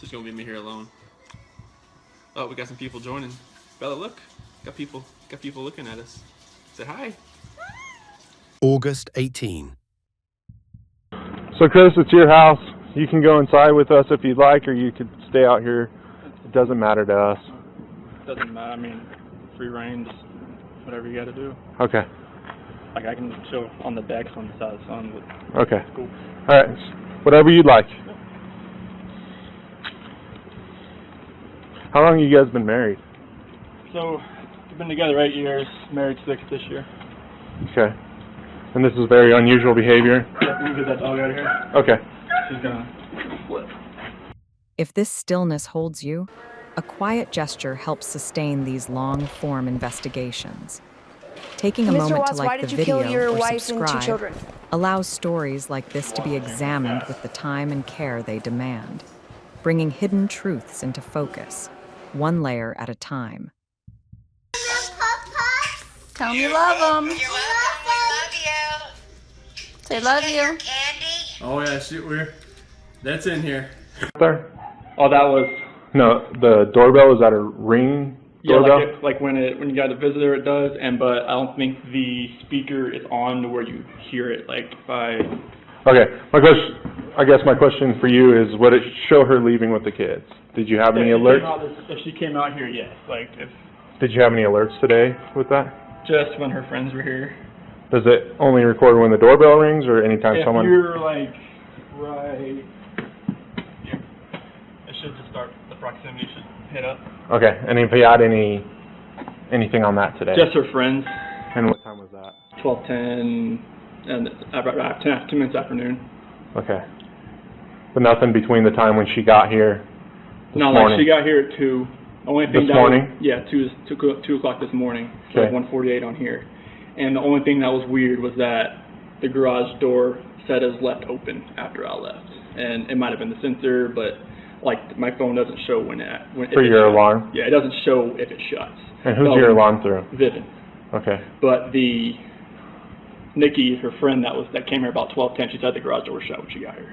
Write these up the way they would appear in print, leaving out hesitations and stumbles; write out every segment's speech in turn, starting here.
It's just gonna be me here alone. Oh, we got some people joining. Bella, look. Got people looking at us. Say hi. August 18. So Chris, it's your house. You can go inside with us if you'd like, or you could stay out here. It doesn't matter to us. Doesn't matter. I mean, free reign, just whatever you got to do. Okay. Like I can chill on the decks on the side of the sun, but Okay. cool. All right. Whatever you'd like. How long have you guys been married? So we've been together 8 years, married 6 this year. Okay. And this is very unusual behavior? Yeah, we can get that dog out of here. Okay. She's gonna flip. If this stillness holds you, a quiet gesture helps sustain these long-form investigations. Taking a Mr. moment Watts, to why like the did you kill video your or wife and 2 subscribe children? allows stories like this to be examined with the time and care they demand, bringing hidden truths into focus, one layer at a time. Tell them you love them. You're welcome. We love you. Say love you. Candy. Oh yeah, shoot, that's in here. There? Oh, that was No, the doorbell, is that a ring doorbell? like when you got a visitor, it does. But I don't think the speaker is on to where you hear it. Like by Okay. I guess my question for you is, would it show her leaving with the kids? Did you have any alerts? If she came out here, yes. Like if Did you have any alerts today with that? just when her friends were here. Does it only record when the doorbell rings, or anytime If someone? you're like right here, it should just start. The proximity should hit up. Okay. And if you had anything on that today? Just her friends. And what time was that? 12:10 and about 10 minutes afternoon. Okay. But nothing between the time when she got here this No, morning? like she got here at 2. Only thing This that morning? Was, yeah, 2 o'clock this morning. So Okay. like 1:48 on here. And the only thing that was weird was that the garage door said it was left open after I left. And it might have been the sensor, but like my phone doesn't show when For your alarm? Yeah, it doesn't show if it shuts. And who's your alarm through? Vivid. Okay. But the Nikki, her friend that came here about 12:10, she said the garage door was shut when she got here.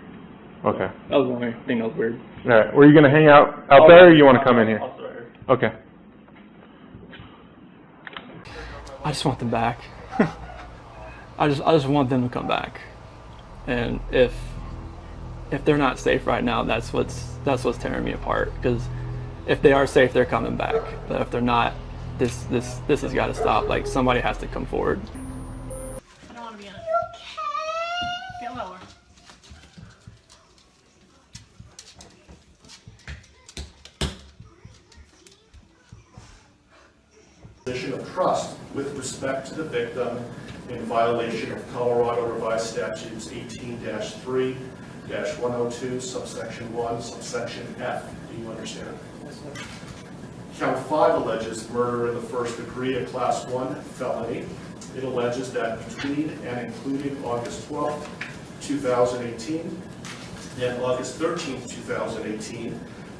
Okay. That was the only thing that was weird. All right. Were you going to hang out there, or you want to come in here? I'll sit right here. Okay. I just want them back. I just want them to come back. And if they're not safe right now, that's what's tearing me apart. Because if they are safe, they're coming back. But if they're not, this has got to stop. Like somebody has to come forward. I don't want to be in it. Get lower. Position of trust with respect to the victim in violation of Colorado Revised Statutes 18-3-102, subsection 1, subsection F. Do you understand? Yes, sir. Count 5 alleges murder in the first degree, a Class 1 felony. It alleges that between and including August 12, 2018 and August 13, 2018,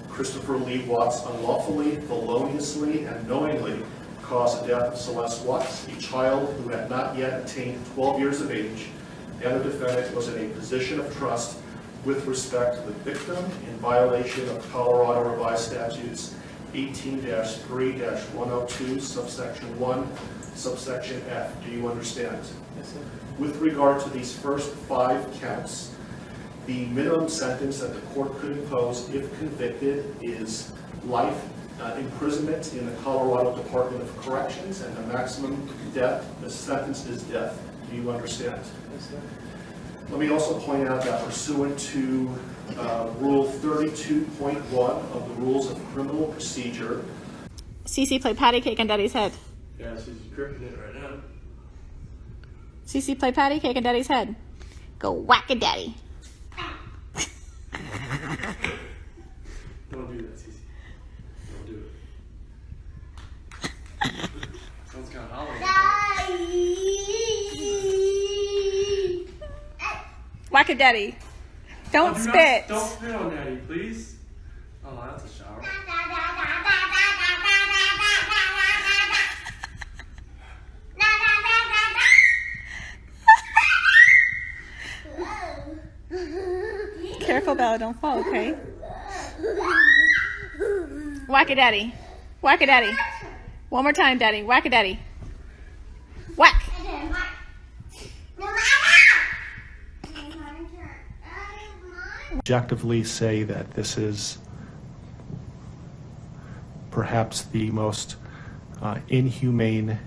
Christopher Lee Watts unlawfully, feloniously, and knowingly caused the death of Celeste Watts, a child who had not yet attained 12 years of age, and the defendant was in a position of trust with respect to the victim in violation of Colorado Revised Statutes 18-3-102, subsection 1, subsection F. Do you understand? Yes, sir. With regard to these first 5 counts, the minimum sentence that the court could impose if convicted is life imprisonment in the Colorado Department of Corrections, and the maximum sentence is death. Do you understand? Yes, sir. Let me also point out that pursuant to Rule 32.1 of the Rules of Criminal Procedure. Cece, play patty cake on Daddy's head. Yeah, she's gripping it right now. Cece, play patty cake on Daddy's head. Go whack a daddy. Don't do that, Cece. Don't do it. Sounds kind of hollow. Whack a daddy. Don't spit. Don't spit on Daddy, please. Oh, that's a shower. Careful, Bella, don't fall, okay? Whack it, Daddy. Whack it, Daddy. One more time, Daddy. Whack it, Daddy. Whack. Objectively say that this is perhaps the most inhumane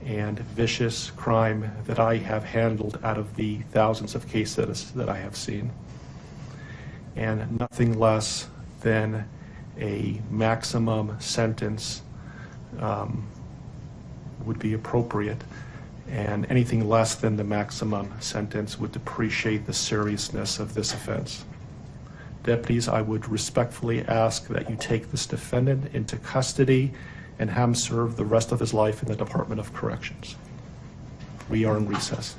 and vicious crime that I have handled out of the thousands of cases that I have seen, and nothing less than a maximum sentence would be appropriate, and anything less than the maximum sentence would depreciate the seriousness of this offense. Deputies, I would respectfully ask that you take this defendant into custody and have him serve the rest of his life in the Department of Corrections. We are in recess.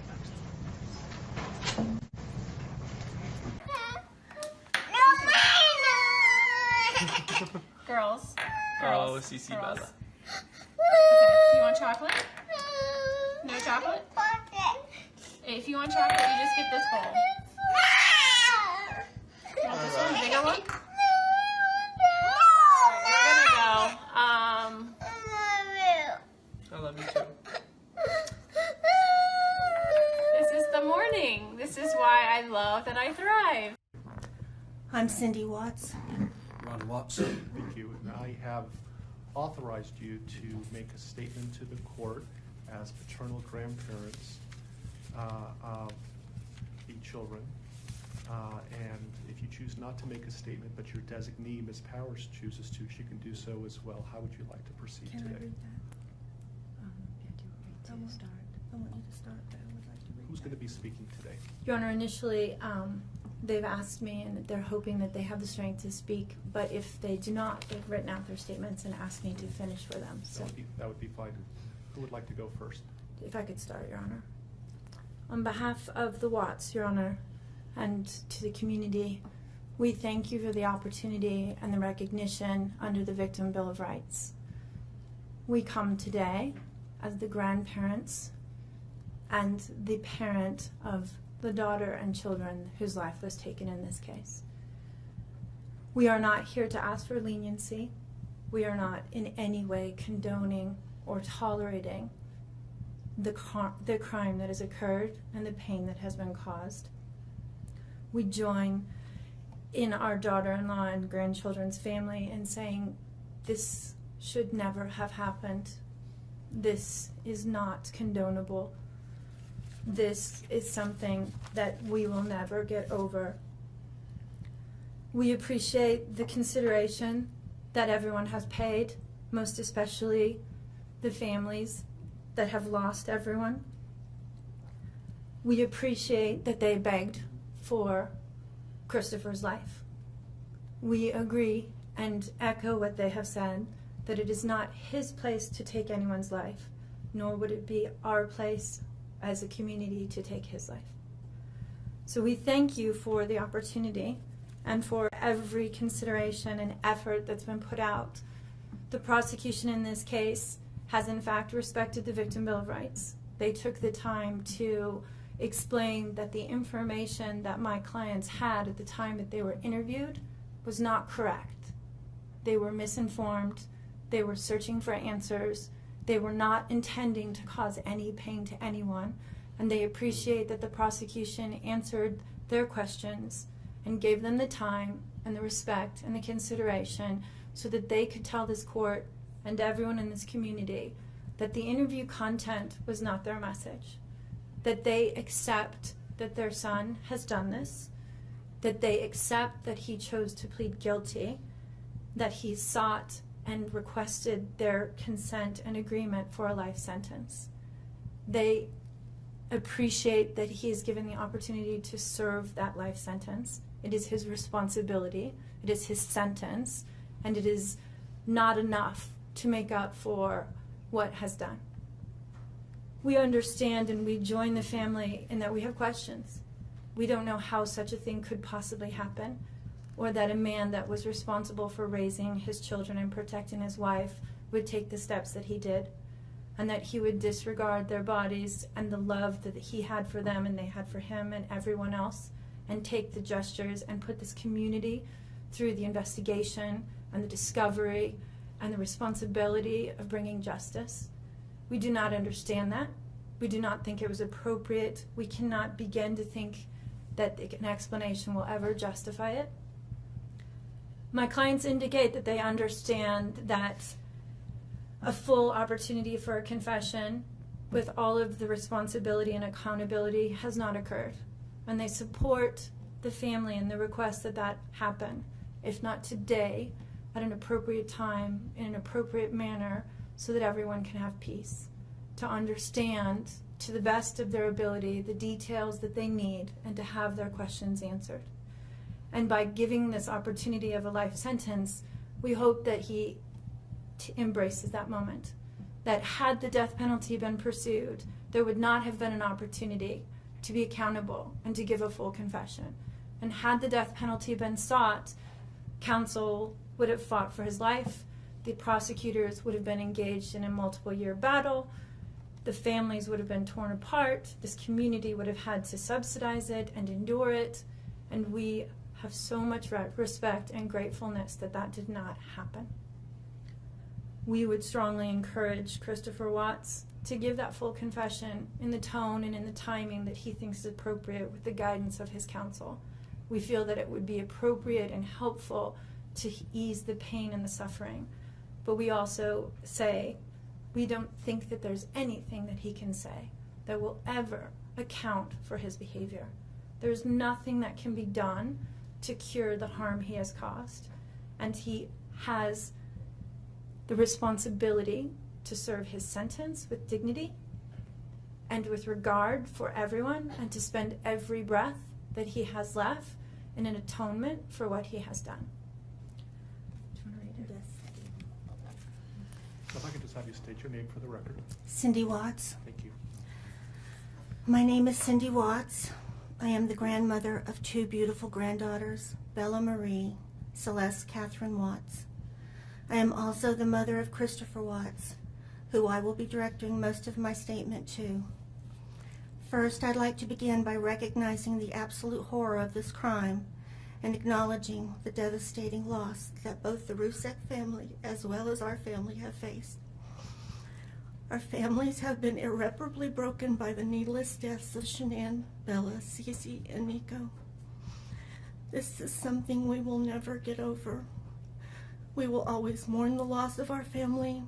Girls. Oh, CC Girls. Bella. Okay. You want chocolate? No chocolate? If you want chocolate, you just get this bowl. You want this one, bigger one? We're gonna go. I love you too. This is the morning. This is why I love that I thrive. I'm Cindy Watts. Ron Watson. Thank you. And I have authorized you to make a statement to the court as paternal grandparents of the children. And if you choose not to make a statement, but your designee, Ms. Powers, chooses to, she can do so as well. How would you like to proceed Can today? I read that? I want you to start, but I would like to read Who's that. going to be speaking today? Your Honor, initially, they've asked me, and they're hoping that they have the strength to speak, but if they do not, they've written out their statements and asked me to finish for them. So That would be fine. Who would like to go first? if I could start, Your Honor. On behalf of the Watts, Your Honor, and to the community, we thank you for the opportunity and the recognition under the Victim Bill of Rights. We come today as the grandparents and the parent of the daughter and children whose life was taken in this case. We are not here to ask for leniency. We are not in any way condoning or tolerating the crime that has occurred and the pain that has been caused. We join in our daughter-in-law and grandchildren's family in saying this should never have happened. This is not condonable. This is something that we will never get over. We appreciate the consideration that everyone has paid, most especially the families that have lost everyone. We appreciate that they begged for Christopher's life. We agree and echo what they have said, that it is not his place to take anyone's life, nor would it be our place as a community to take his life. So we thank you for the opportunity and for every consideration and effort that's been put out. The prosecution in this case has in fact respected the Victim Bill of Rights. They took the time to explain that the information that my clients had at the time that they were interviewed was not correct. They were misinformed. They were searching for answers. They were not intending to cause any pain to anyone, and they appreciate that the prosecution answered their questions and gave them the time and the respect and the consideration so that they could tell this court and everyone in this community that the interview content was not their message, that they accept that their son has done this, that they accept that he chose to plead guilty, that he sought and requested their consent and agreement for a life sentence. They appreciate that he is given the opportunity to serve that life sentence. It is his responsibility, it is his sentence, and it is not enough to make up for what has done. We understand and we join the family in that we have questions. We don't know how such a thing could possibly happen, or that a man that was responsible for raising his children and protecting his wife would take the steps that he did, and that he would disregard their bodies and the love that he had for them and they had for him and everyone else, and take the gestures and put this community through the investigation and the discovery and the responsibility of bringing justice. We do not understand that. We do not think it was appropriate. We cannot begin to think that an explanation will ever justify it. My clients indicate that they understand that a full opportunity for a confession with all of the responsibility and accountability has not occurred. And they support the family and the request that that happen, if not today, at an appropriate time, in an appropriate manner, so that everyone can have peace, to understand to the best of their ability the details that they need and to have their questions answered. And by giving this opportunity of a life sentence, we hope that he embraces that moment. That had the death penalty been pursued, there would not have been an opportunity to be accountable and to give a full confession. And had the death penalty been sought, counsel would have fought for his life, the prosecutors would have been engaged in a multiple-year battle, the families would have been torn apart, this community would have had to subsidize it and endure it, and we have so much respect and gratefulness that that did not happen. We would strongly encourage Christopher Watts to give that full confession in the tone and in the timing that he thinks is appropriate with the guidance of his counsel. We feel that it would be appropriate and helpful to ease the pain and the suffering. But we also say we don't think that there's anything that he can say that will ever account for his behavior. There's nothing that can be done to cure the harm he has caused. And he has the responsibility to serve his sentence with dignity and with regard for everyone, and to spend every breath that he has left in an atonement for what he has done. Do you want to read it? So if I could just have you state your name for the record. Cindy Watts. Thank you. My name is Cindy Watts. I am the grandmother of two beautiful granddaughters, Bella Marie, Celeste Catherine Watts. I am also the mother of Christopher Watts, who I will be directing most of my statement to. First, I'd like to begin by recognizing the absolute horror of this crime and acknowledging the devastating loss that both the Rzucek family as well as our family have faced. Our families have been irreparably broken by the needless deaths of Shanann, Bella, Cece, and Nico. This is something we will never get over. We will always mourn the loss of our family,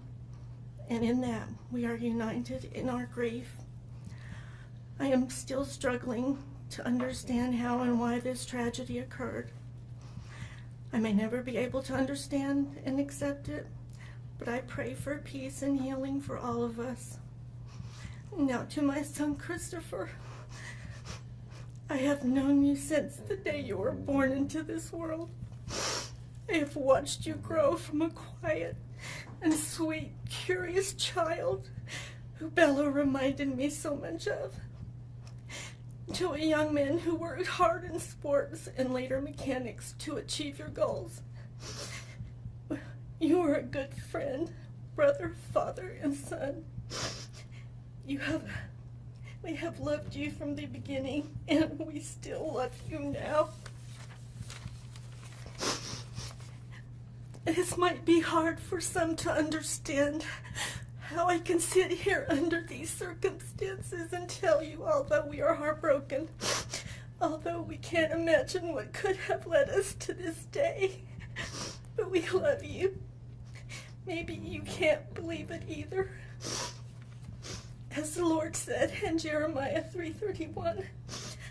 and in that we are united in our grief. I am still struggling to understand how and why this tragedy occurred. I may never be able to understand and accept it, but I pray for peace and healing for all of us. Now to my son Christopher, I have known you since the day you were born into this world. I have watched you grow from a quiet and sweet, curious child who Bella reminded me so much of, to a young man who worked hard in sports and later mechanics to achieve your goals. You are a good friend, brother, father, and son. We have loved you from the beginning, and we still love you now. This might be hard for some to understand, how I can sit here under these circumstances and tell you, although we are heartbroken, although we can't imagine what could have led us to this day, but we love you. Maybe you can't believe it either. As the Lord said in Jeremiah 3:31,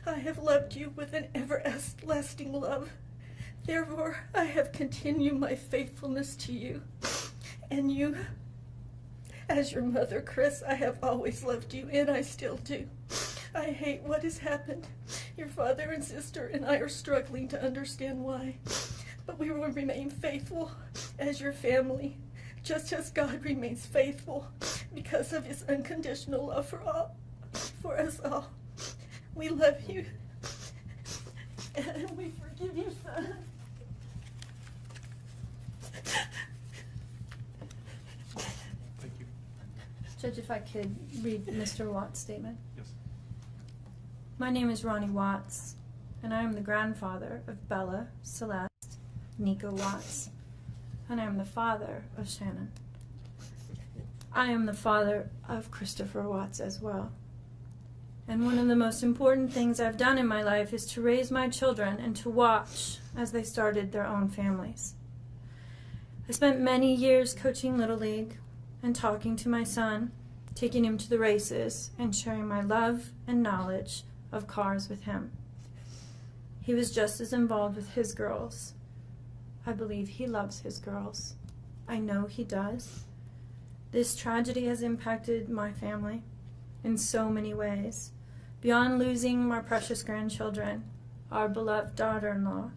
I have loved you with an everlasting love. Therefore, I have continued my faithfulness to you. And you, as your mother, Chris, I have always loved you, and I still do. I hate what has happened. Your father and sister and I are struggling to understand why. But we will remain faithful as your family, just as God remains faithful because of his unconditional love for us all. We love you, and we forgive you, son. Thank you. Judge, if I could read Mr. Watts' statement. Yes. My name is Ronnie Watts, and I am the grandfather of Bella, Celeste, Nico Watts. and I am the father of Shannon. I am the father of Christopher Watts as well. And one of the most important things I've done in my life is to raise my children and to watch as they started their own families. I spent many years coaching Little League and talking to my son, taking him to the races, and sharing my love and knowledge of cars with him. He was just as involved with his girls. I believe he loves his girls. I know he does. This tragedy has impacted my family in so many ways. Beyond losing my precious grandchildren, our beloved daughter-in-law,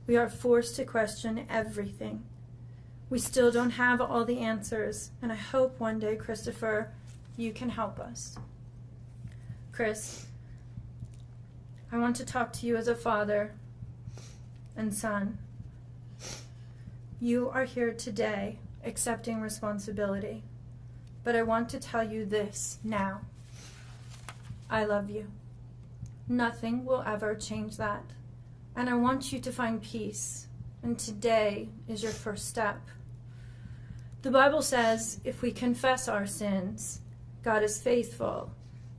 we are forced to question everything. We still don't have all the answers, and I hope one day, Christopher, you can help us. Chris, I want to talk to you as a father and son. You are here today accepting responsibility, but I want to tell you this now. I love you. Nothing will ever change that. And I want you to find peace, and today is your first step. The Bible says if we confess our sins, God is faithful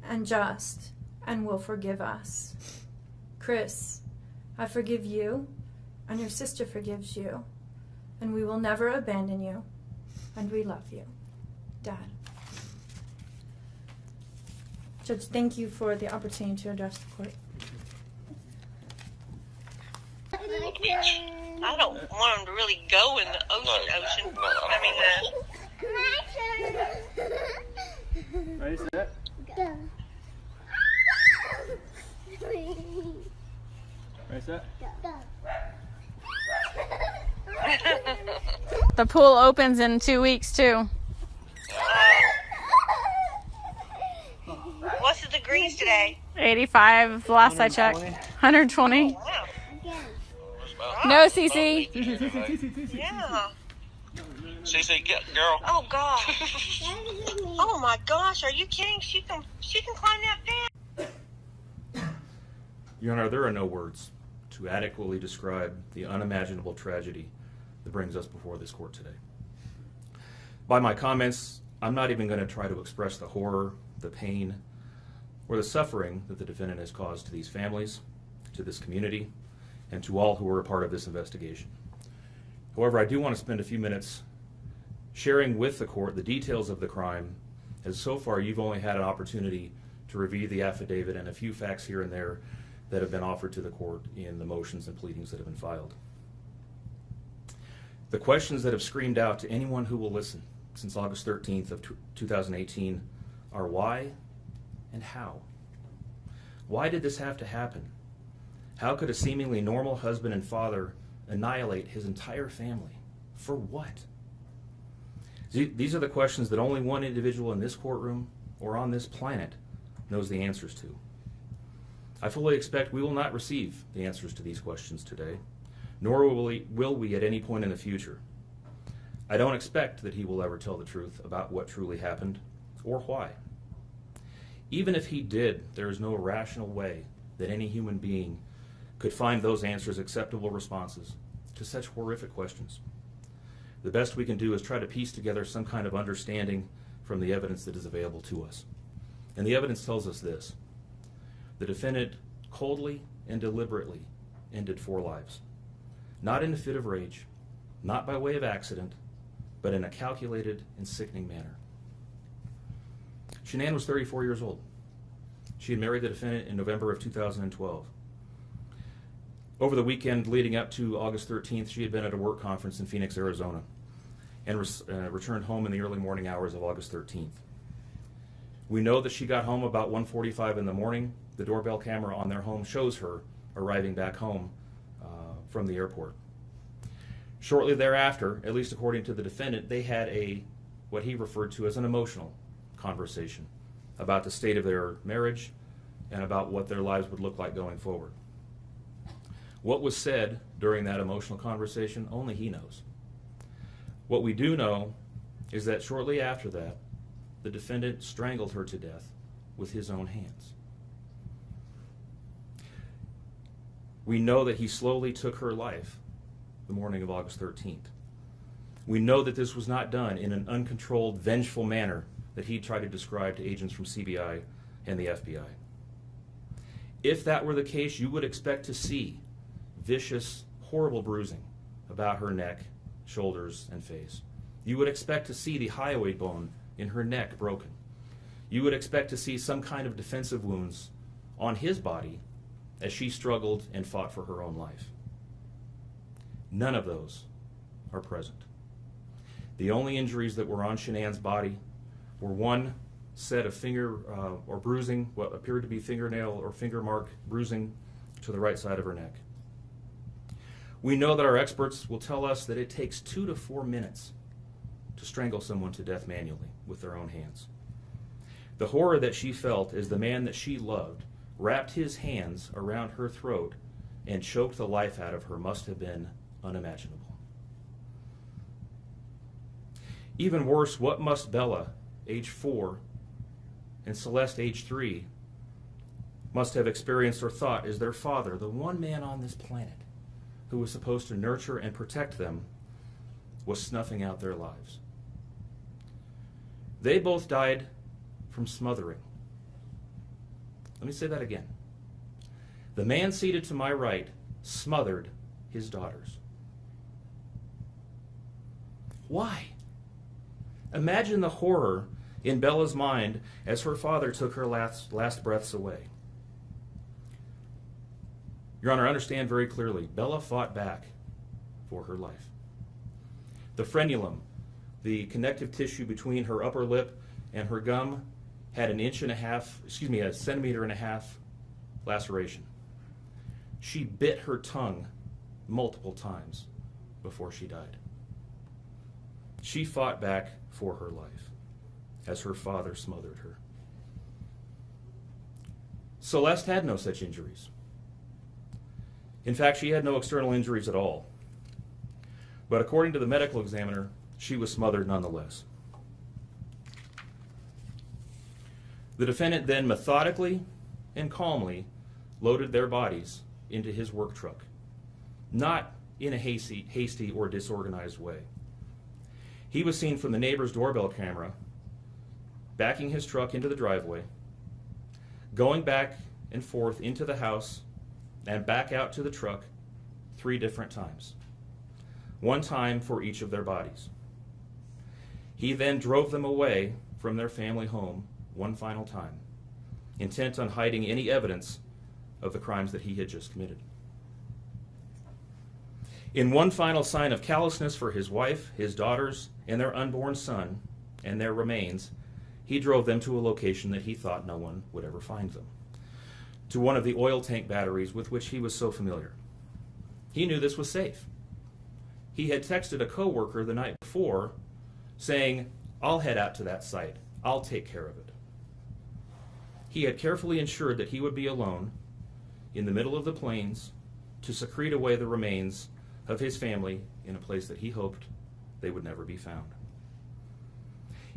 and just and will forgive us. Chris, I forgive you, and your sister forgives you, and we will never abandon you, and we love you. Dad. Judge, thank you for the opportunity to address the court. I don't want him to really go in the ocean. I mean, Ready, set, Go. ready, set. The pool opens in 2 weeks too. what's the degrees today? 85 last I checked. 120. Wow. No, CC. Yeah. CC, get girl. Oh God. Oh my gosh, are you kidding? She can climb that fence. Your Honor, there are no words to adequately describe the unimaginable tragedy that brings us before this court today. By my comments, I'm not even going to try to express the horror, the pain, or the suffering that the defendant has caused to these families, to this community, and to all who were a part of this investigation. However, I do want to spend a few minutes sharing with the court the details of the crime, as so far you've only had an opportunity to review the affidavit and a few facts here and there that have been offered to the court in the motions and pleadings that have been filed. The questions that have screamed out to anyone who will listen since August 13th of 2018 are why and how. Why did this have to happen? How could a seemingly normal husband and father annihilate his entire family? For what? These are the questions that only one individual in this courtroom or on this planet knows the answers to. I fully expect we will not receive the answers to these questions today, nor will we at any point in the future. I don't expect that he will ever tell the truth about what truly happened or why. Even if he did, there is no rational way that any human being could find those answers acceptable responses to such horrific questions. The best we can do is try to piece together some kind of understanding from the evidence that is available to us. And the evidence tells us this: the defendant coldly and deliberately ended 4 lives, not in a fit of rage, not by way of accident, but in a calculated and sickening manner. Shanann was 34 years old. She had married the defendant in November of 2012. Over the weekend leading up to August 13th, she had been at a work conference in Phoenix, Arizona, and returned home in the early morning hours of August 13th. We know that she got home about 1:45 in the morning. The doorbell camera on their home shows her arriving back home from the airport. Shortly thereafter, at least according to the defendant, they had what he referred to as an emotional conversation about the state of their marriage and about what their lives would look like going forward. What was said during that emotional conversation, only he knows. What we do know is that shortly after that, the defendant strangled her to death with his own hands. We know that he slowly took her life the morning of August 13th. We know that this was not done in an uncontrolled, vengeful manner that he tried to describe to agents from CBI and the FBI. If that were the case, you would expect to see vicious, horrible bruising about her neck, shoulders, and face. You would expect to see the hyoid bone in her neck broken. You would expect to see some kind of defensive wounds on his body as she struggled and fought for her own life. None of those are present. The only injuries that were on Shanann's body were one set of finger or bruising, what appeared to be fingernail or finger mark bruising to the right side of her neck. We know that our experts will tell us that it takes 2 to 4 minutes to strangle someone to death manually with their own hands. The horror that she felt as the man that she loved wrapped his hands around her throat and choked the life out of her must have been unimaginable. Even worse, what must Bella, age 4, and Celeste, age 3, must have experienced or thought as their father, the one man on this planet who was supposed to nurture and protect them, was snuffing out their lives. They both died from smothering. Let me say that again. The man seated to my right smothered his daughters. Why? Imagine the horror in Bella's mind as her father took her last breaths away. Your Honor, understand very clearly, Bella fought back for her life. The frenulum, the connective tissue between her upper lip and her gum, had a 1.5 centimeter laceration. She bit her tongue multiple times before she died. She fought back for her life as her father smothered her. Celeste had no such injuries. In fact, she had no external injuries at all. But according to the medical examiner, she was smothered nonetheless. The defendant then methodically and calmly loaded their bodies into his work truck, not in a hasty or disorganized way. He was seen from the neighbor's doorbell camera backing his truck into the driveway, going back and forth into the house and back out to the truck 3 different times, 1 time for each of their bodies. He then drove them away from their family home 1 final time, intent on hiding any evidence of the crimes that he had just committed. In 1 final sign of callousness for his wife, his daughters, and their unborn son, and their remains, he drove them to a location that he thought no one would ever find them, to one of the oil tank batteries with which he was so familiar. He knew this was safe. He had texted a coworker the night before saying, "I'll head out to that site. I'll take care of it." He had carefully ensured that he would be alone in the middle of the plains to secrete away the remains of his family in a place that he hoped they would never be found.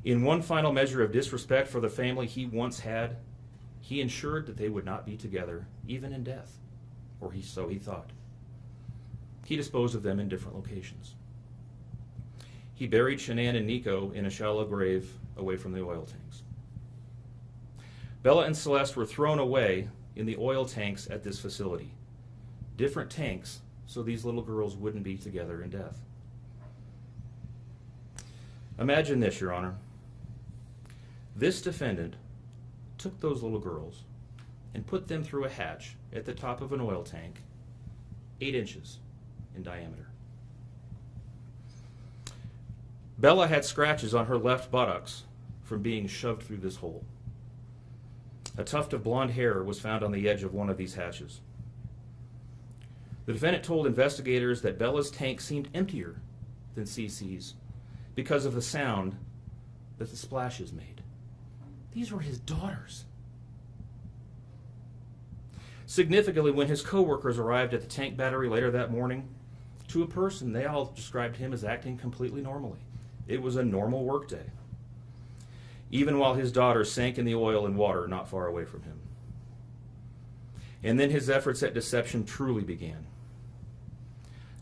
In 1 final measure of disrespect for the family he once had, he ensured that they would not be together, even in death, or so he thought. He disposed of them in different locations. He buried Shanann and Nico in a shallow grave away from the oil tanks. Bella and Celeste were thrown away in the oil tanks at this facility. Different tanks, so these little girls wouldn't be together in death. Imagine this, Your Honor. This defendant took those little girls and put them through a hatch at the top of an oil tank, 8 inches in diameter. Bella had scratches on her left buttocks from being shoved through this hole. A tuft of blonde hair was found on the edge of one of these hatches. The defendant told investigators that Bella's tank seemed emptier than CC's because of the sound that the splashes made. These were his daughters. Significantly, when his coworkers arrived at the tank battery later that morning, to a person, they all described him as acting completely normally. It was a normal workday, even while his daughters sank in the oil and water not far away from him. And then his efforts at deception truly began.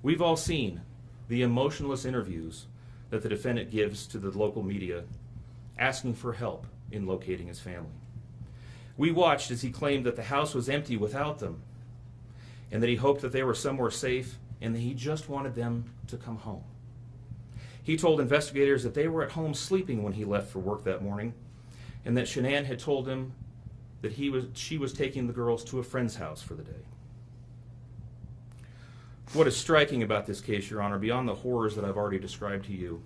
We've all seen the emotionless interviews that the defendant gives to the local media, asking for help in locating his family. We watched as he claimed that the house was empty without them, and that he hoped that they were somewhere safe, and that he just wanted them to come home. He told investigators that they were at home sleeping when he left for work that morning, and that Shanann had told him that she was taking the girls to a friend's house for the day. What is striking about this case, Your Honor, beyond the horrors that I've already described to you,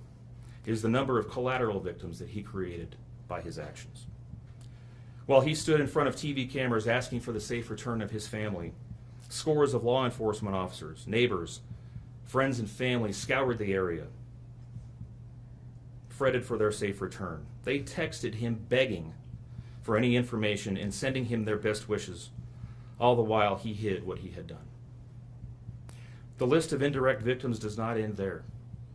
is the number of collateral victims that he created by his actions. While he stood in front of TV cameras asking for the safe return of his family, scores of law enforcement officers, neighbors, friends, and family scoured the area, fretted for their safe return. They texted him begging for any information and sending him their best wishes, all the while he hid what he had done. The list of indirect victims does not end there.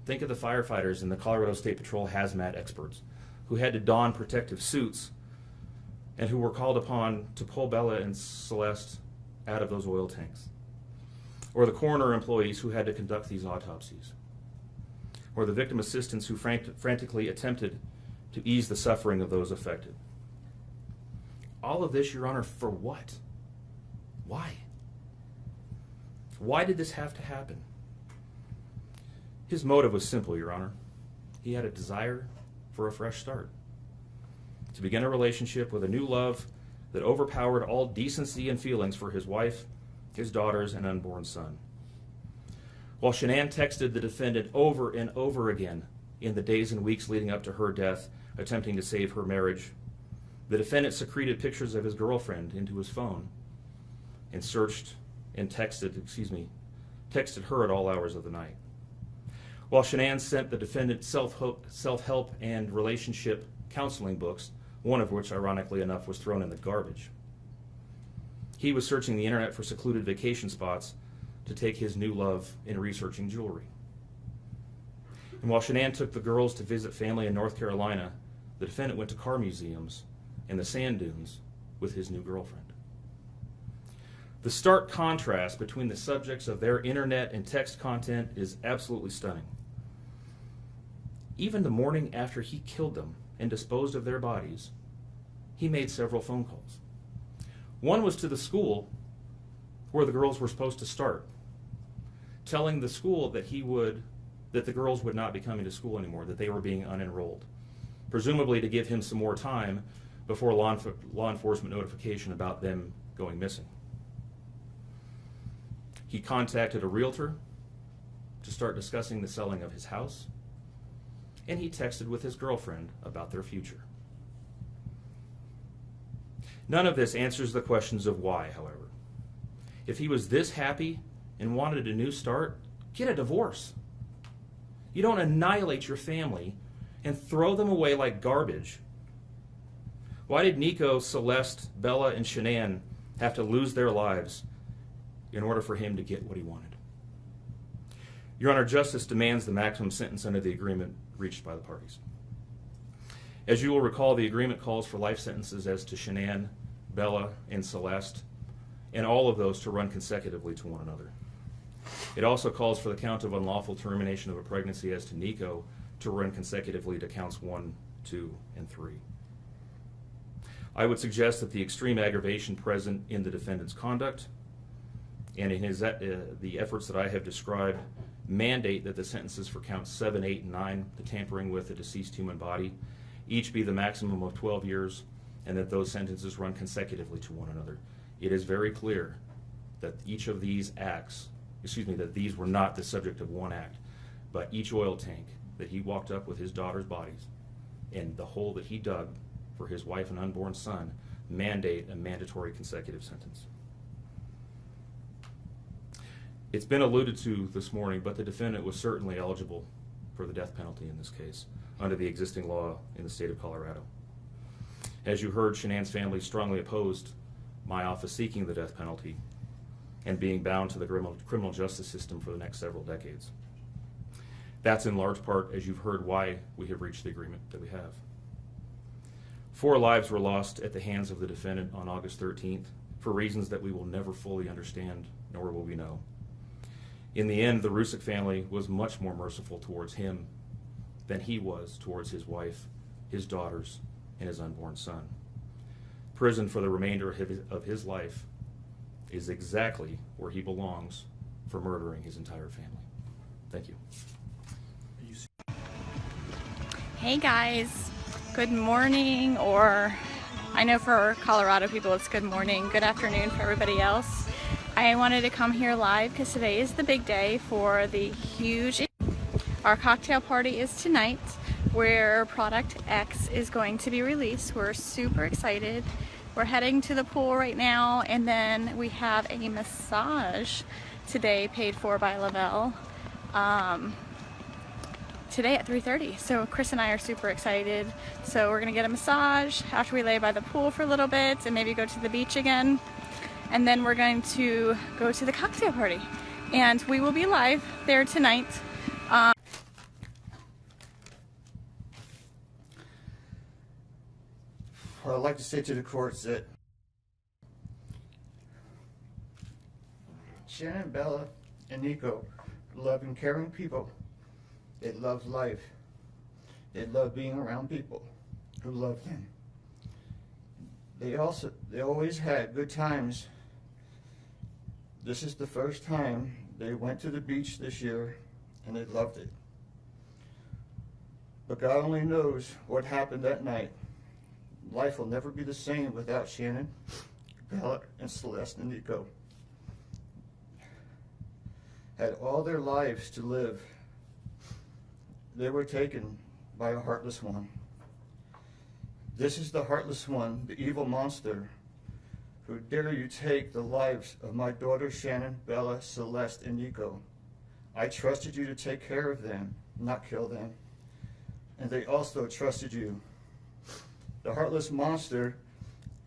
Think of the firefighters and the Colorado State Patrol hazmat experts who had to don protective suits and who were called upon to pull Bella and Celeste out of those oil tanks. Or the coroner employees who had to conduct these autopsies. Or the victim assistants who frantically attempted to ease the suffering of those affected. All of this, Your Honor, for what? Why? Why did this have to happen? His motive was simple, Your Honor. He had a desire for a fresh start, to begin a relationship with a new love that overpowered all decency and feelings for his wife, his daughters, and unborn son. While Shanann texted the defendant over and over again in the days and weeks leading up to her death, attempting to save her marriage, the defendant secreted pictures of his girlfriend into his phone and texted her at all hours of the night. While Shanann sent the defendant self-help and relationship counseling books, one of which, ironically enough, was thrown in the garbage. He was searching the internet for secluded vacation spots to take his new love in researching jewelry. And while Shanann took the girls to visit family in North Carolina, the defendant went to car museums and the sand dunes with his new girlfriend. The stark contrast between the subjects of their internet and text content is absolutely stunning. Even the morning after he killed them and disposed of their bodies, he made several phone calls. One was to the school where the girls were supposed to start, telling the school that the girls would not be coming to school anymore, that they were being unenrolled, presumably to give him some more time before law enforcement notification about them going missing. He contacted a realtor to start discussing the selling of his house, and he texted with his girlfriend about their future. None of this answers the questions of why, however. If he was this happy and wanted a new start, get a divorce. You don't annihilate your family and throw them away like garbage. Why did Nico, Celeste, Bella, and Shanann have to lose their lives in order for him to get what he wanted? Your Honor, justice demands the maximum sentence under the agreement reached by the parties. As you will recall, the agreement calls for life sentences as to Shanann, Bella, and Celeste, and all of those to run consecutively to one another. It also calls for the count of unlawful termination of a pregnancy as to Nico to run consecutively to counts 1, 2, and 3. I would suggest that the extreme aggravation present in the defendant's conduct and in the efforts that I have described mandate that the sentences for counts 7, 8, and 9, the tampering with a deceased human body, each be the maximum of 12 years, and that those sentences run consecutively to one another. It is very clear that each of these acts, that these were not the subject of one act, but each oil tank that he walked up with his daughter's bodies and the hole that he dug for his wife and unborn son mandate a mandatory consecutive sentence. It's been alluded to this morning, but the defendant was certainly eligible for the death penalty in this case under the existing law in the state of Colorado. As you heard, Shanann's family strongly opposed my office seeking the death penalty and being bound to the criminal justice system for the next several decades. That's in large part, as you've heard, why we have reached the agreement that we have. 4 lives were lost at the hands of the defendant on August 13th for reasons that we will never fully understand, nor will we know. In the end, the Rzucek family was much more merciful towards him than he was towards his wife, his daughters, and his unborn son. Prison for the remainder of his life is exactly where he belongs for murdering his entire family. Thank you. Hey guys, good morning, or I know for Colorado people it's good morning, good afternoon for everybody else. I wanted to come here live because today is the big day for the huge, our cocktail party is tonight where Product X is going to be released. We're super excited. We're heading to the pool right now, and then we have a massage today paid for by Lavelle today at 3:30. So Chris and I are super excited. So we're gonna get a massage after we lay by the pool for a little bit and maybe go to the beach again. And then we're going to go to the cocktail party. And we will be live there tonight. What I'd like to say to the courts that Shannon, Bella, and Nico are loving, caring people. They love life. They love being around people who love them. They always had good times. This is the first time they went to the beach this year, and they loved it. But God only knows what happened that night. Life will never be the same without Shannon, Bella, and Celeste and Nico. Had all their lives to live. They were taken by a heartless one. This is the heartless one, the evil monster, who dare you take the lives of my daughters Shannon, Bella, Celeste, and Nico. I trusted you to take care of them, not kill them. And they also trusted you. The heartless monster,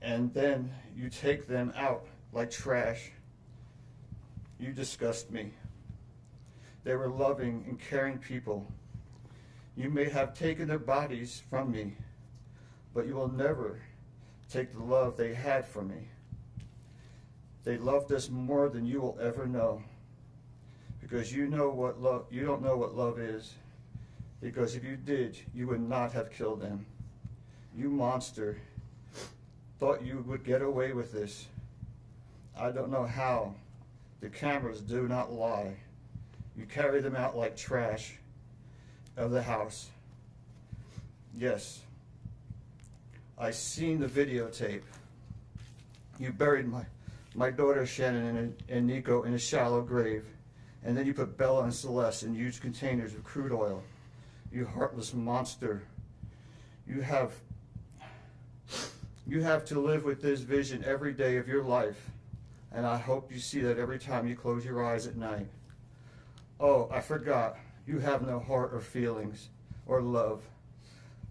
and then you take them out like trash. You disgust me. They were loving and caring people. You may have taken their bodies from me, but you will never take the love they had for me. They loved us more than you will ever know, because you don't know what love is, because if you did, you would not have killed them. You monster, thought you would get away with this. I don't know how. The cameras do not lie. You carry them out like trash of the house. Yes, I seen the videotape. You buried my daughter Shannon and Nico in a shallow grave, and then you put Bella and Celeste in huge containers of crude oil. You heartless monster. You have to live with this vision every day of your life, and I hope you see that every time you close your eyes at night. Oh, I forgot. You have no heart or feelings or love.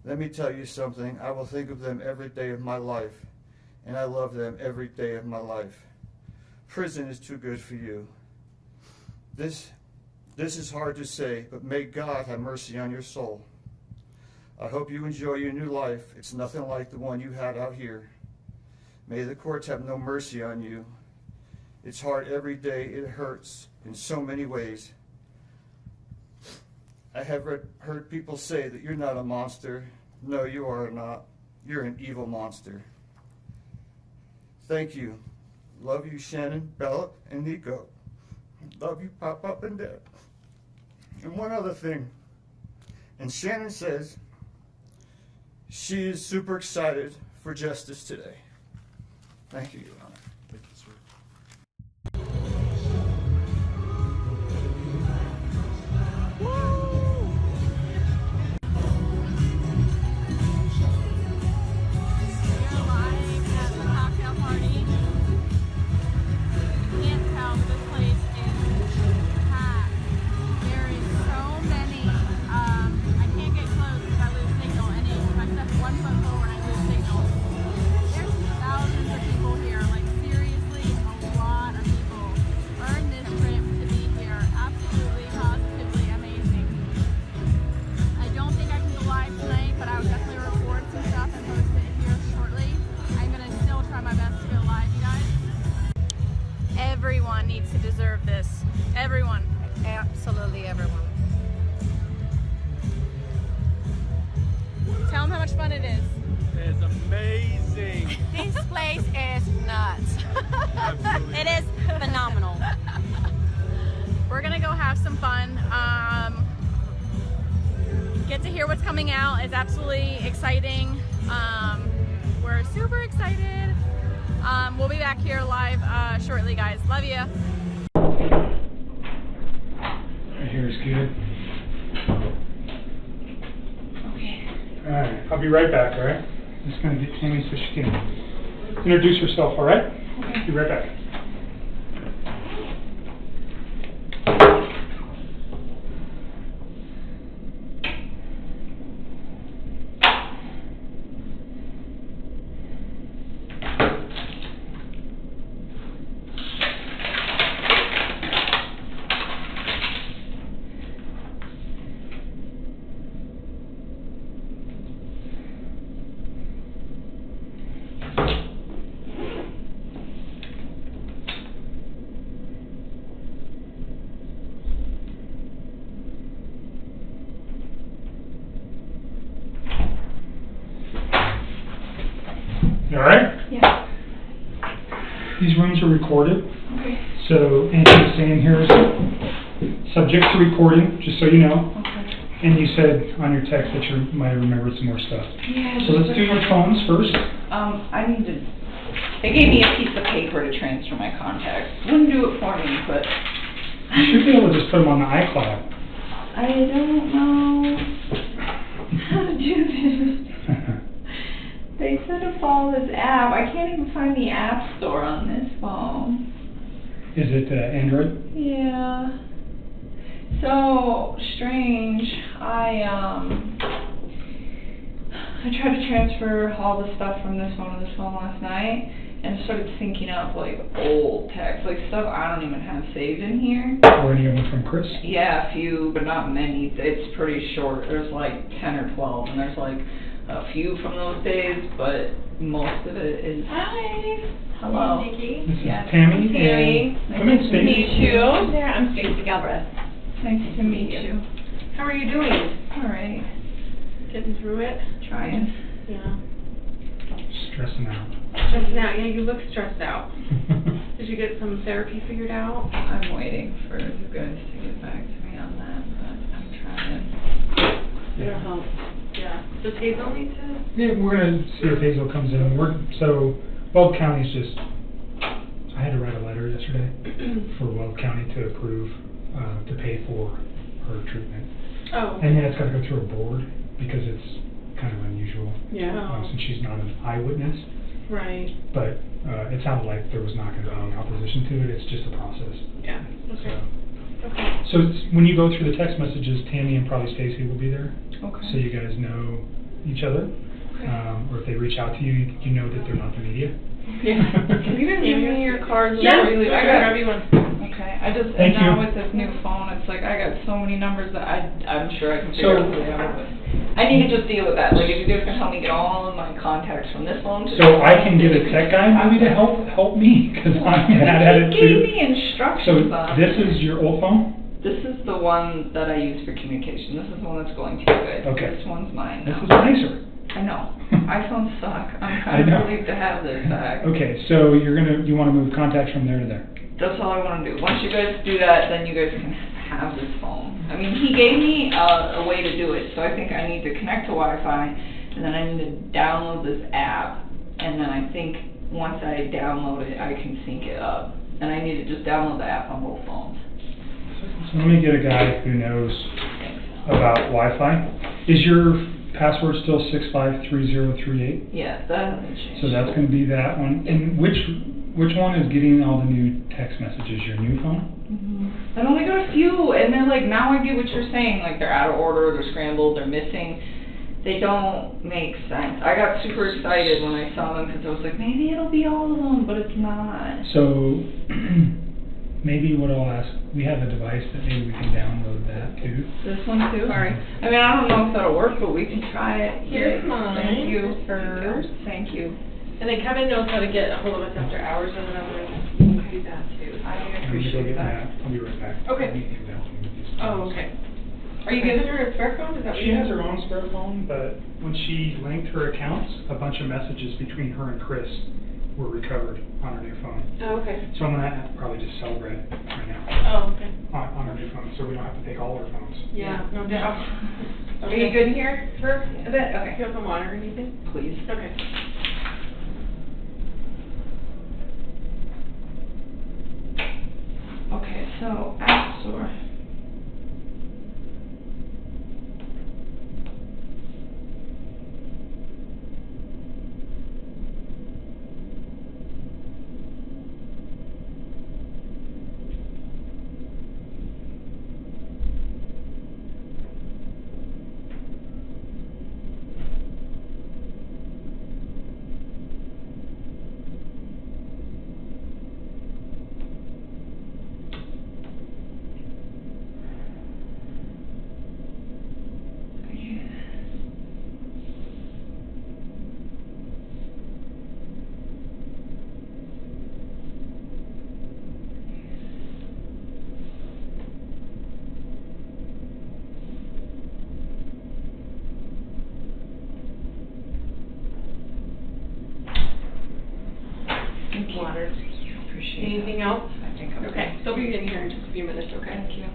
Let me tell you something. I will think of them every day of my life, and I love them every day of my life. Prison is too good for you. This is hard to say, but may God have mercy on your soul. I hope you enjoy your new life. It's nothing like the one you had out here. May the courts have no mercy on you. It's hard every day. It hurts in so many ways. I have heard people say that you're not a monster. No, you are not. You're an evil monster. Thank you. Love you, Shannon, Bella, and Nico. Love you, Pop Up and Dad. And one other thing. And Shannon says she is super excited for justice today. Thank you, Your Honor. Thank you, sir. One foot forward, I lose signal. There's thousands of people here, like fun it is. It's amazing. This place is nuts. It is phenomenal. We're gonna go have some fun. Get to hear what's coming out. It's absolutely exciting. We're super excited. We'll be back here live shortly, guys. Love you. Right here is good. Okay. Alright, I'll be right back, alright? Just gonna get Tammy so she can introduce herself, alright? Okay. Be right back. You alright? Yeah. These rooms are recorded. Okay. So anything you say in here is subject to recording, just so you know. Okay. And you said on your text that you might have remembered some more stuff. Yeah. So let's do your phones first. I need to. They gave me a piece of paper to transfer my contacts. Wouldn't do it for me, but. You should be able to just put them on the iCloud. I don't know how to do this. They said to follow this app. I can't even find the app store on this phone. Is it Android? Yeah. So strange. I tried to transfer all the stuff from this phone to this phone last night, and it started syncing up like old text, like stuff I don't even have saved in here. Or any of them from Chris? Yeah, a few, but not many. It's pretty short. There's like 10 or 12, and there's like a few from those days, but most of it is. Hi. Hello. This is Tammy. Tammy. Nice to meet you. There, I'm Stacy Galbraith. Nice to meet you. How are you doing? All right. Getting through it? Trying. Yeah. Stressing out. Stressing out. Yeah, you look stressed out. Did you get some therapy figured out? I'm waiting for you guys to get back to me on that, but I'm trying. It'll help. Yeah. Does Hazel need to? Yeah, we're going to see if Hazel comes in. So Weld County's just, I had to write a letter yesterday for Weld County to approve, to pay for her treatment. Oh. And then it's got to go through a board because it's kind of unusual. Yeah. Since she's not an eyewitness. Right. But it sounded like there was not going to be any opposition to it. It's just a process. Yeah. Okay. Okay. So when you go through the text messages, Tammy and probably Stacy will be there. Okay. So you guys know each other. Okay. Or if they reach out to you, you know that they're not the media. Yeah. Can you guys give me your cards Yeah. before you leave? I got everyone. Okay. I just Thank and now you. with this new phone, it's like I got so many numbers that I'm sure I can So- figure out who they are. But I need to just deal with that. Like if you guys can help me get all of my contacts from this phone to So I can get a tech guy maybe to help me because I'm bad at it He gave too. me instructions So on this it. is your old phone? This is the one that I use for communication. This is the one that's going to you guys. Okay. This one's mine This now. is nicer. I know. iPhones suck. I'm I kind know. of relieved to have this back. Okay, so you want to move contacts from there to there. That's all I want to do. Once you guys do that, then you guys can have this phone. I mean, he gave me a way to do it, so I think I need to connect to Wi-Fi, and then I need to download this app, and then I think once I download it, I can sync it up. And I need to just download the app on both phones. So let me get a guy who knows about Wi-Fi. Is your password still 653038? Yes, that hasn't changed. So that's going to be that one. And which one is getting all the new text messages? Your new phone? I've only got a few, and they're like, now I get what you're saying, like they're out of order, they're scrambled, they're missing. They don't make sense. I got super excited when I saw them because I was like, maybe it'll be all of them, but it's not. So maybe what I'll ask, we have a device that maybe we can download that too. This one too? Sorry. I mean, I don't know if that'll work, but we can try it. Here's mine. Thank you. Yours. Thank you. And then Kevin knows how to get a hold of us after hours, and then I'm going to do that too. I I'm gonna go appreciate get that. Matt. I'll be right back. Okay. I need to do that one with these Oh, phones. okay. Are you giving her a spare phone? Is that what She you has her own spare phone, but when she linked her accounts, a bunch of messages between her and Chris were recovered on her new phone. Oh, okay. So I'm gonna have to probably just celebrate it right now Oh, okay. on her new phone, so we don't have to take all her phones. Yeah, no doubt. Are you good here for a bit? Okay. Do you have some water or anything? Please. Okay. Okay, so App Store. Water. Appreciate Anything else? I think I'm Okay, good. they'll be in here in just a few minutes, okay? Thank you.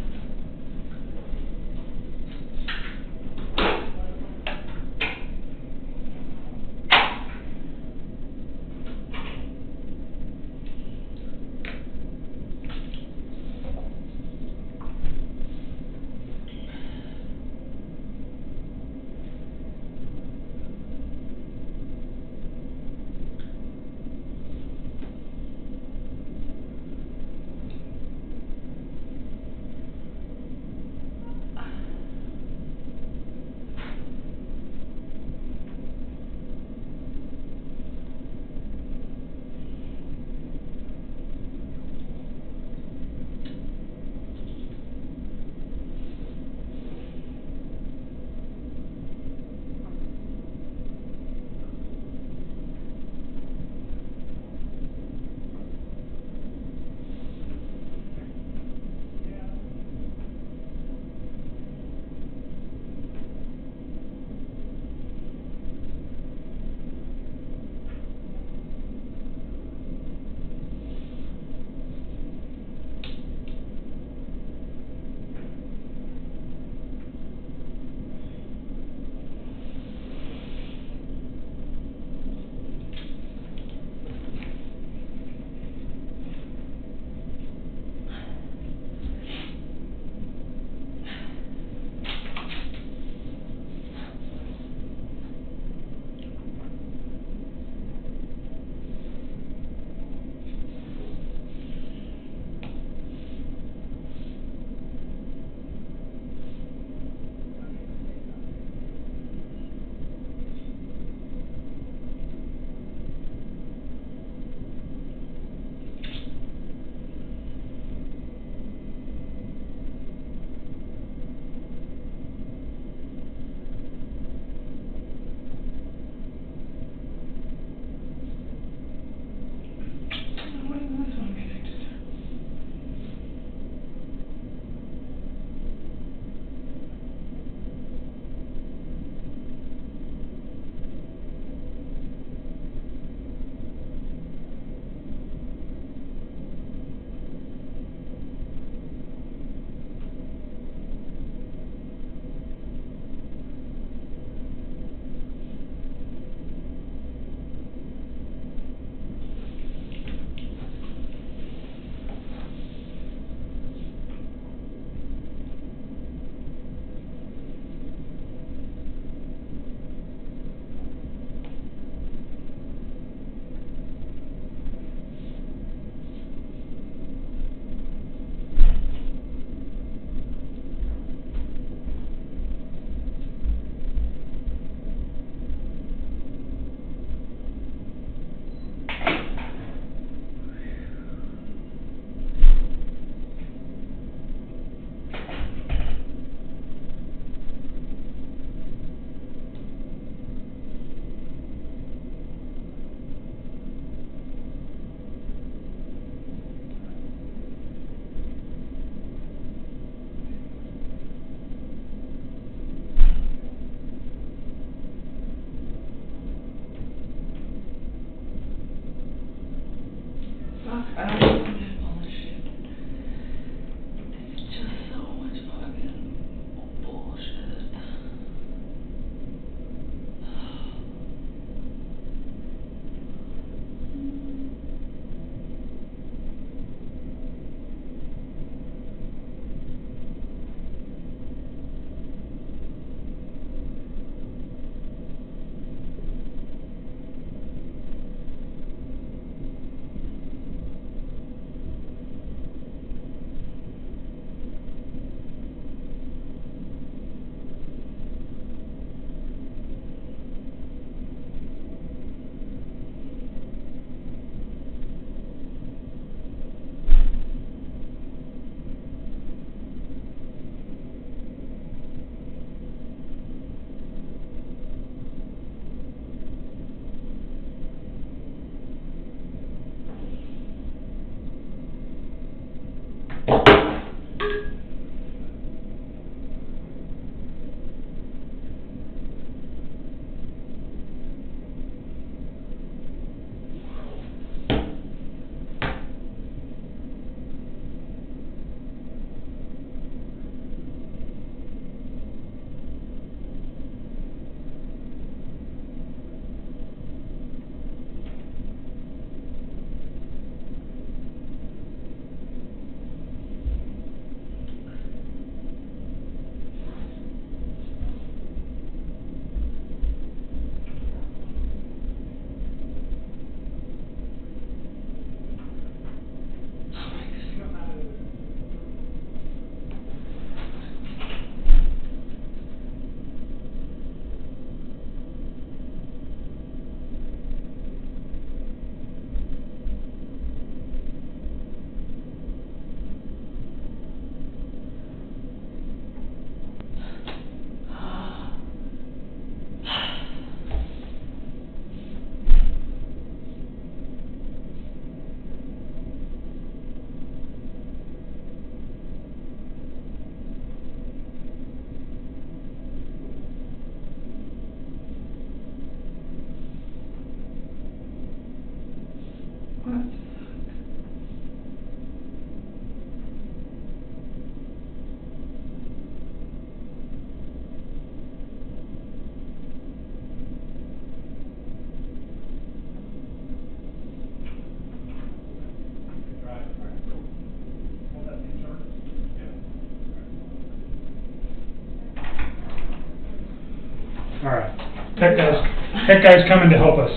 All right. Tech guy's coming to help us.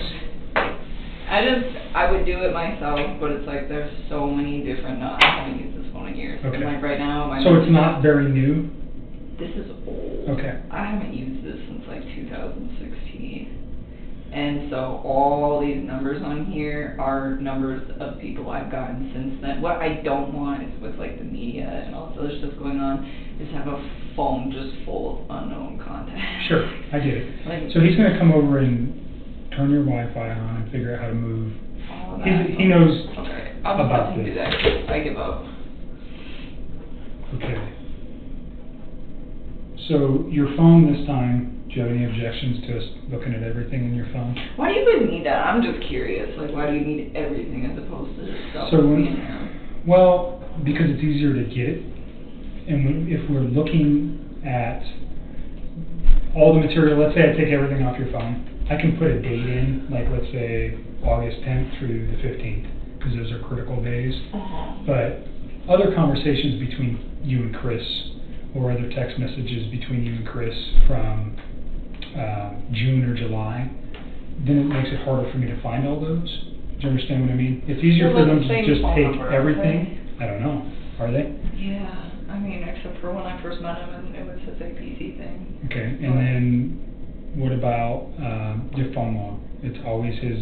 I would do it myself, but it's like there's so many different, I haven't used this phone in years. Okay. And like right now, So it's not very new? This is old. Okay. I haven't used this since like 2016. And so all these numbers on here are numbers of people I've gotten since then. What I don't want is with like the media and all this other stuff going on, is have a phone just full of unknown contacts. Sure, I get it. Like, So he's going to come over and turn your Wi-Fi on and figure out how to move. all of that. He knows Okay, I'll just about let him this. do that. I give up. Okay. So your phone this time, do you have any objections to us looking at everything in your phone? Why do you even need that? I'm just curious. Like, why do you need everything as opposed to just stuff So being there? well, because it's easier to get, and if we're looking at all the material, let's say I take everything off your phone, I can put a date in, like let's say August 10th through the 15th, because those are critical days. But other conversations between you and Chris, or other text messages between you and Chris from June or July, then it makes it harder for me to find all those. Do you understand what I mean? It's easier for them to just take everything. I don't know. Are they? Yeah, I mean, except for when I first met him, and it was his APC thing. Okay, and then what about your phone log? It's always his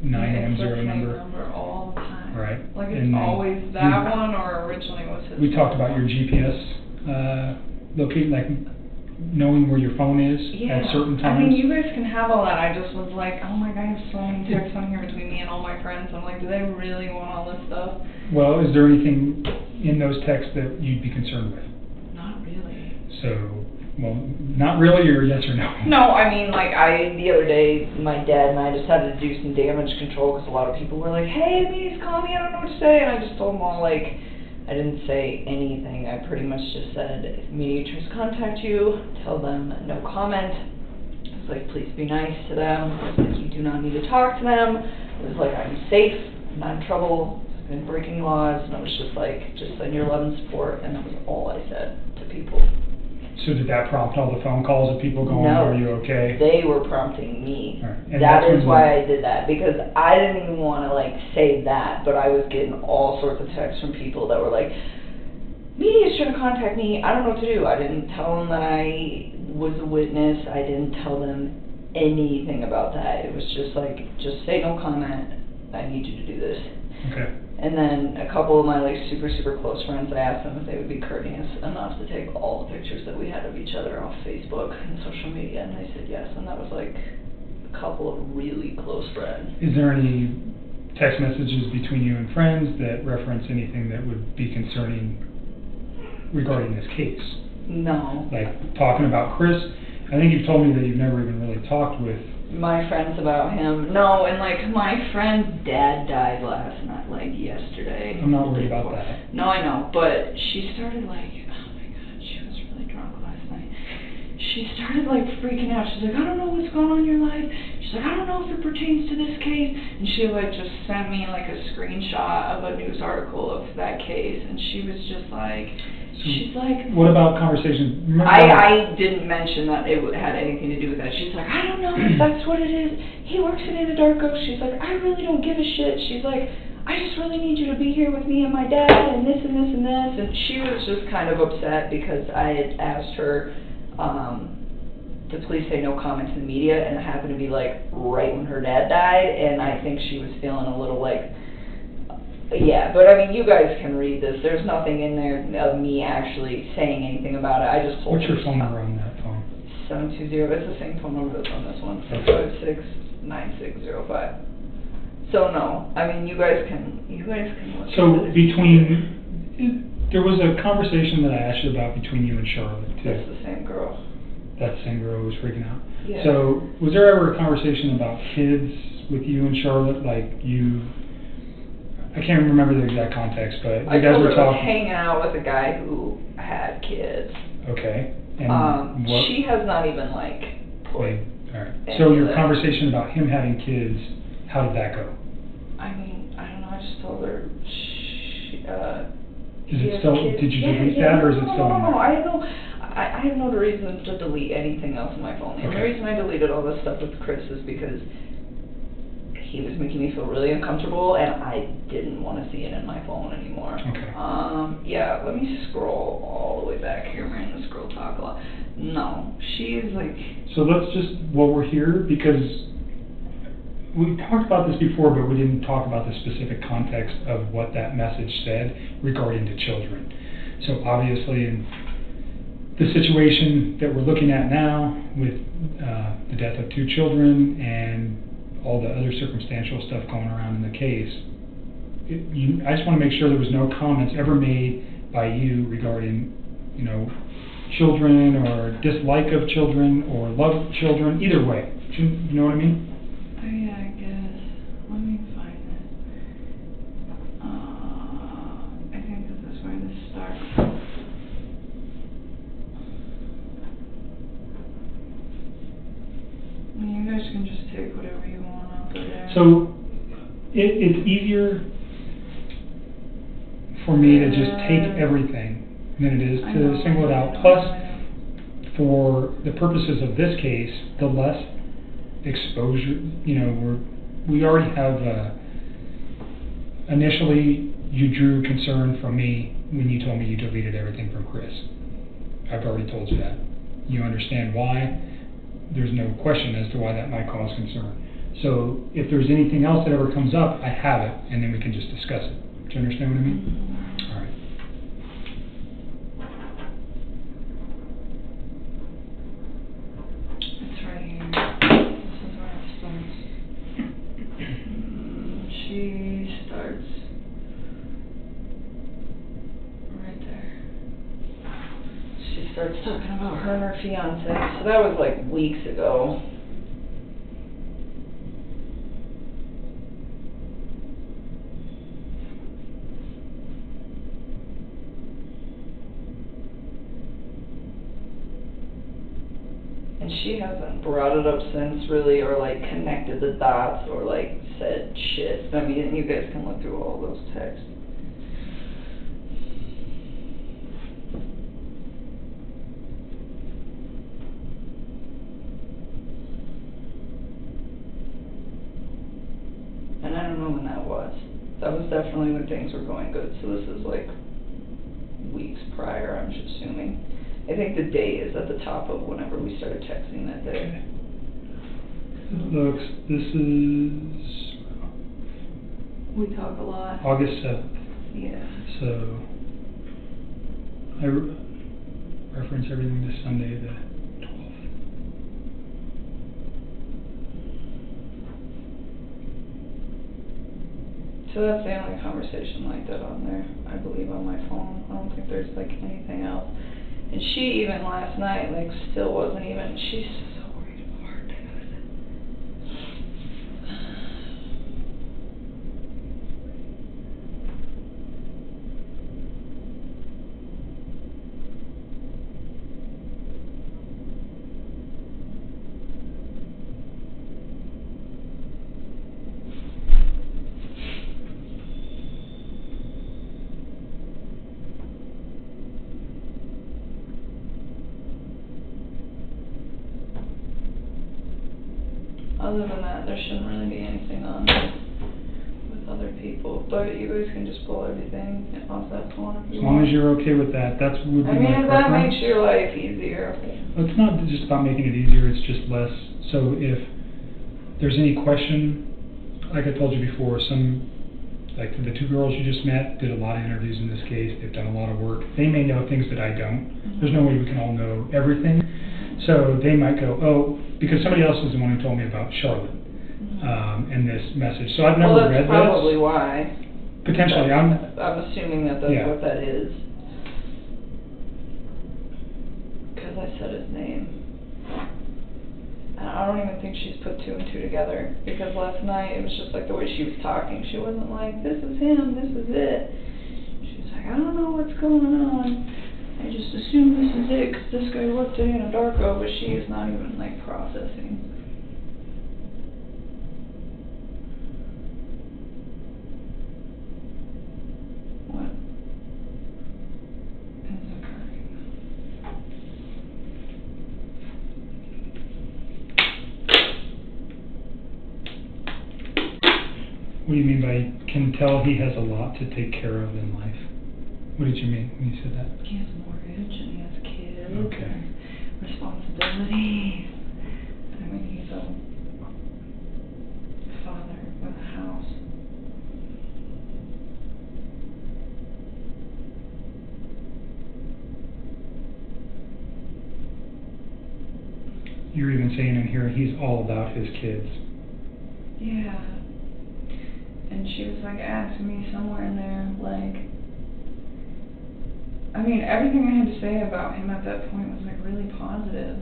910 It's the same number? number all the time. Right. Like, it's And then always that one, or originally was his. We talked about your GPS locating, like knowing where your phone is at certain times. I mean, you guys can have all that. I just was like, oh my god, I have so many texts on here between me and all my friends. I'm like, do they really want all this stuff? Well, is there anything in those texts that you'd be concerned with? Not really. So, well, not really, or yes or no? No, I mean, like, the other day, my dad and I decided to do some damage control because a lot of people were like, hey, please call me, I don't know what to say. And I just told them all, like, I didn't say anything. I pretty much just said, if mediators contact you, tell them no comment. I was like, please be nice to them. I was like, you do not need to talk to them. It was like, I'm safe, I'm not in trouble, I've been breaking laws. And I was just like, just send your love and support. And that was all I said to people. So did that prompt all the phone calls of people going, No, are you okay? they were prompting me. Right. And That that's is when why I did that, because I didn't even want to like say that, but I was getting all sorts of texts from people that were like, media's trying to contact me, I don't know what to do. I didn't tell them that I was a witness, I didn't tell them anything about that. It was just like, just say no comment, I need you to do this. Okay. And then a couple of my like super close friends, I asked them if they would be courteous enough to take all the pictures that we had of each other off Facebook and social media, and they said yes, and that was like a couple of really close friends. Is there any text messages between you and friends that reference anything that would be concerning regarding this case? No. Like talking about Chris? I think you've told me that you've never even really talked with My friends about him. No, and like my friend's dad died last night, like yesterday. I'm not worried about that. No, I know, but she started like, oh my god, she was really drunk last night. She started like freaking out. She's like, I don't know what's going on in your life. She's like, I don't know if it pertains to this case. And she like just sent me like a screenshot of a news article of that case, and she was just like, she's like, what about conversations? I didn't mention that it had anything to do with that. She's like, I don't know if that's what it is. He works in Anadarko. She's like, I really don't give a shit. She's like, I just really need you to be here with me and my dad and this and this and this. And she was just kind of upset because I had asked her to please say no comment to the media, and it happened to be like right when her dad died, and I think she was feeling a little like, yeah, but I mean, you guys can read this. There's nothing in there of me actually saying anything about it. I just told What's your phone number on that phone? 720, it's the same phone number that's on this one, 656-9605. So no, I mean, you guys can look So at it. there was a conversation that I asked you about between you and Charlotte too. That's the same girl. That same girl who was freaking out. Yeah. So was there ever a conversation about kids with you and Charlotte? Like you, I can't remember the exact context, but you guys were talking. Hanging out with a guy who had kids. Okay. And what? She has not even like Wait. All right. So your conversation about him having kids, how did that go? I mean, I don't know. I just told her. Is it still? Did you delete that, or is it still? No, I don't know. I have no reason to delete anything else on my phone. And the reason I deleted all this stuff with Chris is because he was making me feel really uncomfortable, and I didn't want to see it in my phone anymore. Okay. Yeah, let me scroll all the way back here. We're in the scroll talk a lot. No, she is like... So let's just, while we're here, because we talked about this before, but we didn't talk about the specific context of what that message said regarding to children. So obviously, in the situation that we're looking at now with the death of 2 children and all the other circumstantial stuff going around in the case, I just want to make sure there was no comments ever made by you regarding, you know, children or dislike of children or love of children, either way. You know what I mean? Oh yeah, I guess. Let me find it. I think this is where this starts. You guys can just take whatever you want out of there. So it's easier for me to just take everything than it is to single it out. Plus, for the purposes of this case, the less exposure, you know, we already have, initially you drew concern from me when you told me you deleted everything from Chris. I've already told you that. You understand why. There's no question as to why that might cause concern. So if there's anything else that ever comes up, I have it, and then we can just discuss it. Do you understand what I mean? All right. It's right here. This is where it starts. She starts right there. She starts talking about her and her fiance. So that was like weeks ago. And she hasn't brought it up since, really, or like connected the dots, or like said shit. I mean, you guys can look through all those texts. And I don't know when that was. That was definitely when things were going good. So this is like weeks prior, I'm just assuming. I think the date is at the top of whenever we started texting that day. Looks, this is... We talk a lot. August 7th. Yeah. So, I reference everything to Sunday the 12th. So that's the only conversation like that on there, I believe, on my phone. I don't think there's like anything else. And she even last night, like, still wasn't even, she's so worried about her dad. Other than that, there shouldn't really be anything on with other people. But you guys can just pull everything off that phone if you As long want. as you're okay with that, that's would be I mean, my if that preference. makes your life easier. It's not just about making it easier, it's just less. So if there's any question, like I told you before, like the 2 girls you just met did a lot of interviews in this case. They've done a lot of work. They may know things that I don't. There's no way we can all know everything. So they might go, oh, because somebody else is the one who told me about Charlotte and this message. So I've never read this. Well, that's probably why. Potentially, I'm assuming that that's what that is. Because I said his name. And I don't even think she's put 2 and 2 together. Because last night, it was just like the way she was talking. She wasn't like, this is him, this is it. She was like, I don't know what's going on. I just assume this is it because this guy worked in Anadarko, but she is not even like processing. What is occurring? What do you mean by can tell he has a lot to take care of in life? What did you mean when you said that? He has a mortgage and he has kids. Okay. And responsibilities. I mean, he's a father with a house. You're even saying in here he's all about his kids. Yeah. And she was like asking me somewhere in there, like, I mean, everything I had to say about him at that point was like really positive.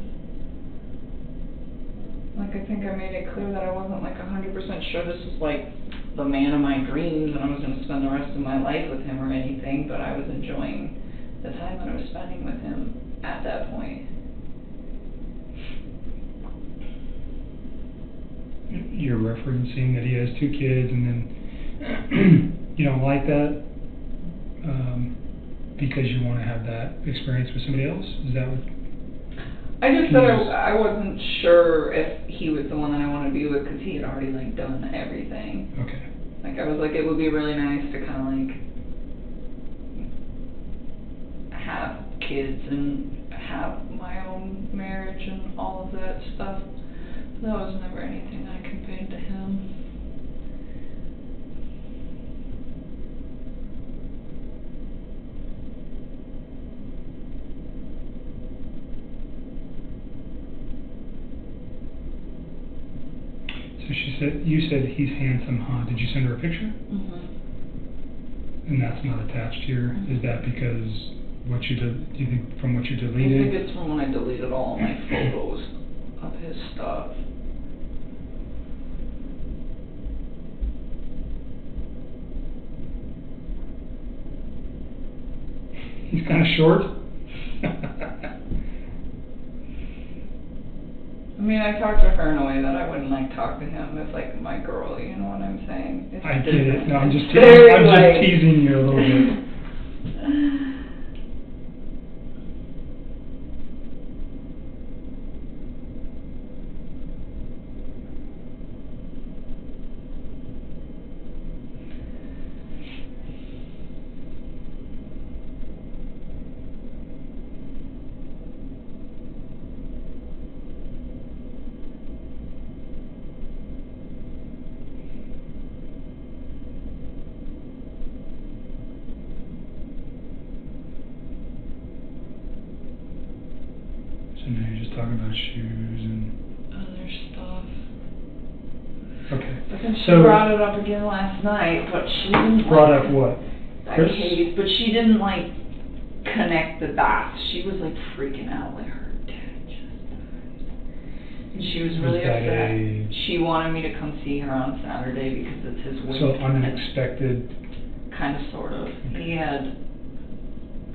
Like, I think I made it clear that I wasn't like 100% sure this was like the man of my dreams and I was going to spend the rest of my life with him or anything, but I was enjoying the time that I was spending with him at that point. You're referencing that he has 2 kids and then you don't like that because you want to have that experience with somebody else? Is that what? I just said I wasn't sure if he was the one that I wanted to be with because he had already like done everything. Okay. Like I was like, it would be really nice to kind of like have kids and have my own marriage and all of that stuff. That was never anything I conveyed to him. So you said he's handsome, huh? Did you send her a picture? Mm-hmm. And that's not attached here. Mm-hmm. Is that because do you think from what you deleted? I think it's from when I deleted all my photos of his stuff. He's kind of short. I mean, I talked to her in a way that I wouldn't like talk to him as like my girl, you know what I'm saying? It's I get it. No, I'm just like, teasing you a little bit. So now you're just talking about shoes and other stuff. Okay. But then she brought it up again last night, but she didn't brought up what? Chris? But she didn't like connect the dots. She was like freaking out, like her dad just died. And she was really upset. She wanted me to come see her on Saturday because it's his wake. So unexpected. Kind of, sort of. He had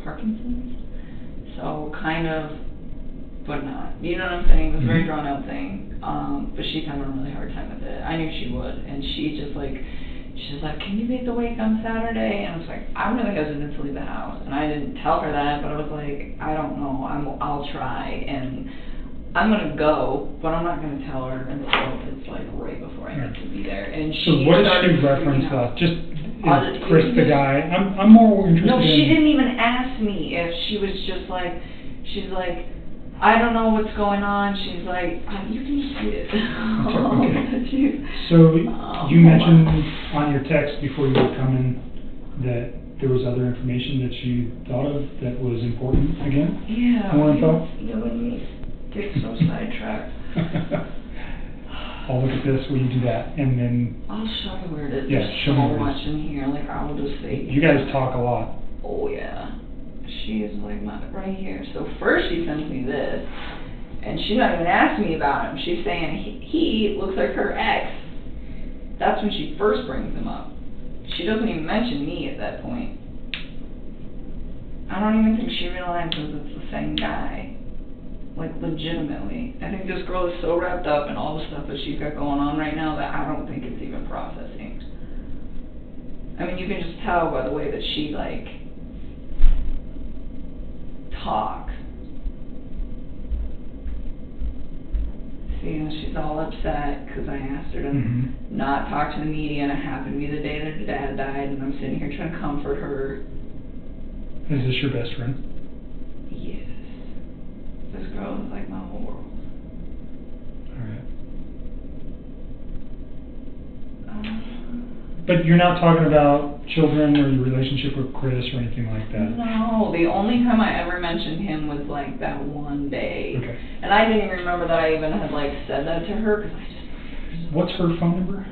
Parkinson's, so kind of, but not. You know what I'm saying? It was a very drawn out thing. But she's having a really hard time with it. I knew she would, and she's like, can you make the wake on Saturday? And I was like, I'm really hesitant to leave the house, and I didn't tell her that, but I was like, I don't know, I'll try, and I'm gonna go, but I'm not gonna tell her until it's like right before I get to be there. And so what did she reference? Just is Chris the guy? I'm more interested. No, she didn't even ask me if she was just like, she's like, I don't know what's going on. She's like, you can see it. Okay. So you mentioned on your text before you were coming that there was other information that you thought of that was important again? Yeah. More info? You let me get so sidetracked. I'll look at this, will you do that? And then I'll show you where it is. Yeah, There's show so me where it much in here. Like, I will just say. You guys talk a lot. Oh, yeah. She is like right here. So first she sends me this, and she's not even asking me about him. She's saying he looks like her ex. That's when she first brings him up. She doesn't even mention me at that point. I don't even think she realizes it's the same guy. Like, legitimately. I think this girl is so wrapped up in all the stuff that she's got going on right now that I don't think it's even processing. I mean, you can just tell by the way that she, like, talks. See, and she's all upset because I asked her to not talk to the media, and it happened to be the day that her dad died, and I'm sitting here trying to comfort her. Is this your best friend? Yes. This girl is like my whole world. Alright. But you're not talking about children or your relationship with Chris or anything like that? No, the only time I ever mentioned him was like that one day. Okay. And I didn't even remember that I even had like said that to her because I just... What's her phone number?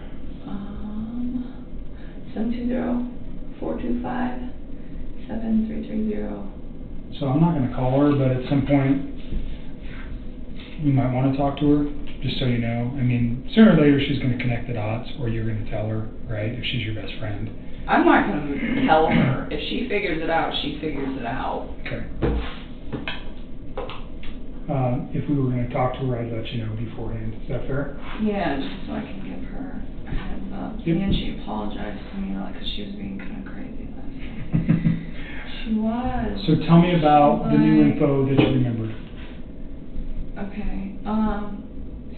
720-425-7330. So I'm not going to call her, but at some point you might want to talk to her, just so you know. I mean, sooner or later she's going to connect the dots, or you're going to tell her, right, if she's your best friend. I'm not going to tell her. If she figures it out, she figures it out. Okay. If we were going to talk to her, I'd let you know beforehand. Is that fair? Yeah, just so I can give her a heads up. Yep. And she apologized to me, because she was being kind of crazy last night. She was. So tell me about the new info that you remembered. Okay.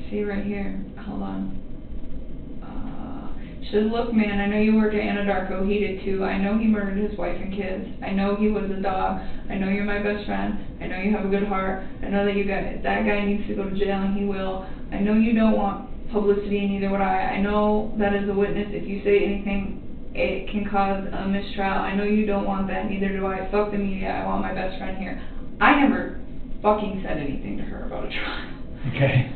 See right here. Hold on. She says, look, man, I know you work at Anadarko. He did too. I know he murdered his wife and kids. I know he was a dog. I know you're my best friend. I know you have a good heart. I know that that guy needs to go to jail, and he will. I know you don't want publicity, and neither would I. I know that as a witness, if you say anything, it can cause a mistrial. I know you don't want that, neither do I. Fuck the media. I want my best friend here. I never fucking said anything to her about a trial. Okay.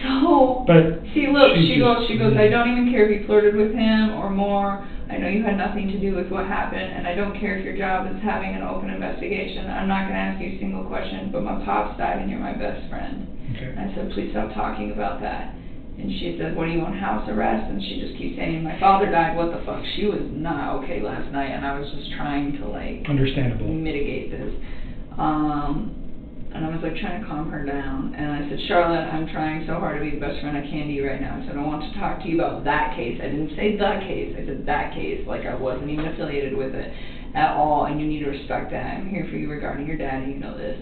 So, but see, look, she goes, I don't even care if you flirted with him or more. I know you had nothing to do with what happened, and I don't care if your job is having an open investigation. I'm not going to ask you a single question, but my pops died and you're my best friend. Okay. And I said, please stop talking about that. And she said, what, are you on house arrest? And she just keeps saying, my father died, what the fuck? She was not okay last night, and I was just trying to, like, understandable, mitigate this. And I was like trying to calm her down, and I said, Charlotte, I'm trying so hard to be the best friend I can to you right now. I said, I want to talk to you about that case. I didn't say the case, I said that case, like I wasn't even affiliated with it at all, and you need to respect that. I'm here for you regarding your dad, and you know this.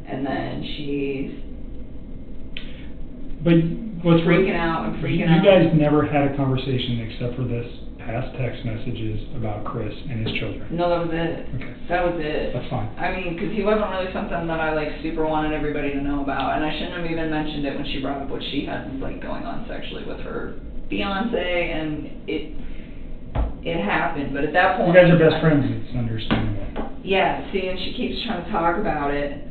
And then she's freaking out and freaking out. You guys never had a conversation except for this past text messages about Chris and his children. No, that was it. Okay. That was it. That's fine. I mean, because he wasn't really something that I, like, super wanted everybody to know about, and I shouldn't have even mentioned it when she brought up what she had, like, going on sexually with her fiance, and it happened, but at that point... You guys are best friends, it's understandable. Yeah, see, and she keeps trying to talk about it.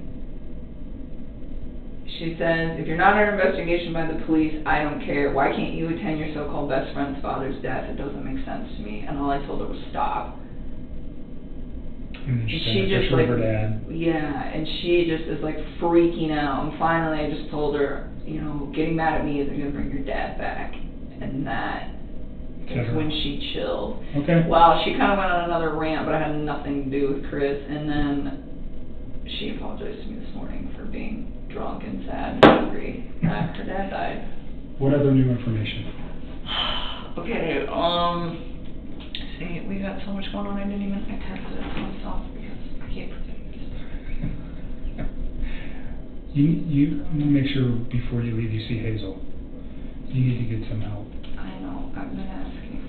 She says, if you're not under investigation by the police, I don't care. Why can't you attend your so-called best friend's father's death? It doesn't make sense to me. And all I told her was stop. And she just like, yeah, and she just is like freaking out. And finally I just told her, you know, getting mad at me isn't going to bring your dad back. And that is when she chilled. Okay. Well, she kind of went on another rant, but it had nothing to do with Chris. And then she apologized to me this morning for being drunk and sad and angry that her dad died. What other new information? Okay, see, we got so much going on, I texted it to myself because I can't predict this. I'm going to make sure before you leave you see Hazel. You need to get some help. I know, I've been asking.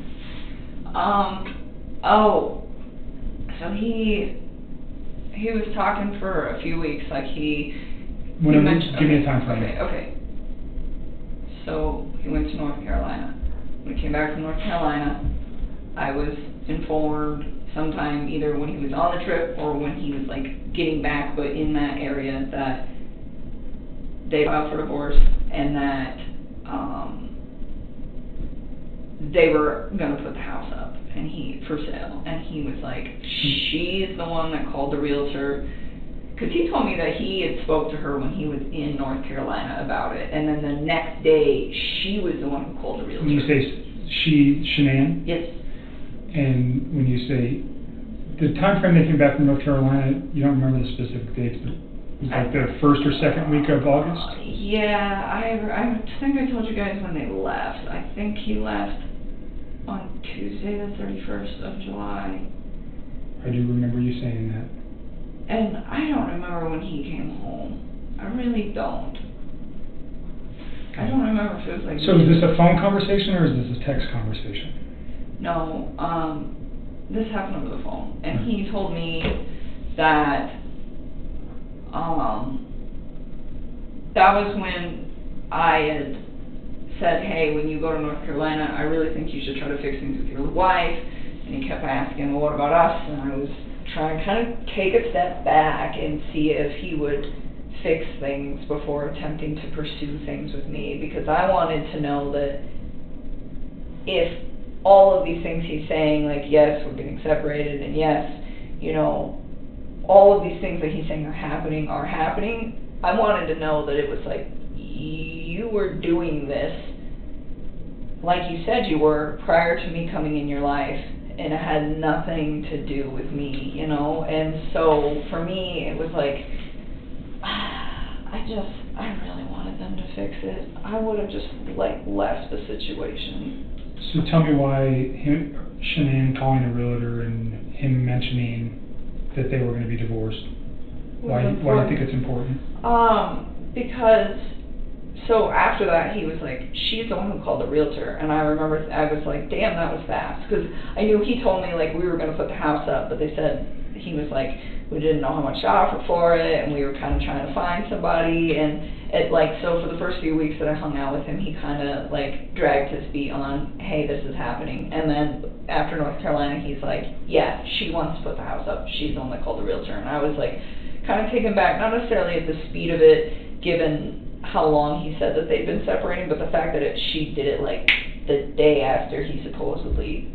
So he was talking for a few weeks, like he mentioned, give me a time frame. Okay. So he went to North Carolina. When he came back from North Carolina, I was informed sometime either when he was on the trip or when he was like getting back, but in that area, that they filed for divorce and that they were gonna put the house up and for sale, and he was like, she's the one that called the realtor. Because he told me that he had spoke to her when he was in North Carolina about it, and then the next day, she was the one who called the realtor. When you say she, Shanann? Yes. And when you say, the time frame they came back from North Carolina, you don't remember the specific dates, but it was like the first or second week of August? Yeah, I think I told you guys when they left. I think he left on Tuesday the 31st of July. I do remember you saying that. And I don't remember when he came home. I really don't. I don't remember if it was like. So is this a phone conversation or is this a text conversation? No, this happened over the phone, and he told me that that was when I had said, hey, when you go to North Carolina, I really think you should try to fix things with your wife. And he kept asking, well, what about us? And I was trying to kind of take a step back and see if he would fix things before attempting to pursue things with me, because I wanted to know that if all of these things he's saying, like, yes, we're getting separated, and yes, you know, all of these things that he's saying are happening, I wanted to know that it was like, you were doing this like you said you were prior to me coming in your life, and it had nothing to do with me, you know. And so for me it was like, I really wanted them to fix it. I would have just like left the situation. So tell me why Shanann calling a realtor and him mentioning that they were going to be divorced. Why do you think it's important? Because, so after that he was like, she's the one who called the realtor, and I remember I was like, damn, that was fast, because I knew he told me like we were going to put the house up, but they said, he was like, we didn't know how much to offer for it, and we were kind of trying to find somebody, and it like, so for the first few weeks that I hung out with him, he kind of like dragged his feet on, hey, this is happening. And then after North Carolina, he's like, yeah, she wants to put the house up, she's the one that called the realtor. And I was like kind of taken back, not necessarily at the speed of it, given how long he said that they'd been separating, but the fact that she did it like the day after he supposedly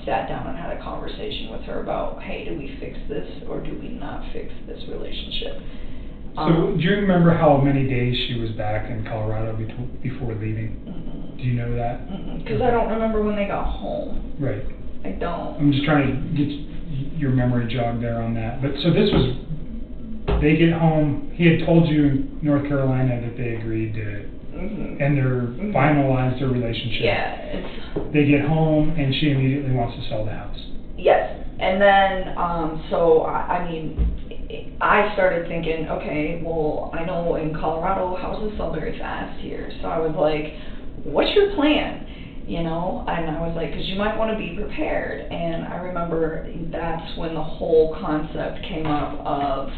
sat down and had a conversation with her about, hey, do we fix this or do we not fix this relationship? So do you remember how many days she was back in Colorado before leaving? Mm-hmm. Do you know that? Because I don't remember when they got home. Right. I don't. I'm just trying to get your memory jogged there on that. But so this was, they get home, he had told you in North Carolina that they agreed to, and they're finalized their relationship. Yeah. They get home and she immediately wants to sell the house. Yes. And then, so, I mean, I started thinking, okay, well, I know in Colorado houses sell very fast here. So I was like, what's your plan? You know, and I was like, because you might want to be prepared. And I remember that's when the whole concept came up of,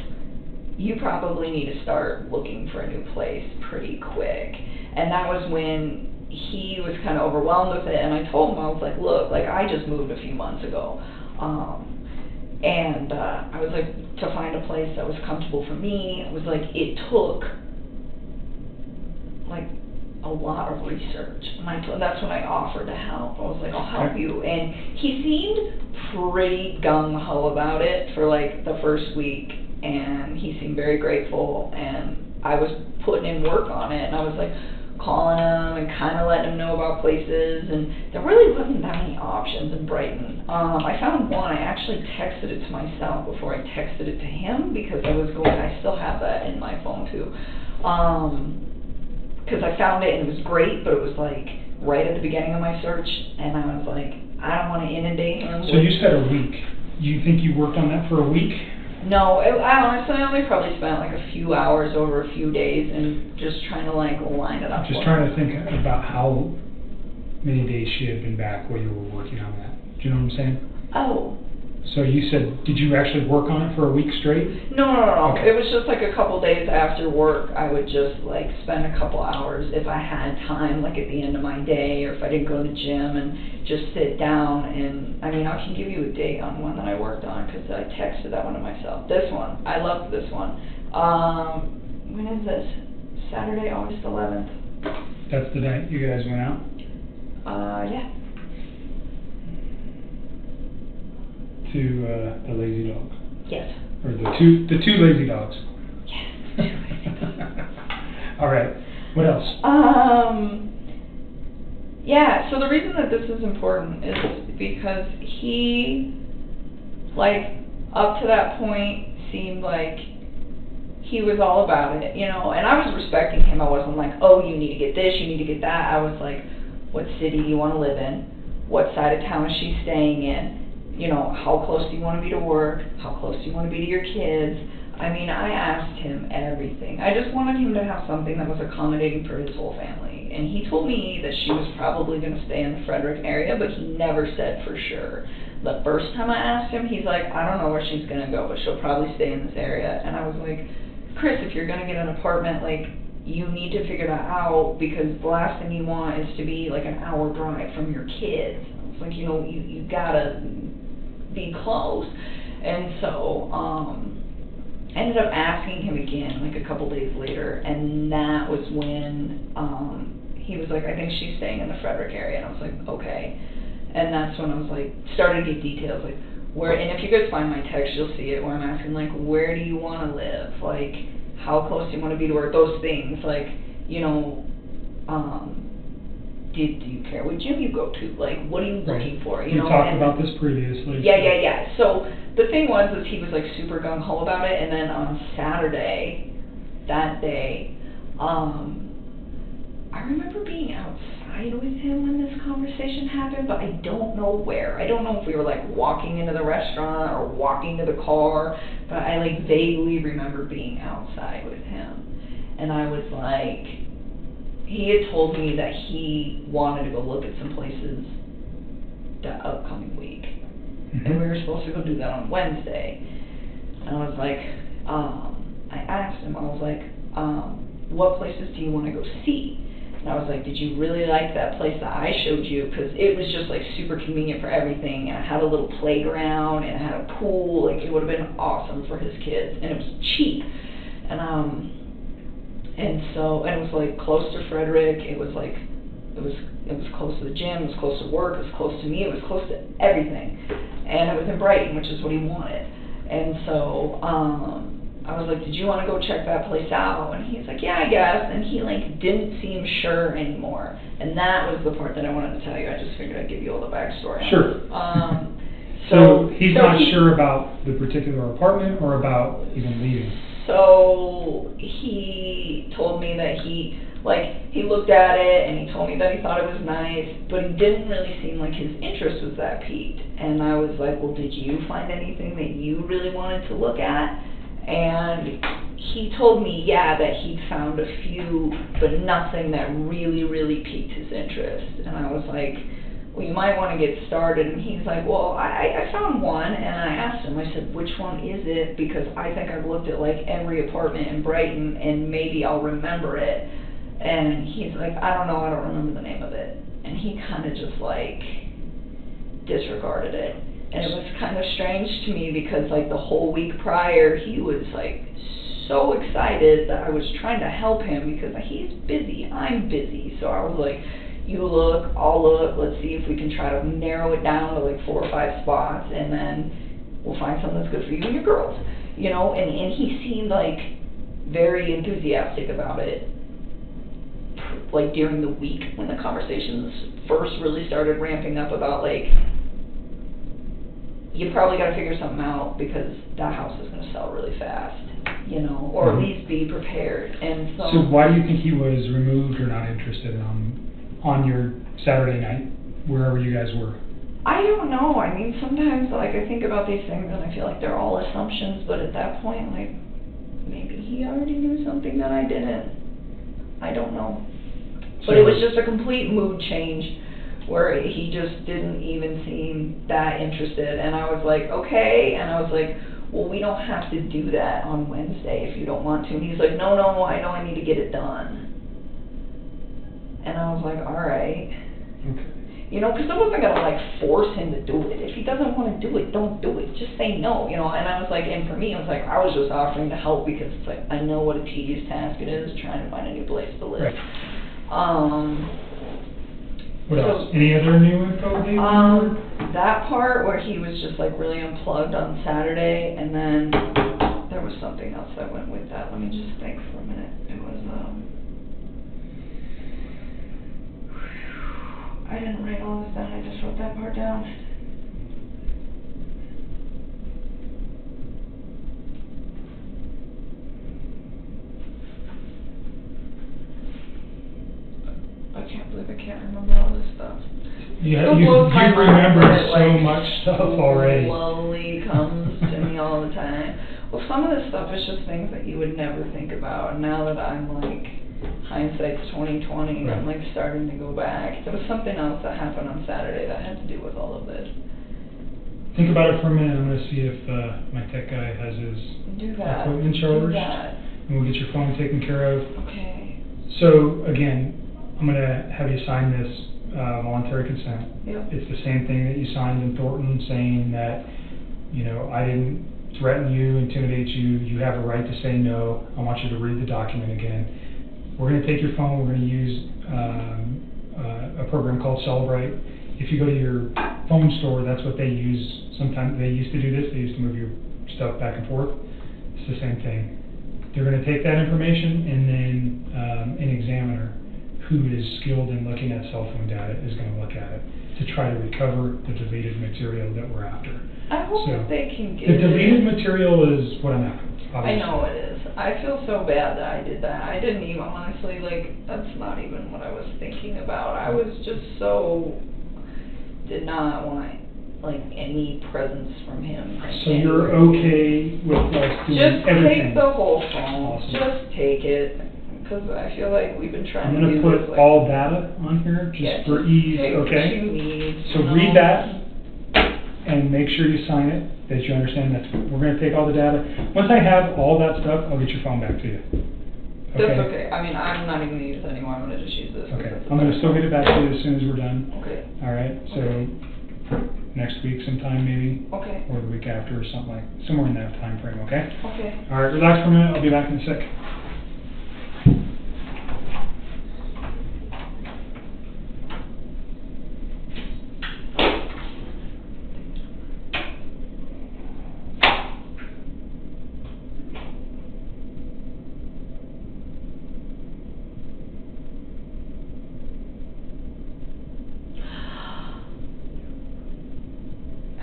you probably need to start looking for a new place pretty quick. And that was when he was kind of overwhelmed with it. And I told him, I was like, look, like I just moved a few months ago. And I was like, to find a place that was comfortable for me, it was like, it took like a lot of research. And that's when I offered to help. I was like, I'll help you. And he seemed pretty gung-ho about it for like the first week. And he seemed very grateful. And I was putting in work on it. And I was like, calling him and kind of letting him know about places, and there really wasn't that many options in Brighton. I found one. I actually texted it to myself before I texted it to him, because I still have that in my phone too, because I found it and it was great, but it was like right at the beginning of my search, and I was like, I don't want to inundate him. So you said a week. You think you worked on that for a week? No, I honestly only probably spent like a few hours over a few days and just trying to like line it up. Just trying to think about how many days she had been back while you were working on that. Do you know what I'm saying? Oh. So you said, did you actually work on it for a week straight? No. Okay. It was just like a couple days after work. I would just like spend a couple hours if I had time, like at the end of my day, or if I didn't go to the gym, and just sit down. And I mean, I can give you a date on one that I worked on, because I texted that one to myself. This one, I loved this one. When is this? Saturday, August 11th. That's the night you guys went out? Yeah. To the lazy dog. Yes. Or the two lazy dogs. Yes, the 2 lazy dogs. All right. What else? Yeah, so the reason that this is important is because he, like, up to that point, seemed like he was all about it, you know, and I was respecting him. I wasn't like, oh, you need to get this, you need to get that. I was like, what city do you want to live in? What side of town is she staying in? You know, how close do you want to be to work? How close do you want to be to your kids? I mean, I asked him everything. I just wanted him to have something that was accommodating for his whole family. and he told me that she was probably going to stay in the Frederick area, but he never said for sure. The first time I asked him, he's like, I don't know where she's going to go, but she'll probably stay in this area. And I was like, Chris, if you're going to get an apartment, like, you need to figure that out, because the last thing you want is to be like an hour drive from your kids. It's like, you know, you gotta be close. And so, I ended up asking him again, like a couple days later, and that was when, he was like, I think she's staying in the Frederick area, and I was like, okay. And that's when I was like, started to get details, like, where, and if you guys find my text, you'll see it, where I'm asking, like, where do you want to live? Like, how close do you want to be to work? Those things, like, you know, do you care what gym you go to? Like, what are you looking for? You know, talked about this previously. Yeah. So the thing was he was like super gung-ho about it, and then on Saturday, that day, I remember being outside with him when this conversation happened, but I don't know where. I don't know if we were like walking into the restaurant or walking to the car, but I like vaguely remember being outside with him. And I was like, he had told me that he wanted to go look at some places that upcoming week. And we were supposed to go do that on Wednesday. And I was like, I asked him, I was like, what places do you want to go see? And I was like, did you really like that place that I showed you? Because it was just like super convenient for everything. And it had a little playground and it had a pool. Like, it would have been awesome for his kids. And it was cheap. And so, and it was like close to Frederick. It was like, it was close to the gym. It was close to work. It was close to me. It was close to everything. And it was in Brighton, which is what he wanted. And so, I was like, did you want to go check that place out? And he's like, yeah, I guess. And he like didn't seem sure anymore. And that was the part that I wanted to tell you. I just figured I'd give you all the backstory. Sure. So he's not sure about the particular apartment or about even leaving. So he told me that he looked at it and he told me that he thought it was nice, but he didn't really seem like his interest was that piqued. And I was like, well, did you find anything that you really wanted to look at? And he told me, yeah, that he'd found a few, but nothing that really, really piqued his interest. And I was like, well, you might want to get started. And he's like, well, I found one. And I asked him, I said, which one is it? Because I think I've looked at like every apartment in Brighton and maybe I'll remember it. And he's like, I don't know, I don't remember the name of it. And he kind of just like disregarded it. And it was kind of strange to me because like the whole week prior, he was like so excited that I was trying to help him because he's busy, I'm busy. So I was like, you look, I'll look, let's see if we can try to narrow it down to like 4 or 5 spots, and then we'll find something that's good for you and your girls. You know, and he seemed like very enthusiastic about it, like during the week when the conversations first really started ramping up about like, you probably got to figure something out because that house is going to sell really fast, you know, or at least be prepared. And so why do you think he was removed or not interested on your Saturday night, wherever you guys were? I don't know. I mean, sometimes like I think about these things and I feel like they're all assumptions, but at that point, like maybe he already knew something that I didn't. I don't know. But it was just a complete mood change where he just didn't even seem that interested. And I was like, okay. And I was like, well, we don't have to do that on Wednesday if you don't want to. And he's like, no, I know I need to get it done. And I was like, all right. Okay. You know, because I wasn't going to like force him to do it. If he doesn't want to do it, don't do it. Just say no, you know. And I was like, and for me, it was like, I was just offering to help because it's like, I know what a tedious task it is trying to find a new place to live. Right. What else? Any other new info? That part where he was just like really unplugged on Saturday, and then there was something else that went with that. Let me just think for a minute. It was I didn't write all this down. I just wrote that part down. I can't believe I can't remember all this stuff. Yeah, you remember so much stuff already. Slowly comes to me all the time. Well, some of this stuff is just things that you would never think about. And now that I'm like hindsight's 20/20. Right. I'm like starting to go back. There was something else that happened on Saturday that had to do with all of this. Think about it for a minute. I'm going to see if my tech guy has his Do that. equipment Do charged. that. And we'll get your phone taken care of. Okay. So again, I'm going to have you sign this voluntary consent. Yep. It's the same thing that you signed in Thornton, saying that, you know, I didn't threaten you, intimidate you. You have a right to say no. I want you to read the document again. We're going to take your phone. We're going to use a program called Celebrate. If you go to your phone store, that's what they use. Sometimes they used to do this. They used to move your stuff back and forth. It's the same thing. They're going to take that information, and then an examiner who is skilled in looking at cell phone data is going to look at it to try to recover the deleted material that we're after. I hope So, that they can get the deleted material is what I'm after. I know it is. I feel so bad that I did that. I didn't even, honestly, like, that's not even what I was thinking about. I was just so, did not want, like, any presence from him. So you're okay with us doing just everything? take the whole phone. Awesome. Just take it. Because I feel like we've been trying I'm to going do to this. put Like, all data on here just yeah, for just ease, take what okay? you need, So you know? read that and make sure you sign it, that you understand that we're going to take all the data. Once I have all that stuff, I'll get your phone back to you. That's okay. I mean, I'm not even going to use it anymore. I'm going to just use this. Okay. I'm going to still get it back to you as soon as we're done. Okay. All right. So next week sometime maybe. Okay. Or the week after or something like, somewhere in that time frame, okay? Okay. All right. Relax for a minute. I'll be back in a sec.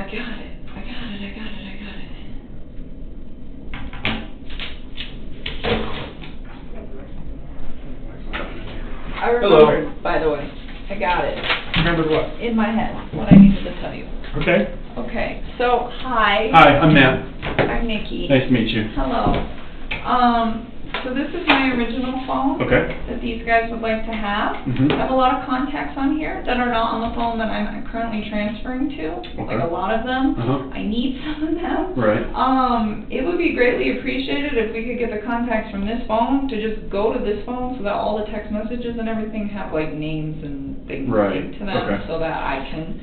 I got it. I got it. I got it. I got it. I remembered, by the way. I got it. Remembered what? In my head, what I needed to tell you. Okay. Okay, so, hi. Hi, I'm Matt. I'm Nikki. Nice to meet you. Hello. So this is my original phone. Okay. That these guys would like to have. Mhm. I have a lot of contacts on here that are not on the phone that I'm currently transferring to. Okay. Like a lot of them. Uh-huh. I need some of them. Right. It would be greatly appreciated if we could get the contacts from this phone to just go to this phone so that all the text messages and everything have like names and things Right. linked to them, Okay. so that I can.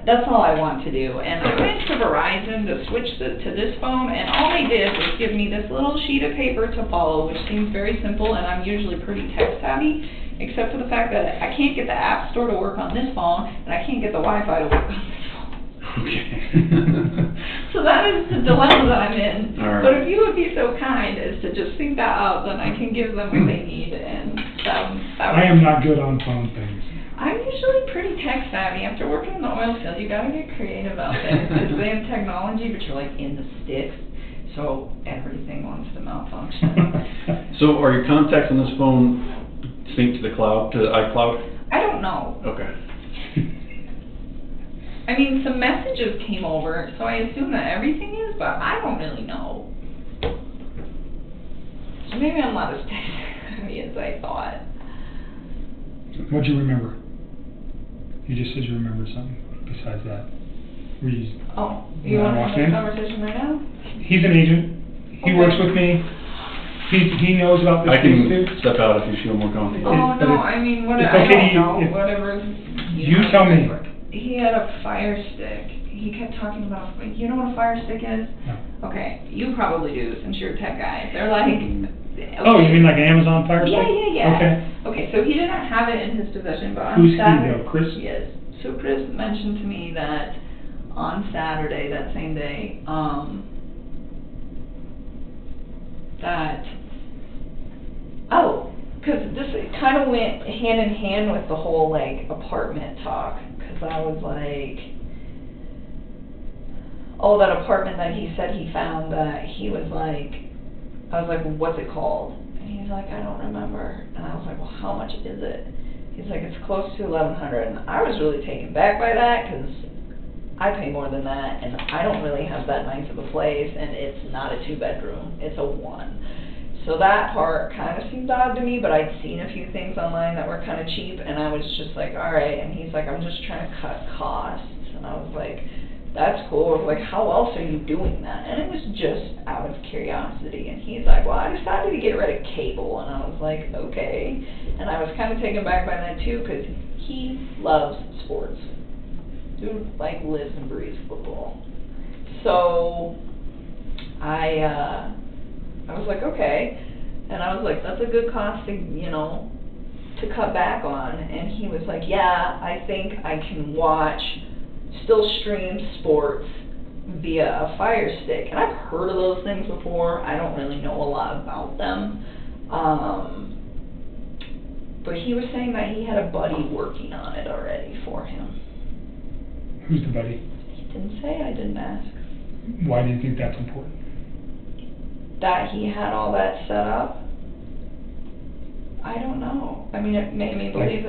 That's all I want to do. And I went to Verizon to switch to this phone, and all they did was give me this little sheet of paper to follow, which seems very simple, and I'm usually pretty tech savvy, except for the fact that I can't get the App Store to work on this phone, and I can't get the Wi-Fi to work on this phone. Okay. So that is the dilemma that I'm in. All right. But if you would be so kind as to just sync that up, then I can give them what they need, and that I am not good on phone things. I'm usually pretty tech savvy. After working in the oil field, you gotta get creative out there. Because they have technology, but you're like in the sticks, so everything wants to malfunction. So are your contacts on this phone synced to the cloud, to the iCloud? I don't know. Okay. I mean, some messages came over, so I assume that everything is, but I don't really know. So maybe I'm not as tech savvy as I thought. What'd you remember? You just said you remembered something besides that. Were you, Oh, you want to have a conversation right now? He's an agent. He works with me. He knows about this I case can too. step out if you feel more comfortable. Oh, But no, it's- I mean, it's I okay, don't know, if- whatever. You tell me. He had a fire stick. He kept talking about, you know what a fire stick is? No. Okay, you probably do, since you're a tech guy. They're like... Oh, you mean like an Amazon Fire Stick? Yeah. Okay. Okay, so he didn't have it in his possession, but on Who's he Saturday... though, Chris? Yes. So Chris mentioned to me that on Saturday, that same day, that... Oh, because this kind of went hand in hand with the whole, like, apartment talk. Because I was like... Oh, that apartment that he said he found, that he was like... I was like, well, what's it called? And he's like, I don't remember. And I was like, well, how much is it? He's like, it's close to $1,100. And I was really taken back by that, because I pay more than that, and I don't really have that nice of a place, and it's not a 2-bedroom, it's a 1. So that part kind of seemed odd to me, but I'd seen a few things online that were kind of cheap, and I was just like, all right. And he's like, I'm just trying to cut costs. And I was like, that's cool. I was like, how else are you doing that? And it was just out of curiosity. And he's like, well, I decided to get rid of cable. And I was like, okay. And I was kind of taken back by that too, because he loves sports. Dude, like, lives and breathes football. So I was like, okay. And I was like, that's a good cost to, you know, to cut back on. And he was like, yeah, I think I can still stream sports via a Fire Stick. And I've heard of those things before. I don't really know a lot about them. But he was saying that he had a buddy working on it already for him. Who's the buddy? He didn't say, I didn't ask. Why do you think that's important? That he had all that set up? I don't know. I mean, it made me believe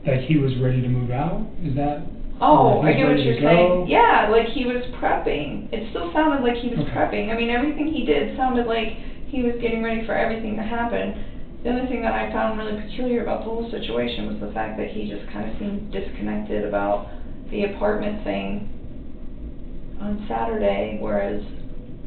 that he was ready to move out? Is that? Oh, I get what you're saying. Yeah, like he was prepping. It still sounded like he was prepping. I mean, everything he did sounded like he was getting ready for everything to happen. The only thing that I found really peculiar about the whole situation was the fact that he just kind of seemed disconnected about the apartment thing on Saturday, whereas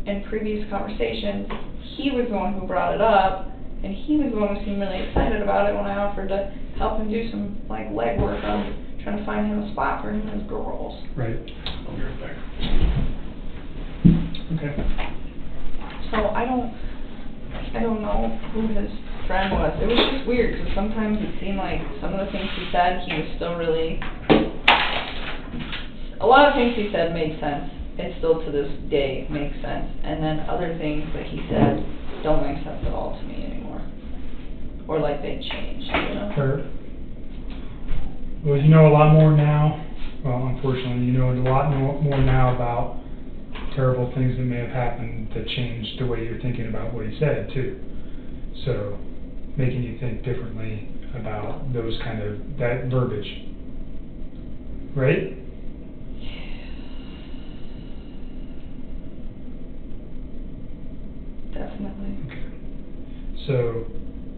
in previous conversations, he was the one who brought it up, and he was the one who seemed really excited about it when I offered to help him do some like legwork on trying to find him a spot for him and his girls. Right. I'll be right back. Okay. So I don't know who his friend was. It was just weird because sometimes it seemed like some of the things he said, he was still really. A lot of things he said made sense. It still to this day makes sense. And then other things that he said don't make sense at all to me anymore. Or like they changed, you know? Sure. Well, you know a lot more now. Well, unfortunately, you know a lot more now about terrible things that may have happened that changed the way you're thinking about what he said, too. So, making you think differently about those that verbiage. Right? Definitely. Okay. So,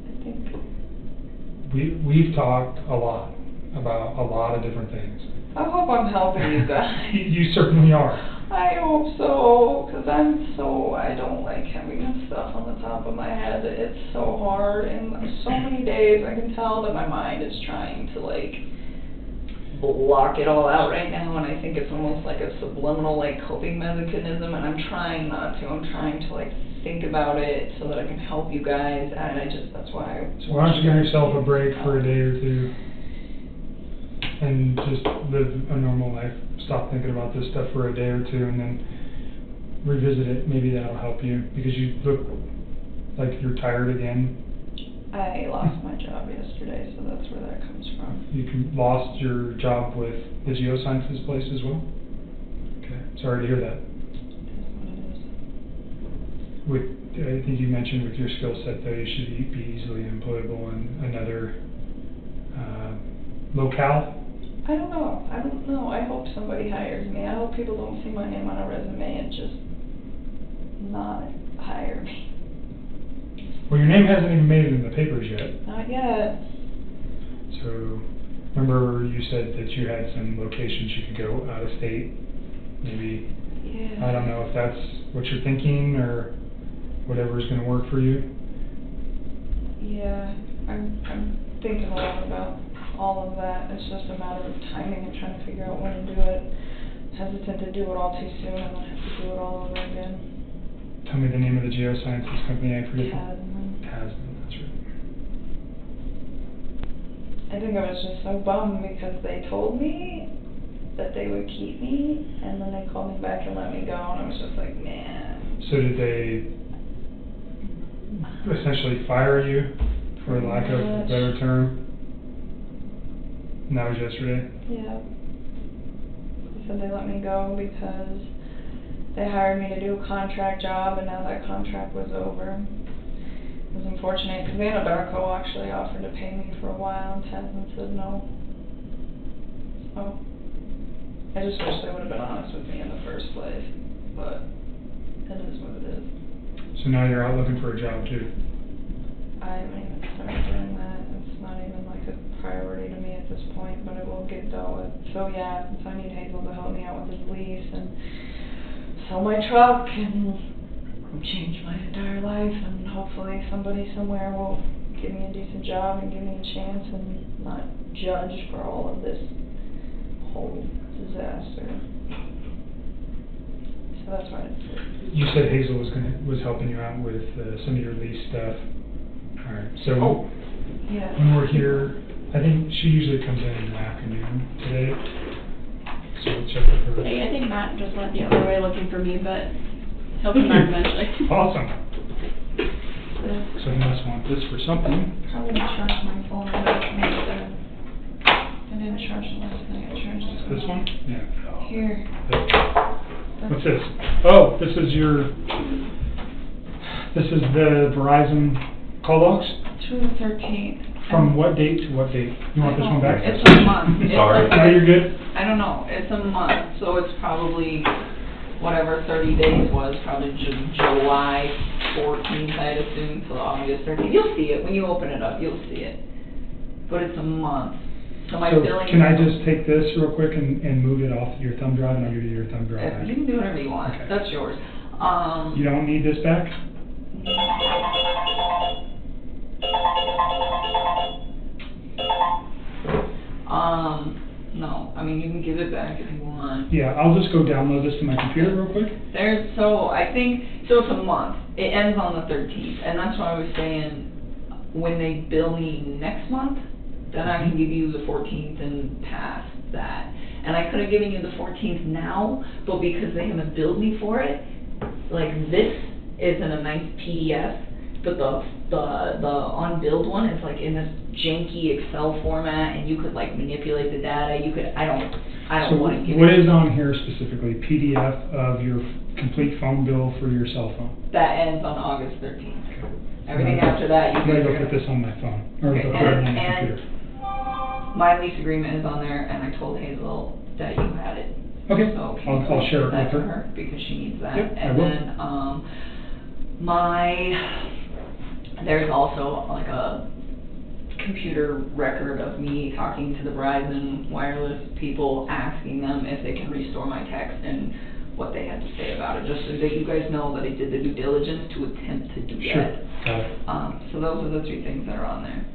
I think we've talked a lot about a lot of different things. I hope I'm helping you guys. You certainly are. I hope so, because I don't like having this stuff on the top of my head. It's so hard, and so many days I can tell that my mind is trying to like block it all out right now, and I think it's almost like a subliminal like coping mechanism, and I'm trying not to. I'm trying to like think about it so that I can help you guys, and that's why So why don't you give yourself a break for a day or two and just live a normal life. Stop thinking about this stuff for a day or two and then revisit it. Maybe that'll help you, because you look like you're tired again. I lost my job yesterday, so that's where that comes from. You lost your job with the geosciences place as well? Okay, sorry to hear that. I think you mentioned with your skill set, though, you should be easily employable in another locale. I don't know. I hope somebody hires me. I hope people don't see my name on a resume and just not hire me. Well, your name hasn't even made it in the papers yet. Not yet. So, remember you said that you had some locations you could go out of state? Maybe. Yeah. I don't know if that's what you're thinking or whatever is going to work for you. Yeah, I'm thinking a lot about all of that. It's just a matter of timing and trying to figure out when to do it. Hesitant to do it all too soon and then have to do it all over again. Tell me the name of the geosciences company. I forget. Tasman, that's right. I think I was just so bummed because they told me that they would keep me, and then they called me back and let me go, and I was just like, man. So did they essentially fire you, for lack of a better term? And that was yesterday? Yeah. They said they let me go because they hired me to do a contract job, and now that contract was over. It was unfortunate because Anadarko actually offered to pay me for a while, and Tasman said no. So I just wish they would have been honest with me in the first place, but it is what it is. So now you're out looking for a job too? I haven't even started doing that. It's not even like a priority to me at this point, but it will get dealt with. So yeah, so I need Hazel to help me out with his lease and sell my truck and change my entire life, and hopefully somebody somewhere will give me a decent job and give me a chance and not judge for all of this whole disaster. So that's why You said Hazel was helping you out with some of your lease stuff. All right. So yeah. when we're here, I think she usually comes in the afternoon today. So we'll check with her. Hey, I think Matt just went the other way looking for me, but he'll come back eventually. Awesome. So you must want this for something. Probably charge my phone. I didn't charge the last thing I charged. This one? Yeah. Here. What's this? Oh, this is the Verizon call logs? To the 13th. From what date to what date? You want this one back? It's a month. Sorry. No, you're good. I don't know. It's a month, so it's probably whatever 30 days was, probably July 14th, I'd assume, till August 13th. You'll see it. When you open it up, you'll see it. But it's a month. So my billing... Can I just take this real quick and move it off your thumb drive, and I'll give you your thumb drive back? You can do whatever you want. Okay. That's yours. You don't need this back? No. I mean, you can give it back if you want. Yeah, I'll just go download this to my computer real quick. I think it's a month. It ends on the 13th, and that's why I was saying when they bill me next month, then I can give you the 14th and past that. And I could have given you the 14th now, but because they haven't billed me for it, like this is in a nice PDF, but the unbilled one is like in this janky Excel format, and you could like manipulate the data. You could, I don't want to give what is on here specifically? PDF of your complete phone bill for your cell phone? That ends on August 13th. Everything after that, you I'm can gonna go put this on my phone, or okay, put it on my computer. My lease agreement is on there, and I told Hazel that you had it. Okay, So I'll share it that with to her because she needs that. Yep, and I will. Then there's also like a computer record of me talking to the Verizon wireless people, asking them if they can restore my text and what they had to say about it, just so that you guys know that I did the due diligence to attempt to do Sure. that. Got it. So those are the three things that are on there.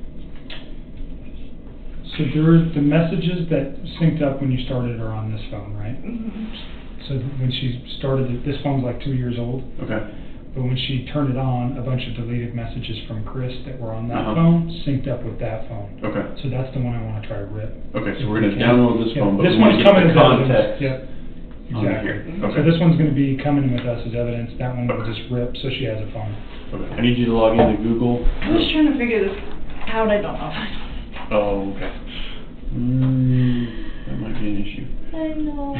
So there are the messages that synced up when you started are on this phone, right? Mm-hmm. So when she started it, this phone's like 2 years old. Okay. But when she turned it on, a bunch of deleted messages from Chris that were on that Uh-huh. phone synced up with that phone. Okay. So that's the one I want to try to rip. Okay, so we're going to download this phone, but this we want one's to get coming the as evidence. context Yep. on Exactly. here. So Okay. this one's going to be coming with us as evidence. That one will just rip, so she has a phone. Okay. I need you to log into Google. I was trying to figure this out. I don't know. Oh, okay. That might be an issue. I know.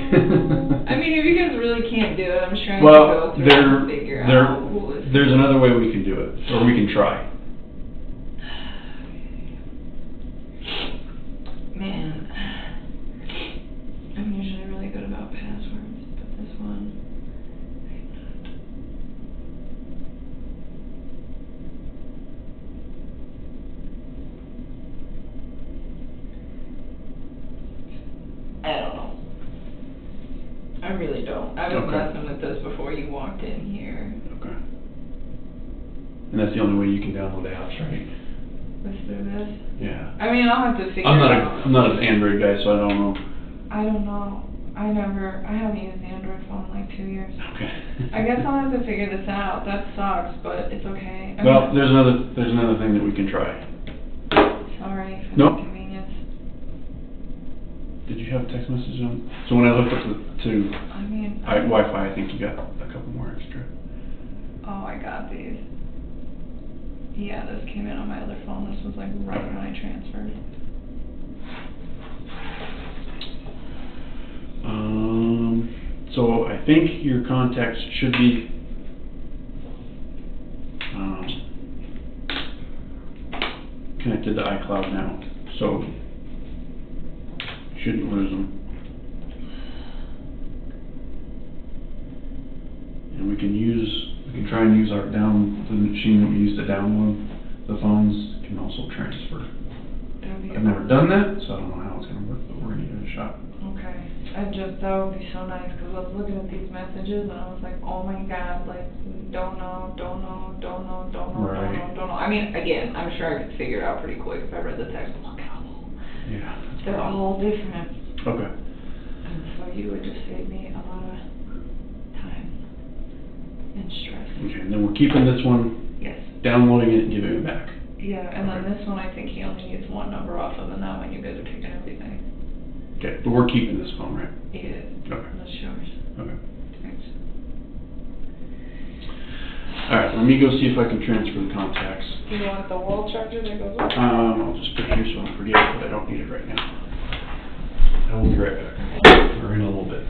I mean, if you guys really can't do it, I'm trying to Well, go through and figure out who is. there's another way we can do it, or we can try. Man, I'm usually really good about passwords, but this one, I don't know. I really don't. I was Okay. messing with this before you walked in here. Okay. And that's the only way you can download apps, right? Was through this? Yeah. I mean, I'll have to figure I'm out. not an Android guy, so I don't know. I don't know. I haven't used the Android phone in like 2 years. Okay. I guess I'll have to figure this out. That sucks, but it's okay. I Well, mean, there's another thing that we can try. sorry for Nope. the inconvenience. Did you have a text message on? So when I looked up to I mean, Wi-Fi, I think you got a couple more extra. oh, I got these. Yeah, this came in on my other phone. This was like right when I transferred. So I think your contacts should be connected to iCloud now, so shouldn't lose them. And we can try and use the machine that we used to download the phones can also transfer. That'd be I've never done that, so I don't know how it's going to work, but we're going to give it a shot. Okay. That would be so nice, because I was looking at these messages and I was like, oh my god, like, don't know. I mean, again, I'm sure I could figure it out pretty quick if I read the text. Look at them. Yeah. They're all different. Okay. And so you would just save me a lot of time and stress. Okay, and then we're keeping this one, Yes. downloading it and giving it back. Yeah, and then this one, I think he only needs one number off of, and that one you guys are taking everything. Okay, but we're keeping this phone, right? Yeah. Okay. That's yours. Okay. Thanks. Alright, let me go see if I can transfer the contacts. Do you want the wall charger that goes up? I'll just put it here so I don't forget it, but I don't need it right now. I will be right back. Or in a little bit.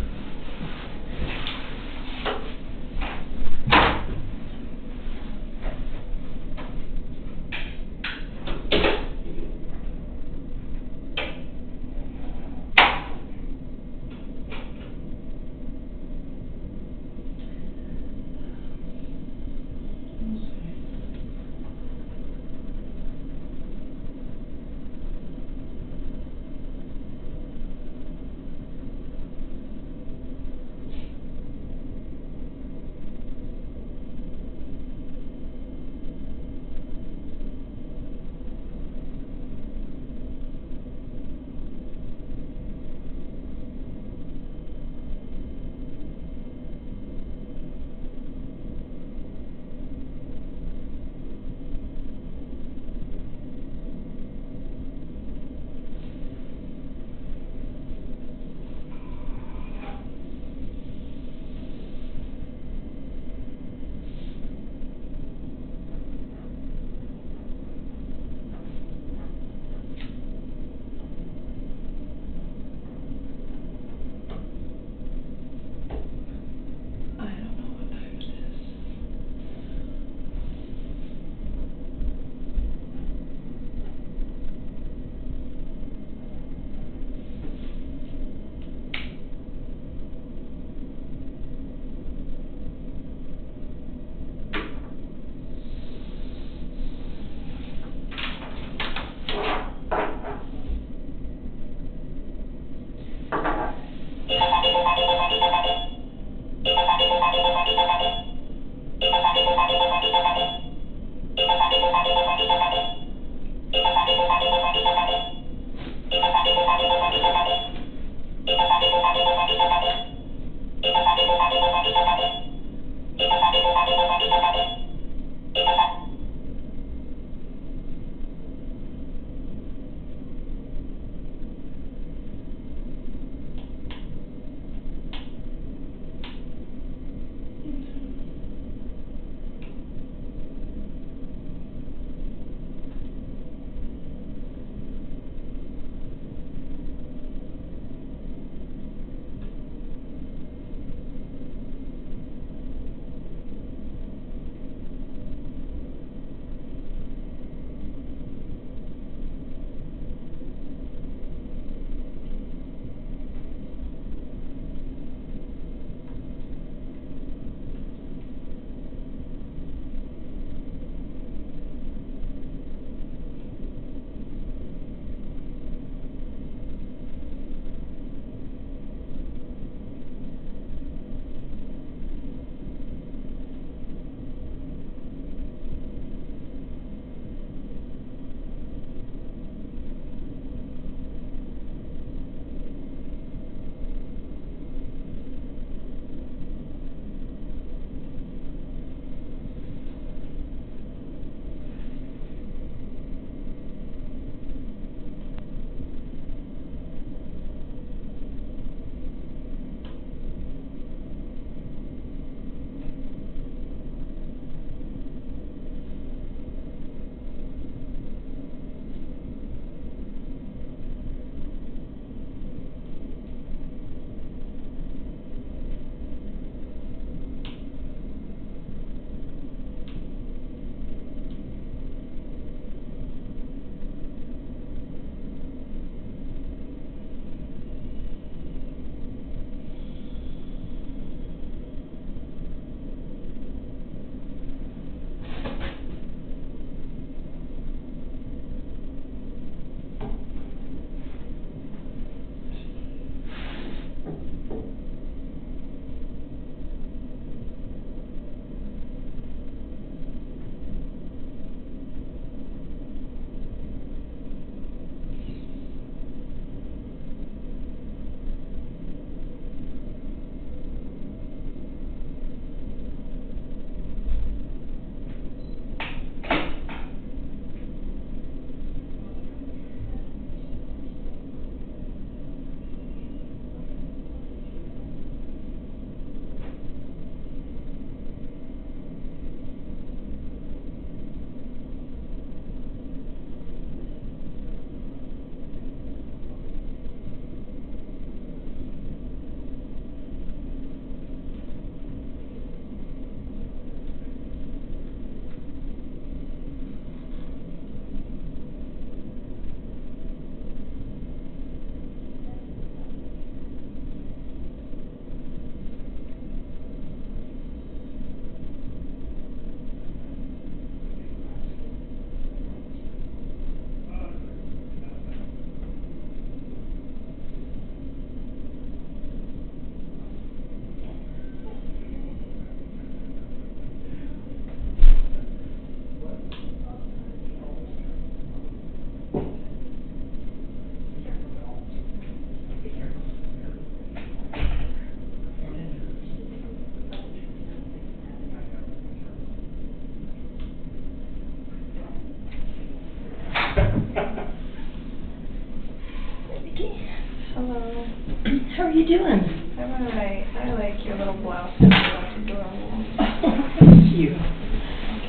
How are you doing? I'm alright. I like your little blouse. That's adorable. Thank you.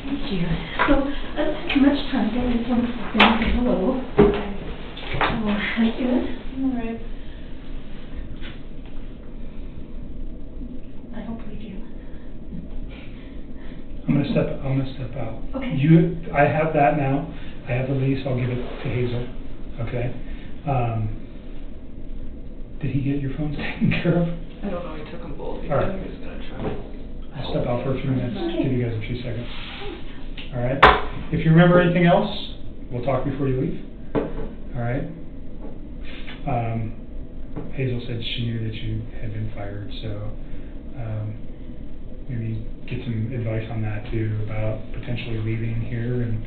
Thank you. So, I don't have much time. I just want to say hello. Oh, how you doing? I'm alright. I don't believe you. I'm gonna step out. Okay. I have that now. I have the lease. I'll give it to Hazel. Okay. Did he get your phones taken care of? I don't know. He took them both. He All right. said he was gonna try. I'll step out for a few minutes. Give you guys a few seconds. All right. If you remember anything else, we'll talk before you leave. All right. Hazel said she knew that you had been fired, so maybe get some advice on that too, about potentially leaving here and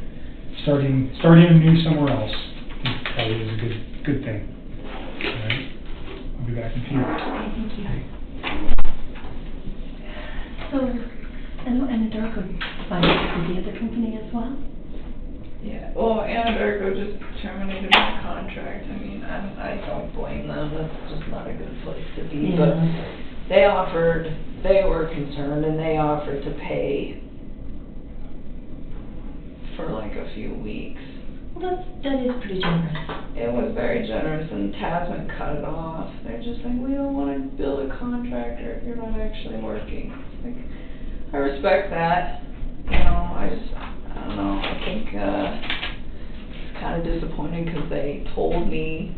starting anew somewhere else. I think probably is a good thing. All right. I'll be back in a few. Thank you. So, Anadarko fired the other company as well? Yeah, well, Anadarko just terminated my contract. I mean, I don't blame them. That's just not a good place to be. Yeah. But they were concerned, and they offered to pay for like a few weeks. Well, that is pretty generous. It was very generous, and Tasman cut it off. They're just like, we don't want to bill a contractor if you're not actually working. It's like, I respect that. You know, I don't know, I think it's kind of disappointing because they told me,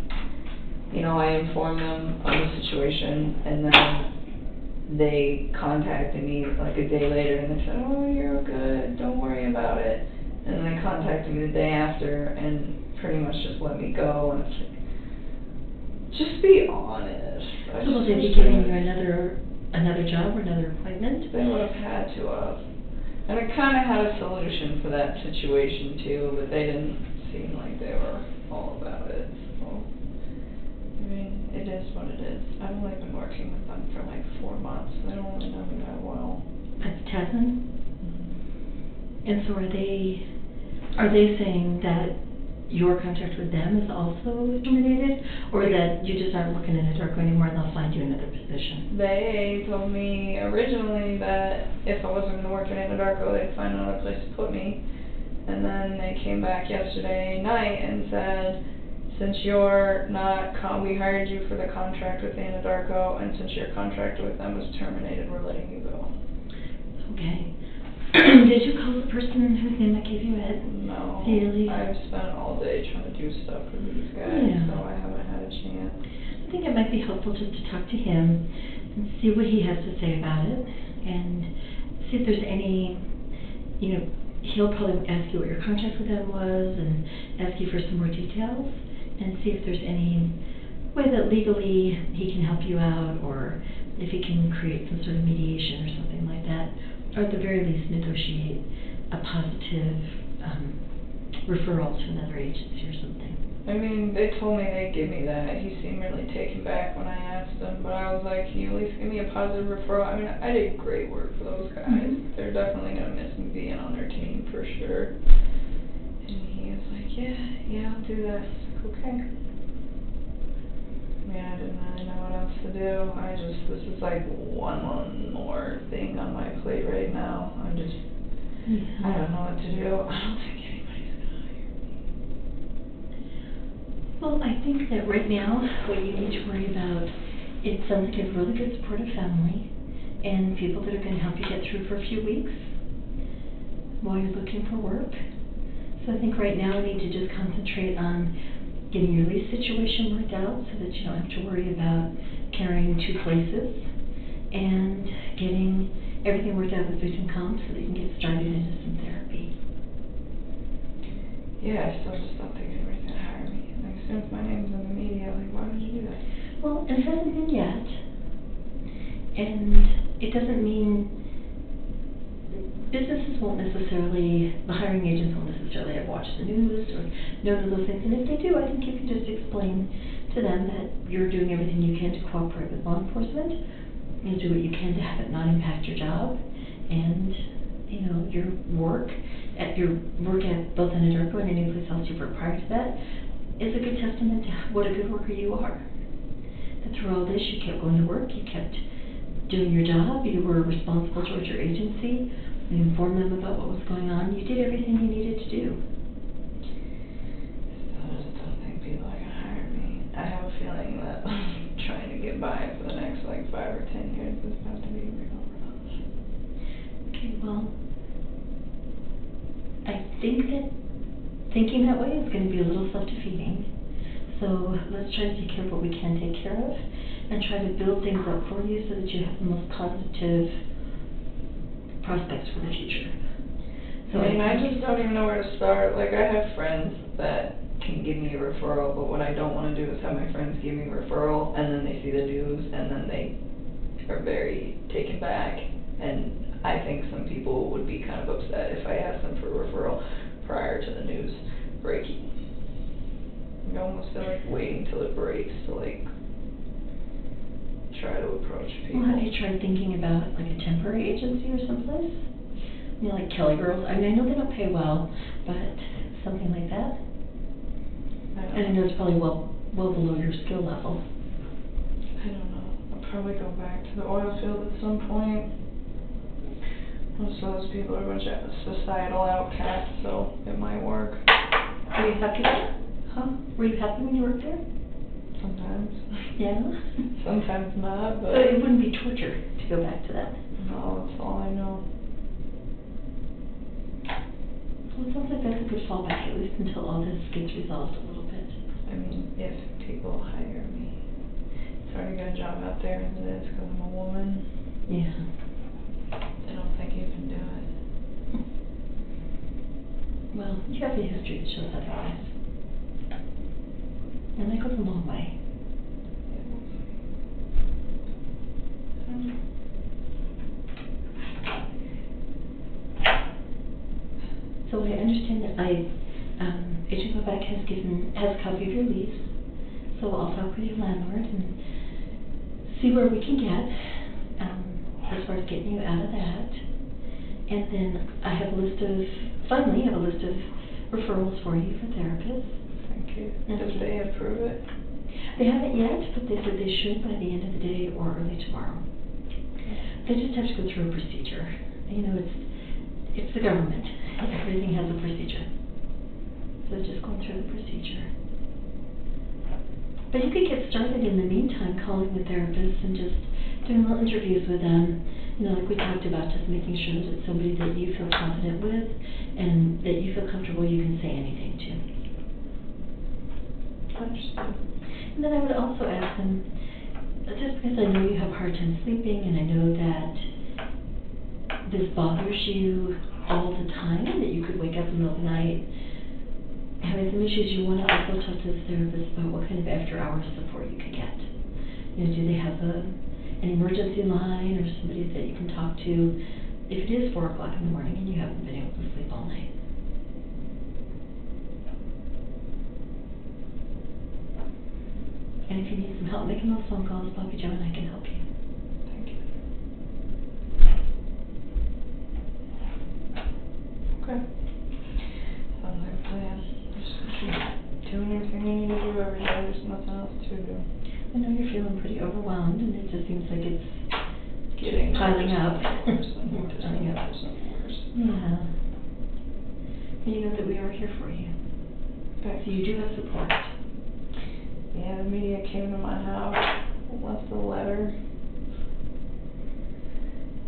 you know, I informed them of the situation, and then they contacted me like a day later and they said, oh, you're good, don't worry about it. And then they contacted me the day after and pretty much just let me go, and it's like, just be honest. So will they be giving you another job or another appointment? They would have had to have. And I kind of had a solution for that situation too, but they didn't seem like they were all about it. So, I mean, it is what it is. I've only been working with them for like 4 months. They don't really know me that well. That's Tasman? Mm-hmm. And so are they saying that your contract with them is also terminated, or that you just aren't working in Anadarko anymore and they'll find you another position? They told me originally that if I wasn't going to work in Anadarko, they'd find another place to put me. And then they came back yesterday night and said, since you're not, we hired you for the contract with Anadarko, and since your contract with them was terminated, we're letting you go. Okay. Did you call the person whose name I gave you a head? No. Really? I've spent all day trying to do stuff for these guys, so I haven't had a chance. I think it might be helpful just to talk to him and see what he has to say about it, and see if there's any, you know, he'll probably ask you what your contract with them was and ask you for some more details, and see if there's any way that legally he can help you out, or if he can create some sort of mediation or something like that, or at the very least negotiate a positive referral to another agency or something. I mean, they told me they'd give me that. He seemed really taken back when I asked him, but I was like, can you at least give me a positive referral? I mean, I did great work for those guys. Mm-hmm. They're definitely going to miss me being on their team for sure. And he was like, yeah, I'll do that. Okay. I mean, I didn't really know what else to do. This is like one more thing on my plate right now. I don't know what to do. I don't think anybody's going to hire me. Well, I think that right now, what you need to worry about is someone to give really good supportive family and people that are going to help you get through for a few weeks while you're looking for work. So I think right now we need to just concentrate on getting your lease situation worked out so that you don't have to worry about carrying 2 places, and getting everything worked out with victim comp so that you can get started into some therapy. Yeah, I still just don't think anybody's going to hire me. Like, as soon as my name's in the media, like, why would you do that? Well, it hasn't been yet, and it doesn't mean businesses won't necessarily, the hiring agents won't necessarily have watched the news or know those things, and if they do, I think you can just explain to them that you're doing everything you can to cooperate with law enforcement, and do what you can to have it not impact your job, and, you know, your work at both Anadarko and any place else you've worked prior to that is a good testament to what a good worker you are. That's through all this, you kept going to work, you kept doing your job, you were responsible towards your agency, you informed them about what was going on, you did everything you needed to do. I just don't think people are gonna hire me. I have a feeling that trying to get by for the next like 5 or 10 years is about to be real rough. Okay, well, I think that thinking that way is going to be a little self-defeating. So let's try to take care of what we can take care of and try to build things up for you so that you have the most positive prospects for the future. So I just don't even know where to start. Like, I have friends that can give me a referral, but what I don't want to do is have my friends give me a referral and then they see the news and then they are very taken back. And I think some people would be kind of upset if I asked them for a referral prior to the news breaking. You almost feel like waiting till it breaks to like try to approach people. Well, have you tried thinking about like a temporary agency or someplace? You know, like Kelly Girls. I mean, I know they don't pay well, but something like that. And I know it's probably well below your skill level. I don't know. I'll probably go back to the oil field at some point. Most of those people are a bunch of societal outcasts, so it might work. Are you happy there? Huh? Were you happy when you worked there? Sometimes. Yeah? Sometimes not, but... So it wouldn't be torture to go back to that? No, that's all I know. Well, it sounds like that's a good fallback, at least until all this gets resolved a little bit. I mean, if people hire me. It's hard to get a job out there as it is because I'm a woman. Yeah. I don't think you can do it. Well, you have the history that shows otherwise. And that goes a long way. So I understand that Agent Quebec has a copy of your lease. So I'll talk with your landlord and see where we can get as far as getting you out of that. And then I have a list of referrals for you for therapists. Thank you. Did they approve it? They haven't yet, but they said they should by the end of the day or early tomorrow. They just have to go through a procedure. You know, it's the government. Everything has a procedure. So just going through the procedure. But you could get started in the meantime calling the therapists and just doing little interviews with them. You know, like we talked about, just making sure that it's somebody that you feel confident with and that you feel comfortable you can say anything to. Understood. And then I would also ask them, just because I know you have a hard time sleeping and I know that this bothers you all the time, that you could wake up in the middle of the night having some issues, you want to also talk to the therapist about what kind of after-hours support you could get. You know, do they have an emergency line or somebody that you can talk to if it is 4 o'clock in the morning and you haven't been able to sleep all night? And if you need some help making those phone calls, Bobby Joe and I can help you. Thank you. Okay. Sounds like a plan. Just keep doing everything you need to do every day. There's nothing else to do. I know you're feeling pretty overwhelmed, and it just seems like it's Getting piling up. Piling up. Yeah. And you know that we are here for you. Okay. So you do have support. Yeah, the media came to my house, left a letter,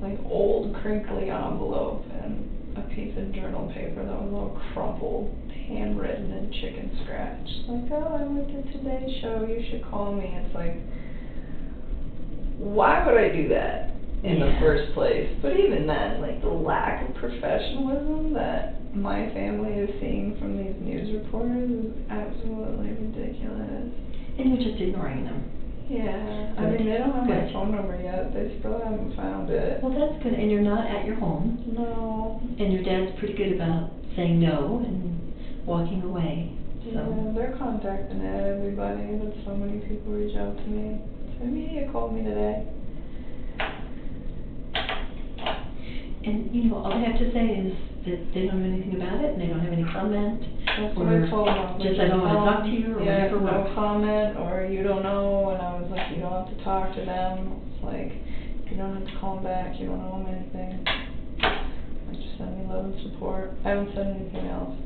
like old crinkly envelope and a piece of journal paper that was all crumpled, handwritten in chicken scratch. Like, oh, I went to today's show, you should call me. It's like, why would I do that in the first place? But even then, like the lack of professionalism that my family is seeing from these news reporters is absolutely ridiculous. And you're just ignoring them. Yeah, I mean, they don't have my phone number yet. They still haven't found it. Well, that's good. And you're not at your home. No. And your dad's pretty good about saying no and walking away. So. Yeah, they're contacting everybody, but so many people reach out to me. The media called me today. And, you know, all they have to say is that they don't know anything about it and they don't have any comment. That's what I told them. Just I don't want to talk to you or yeah, whatever. No comment, or you don't know, and I was was like, you don't have to talk to them. It's like, you don't have to call them back. You don't owe them anything. Like, just send me love and support. I haven't said anything else.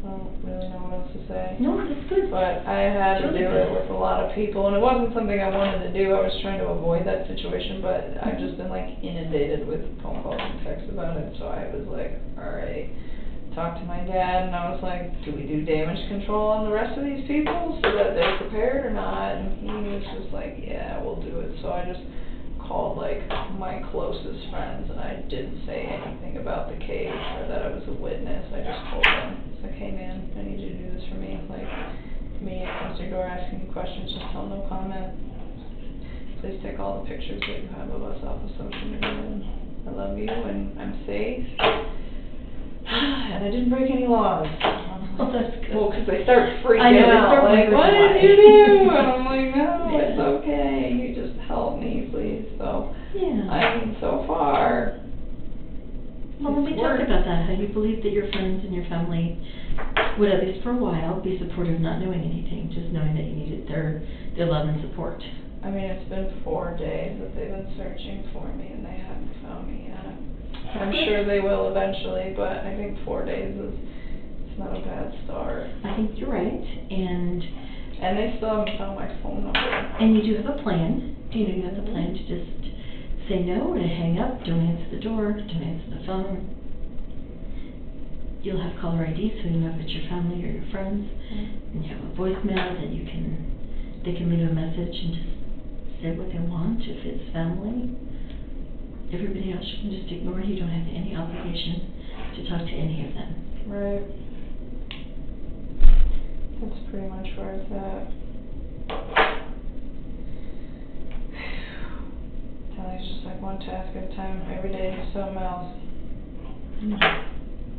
I don't really know what else to say. No, that's good. But I had to do it with a lot of people, and it wasn't something I wanted to do. I was trying to avoid that situation, but I've just been like inundated with phone calls and texts about it. So I was like, all right. Talked to my dad, and I was like, do we do damage control on the rest of these people so that they're prepared or not? And he was just like, yeah, we'll do it. So I just called like my closest friends, and I didn't say anything about the case or that I was a witness. I just told them, it's like, hey man, I need you to do this for me. Like, me comes to your door asking you questions, just tell no comment. Please take all the pictures that you have of us off of social media, and I love you, and I'm safe. And I didn't break any laws. Oh, that's good. Well, because they start freaking out, like, what did you do? And I'm like, no, it's okay. You just help me, please. So, Yeah. I mean, so far. Well, when we talked about that, how you believed that your friends and your family would, at least for a while, be supportive, not knowing anything, just knowing that you needed their love and support. I mean, it's been 4 days that they've been searching for me, and they haven't found me yet. I'm sure they will eventually, but I think 4 days it's not a bad start. I think you're right, and they still haven't found my phone number. And you do have a plan. Do you know you have the plan to just say no, to hang up, don't answer the door, don't answer the phone. You'll have caller ID, so you know if it's your family or your friends, and you have a voicemail that they can leave a message and just say what they want. If it's family, everybody else you can just ignore. You don't have any obligation to talk to any of them. Right. That's pretty much where it's at. It's just like one task at a time. Every day do something else.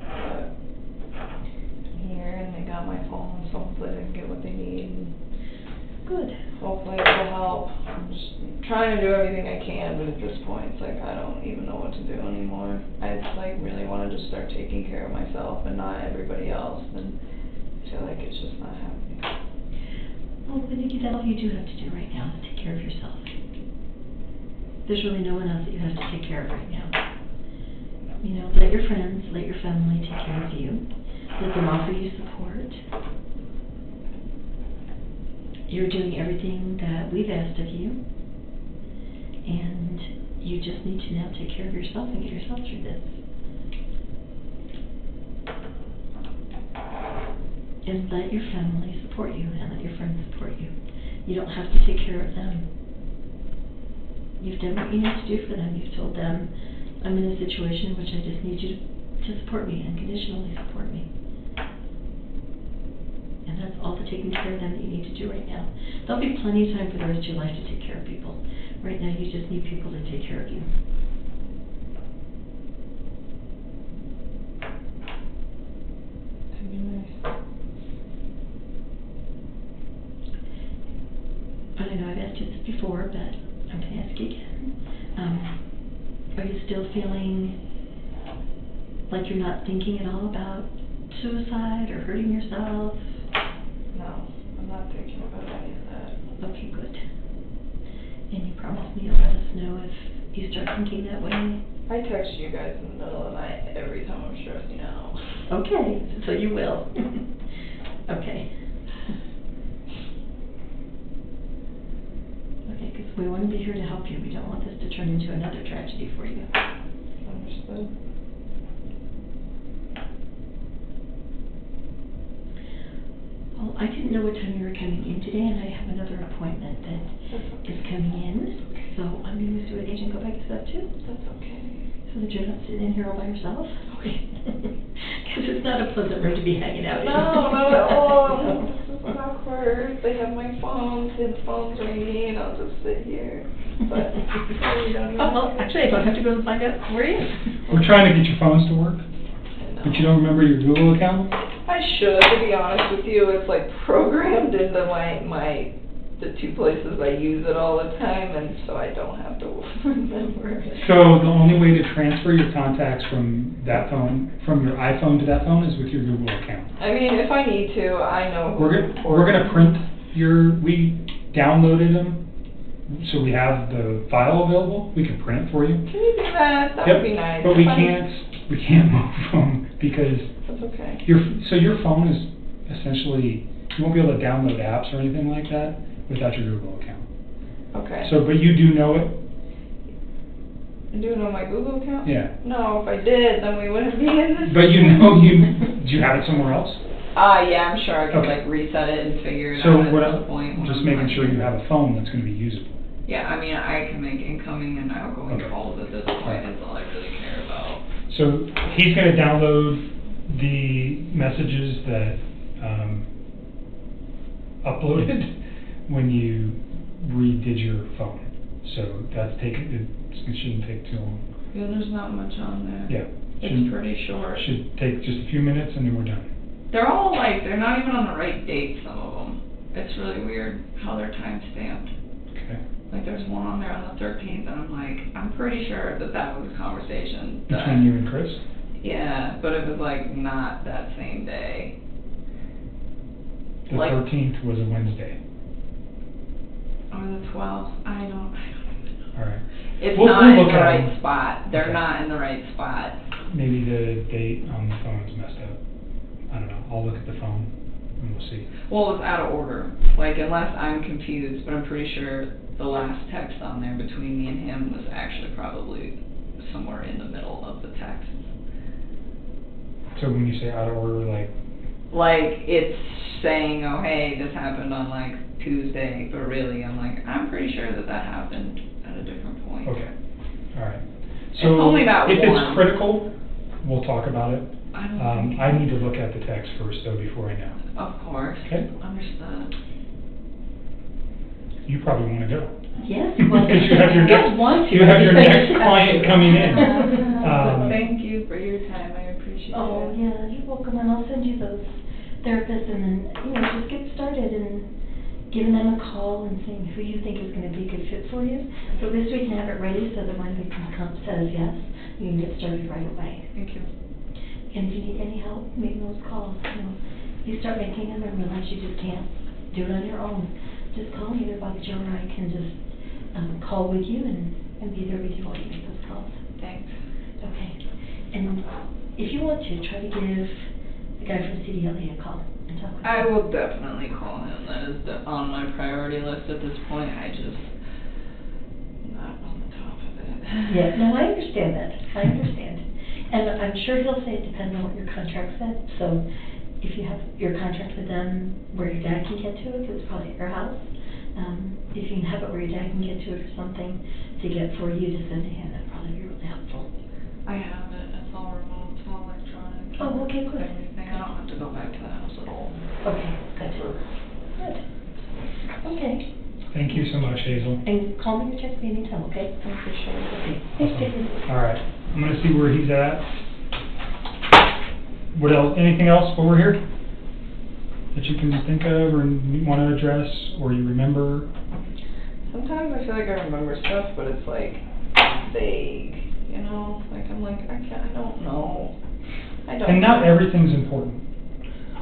But I'm here, and they got my phone, so hopefully they can get what they need. And good. Hopefully it will help. I'm just trying to do everything I can, but at this point, it's like I don't even know what to do anymore. I just like really want to just start taking care of myself and not everybody else, and I feel like it's just not happening. Well, I think that's all you do have to do right now is take care of yourself. There's really no one else that you have to take care of right now. You know, let your friends, let your family take care of you. Let them offer you support. You're doing everything that we've asked of you, and you just need to now take care of yourself and get yourself through this. And let your family support you, and let your friends support you. You don't have to take care of them. You've done what you need to do for them. You've told them, I'm in a situation in which I just need you to support me, unconditionally support me. And that's all the taking care of them that you need to do right now. There'll be plenty of time for the rest of your life to take care of people. Right now, you just need people to take care of you. That'd be nice. I know I've asked you this before, but I'm going to ask you again. Are you still feeling like you're not thinking at all about suicide or hurting yourself? No, I'm not thinking about any of that. Okay, good. And you promise me you'll let us know if you start thinking that way? I text you guys in the middle of the night every time I'm stressing out. Okay, so you will. Okay. Okay, because we want to be here to help you. We don't want this to turn into another tragedy for you. Understood. Well, I didn't know what time you were coming in today, and I have another appointment that is coming in. So I'm going to do an agent go back to that too. That's okay. So that you're not sitting in here all by yourself? Okay. Because it's not a pleasant room to be hanging out in. No, not at all. This is awkward. They have my phone, his phone's ringing, I'll just sit here. But you don't even well, actually, I don't have to go and find out where he is. We're trying to get your phones to work, but you don't remember your Google account? I should, to be honest with you. It's like programmed into the two places I use it all the time, and so I don't have to remember. So the only way to transfer your contacts from that phone, from your iPhone to that phone, is with your Google account. I mean, if I need to, I know. We're gonna print we downloaded them so we have the file available. We can print it for you. Can you do that? That Yep. would be nice. But we can't move them because That's okay. your phone is essentially, you won't be able to download apps or anything like that without your Google account. Okay. So, but you do know it? Do it on my Google account? Yeah. No, if I did, then we wouldn't be in this. But you know, do you have it somewhere else? Yeah, I'm sure I could Okay. like reset it and figure it So out what at this point. when just I'm making not sure you here. have a phone that's going to be usable. Yeah, I mean, I can make incoming and outgoing Okay. calls at this point. That's all I really care about. So he's going to download the messages that uploaded when you redid your phone. So that's it shouldn't take too long. Yeah, there's not much on there. Yeah. It's pretty short. Should take just a few minutes and then we're done. They're all like, they're not even on the right date, some of them. It's really weird how they're time stamped. Okay. Like there's one on there on the 13th and I'm like, I'm pretty sure that was a conversation. Between you and Chris? Yeah, but it was like not that same day. The 13th was a Wednesday. Or the 12th. I don't know. All right. It's We'll not in look the at right them. spot. They're Okay. not in the right spot. Maybe the date on the phone's messed up. I don't know. I'll look at the phone and we'll see. Well, it's out of order. Like, unless I'm confused, but I'm pretty sure the last text on there between me and him was actually probably somewhere in the middle of the text. So when you say out of order, Like, it's saying, oh, hey, this happened on, like, Tuesday, but really, I'm like, I'm pretty sure that happened at a different point. okay. All right. It's So only about if one. it's critical, we'll talk about it. I don't think I need to look at the text first, though, before I know. Of course. Okay. Understood. You probably want to go. Yes, Because you have your next client coming in. Thank you for your time. I appreciate Oh, it. yeah, you're welcome, and I'll send you those therapists, and then, just get started and giving them a call and seeing who you think is going to be a good fit for you. So this we can have it ready so that when the comp says yes, you can get started right away. Thank you. And if you need any help making those calls, you start making them and realize you just can't do it on your own. Just call me, either Bobby Joe or I can just call with you and be there with you while you make those calls. Thanks. Okay. And if you want to, try to give the guy from CDLA a call and talk with him. I will definitely call him. That is on my priority list at this point. Not on the top of it. Yeah, no, I understand that. I understand. And I'm sure he'll say it depends on what your contract said. So if you have your contract with them where your dad can get to it, because it's probably at your house, if you can have it where your dad can get to it or something to get for you to send to him, that'd probably be really helpful. I have it. It's all remote. It's all electronic. Oh, okay, good. Everything. I don't have to go back to the house at all. Okay, good. Good. Okay. Thank you so much, Hazel. And call me or text me anytime, okay? I appreciate it. Okay. Thanks, Jason. All right. I'm going to see where he's at. What else? Anything else while we're here that you can think of or want to address or you remember? Sometimes I feel like I remember stuff, but it's like vague, Like I'm like, I don't know. And not everything's important,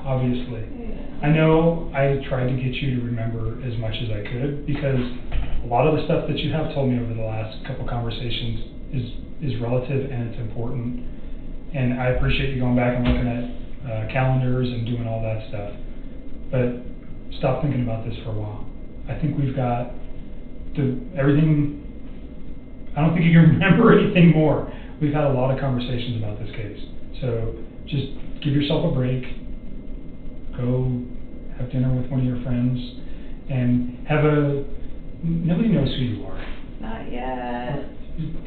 obviously. Yeah. I know I tried to get you to remember as much as I could because a lot of the stuff that you have told me over the last couple conversations is relative and it's important. And I appreciate you going back and looking at calendars and doing all that stuff. But stop thinking about this for a while. I think we've got everything. I don't think you can remember anything more. We've had a lot of conversations about this case. So just give yourself a break. Go have dinner with one of your friends and nobody knows who you are. Not yet.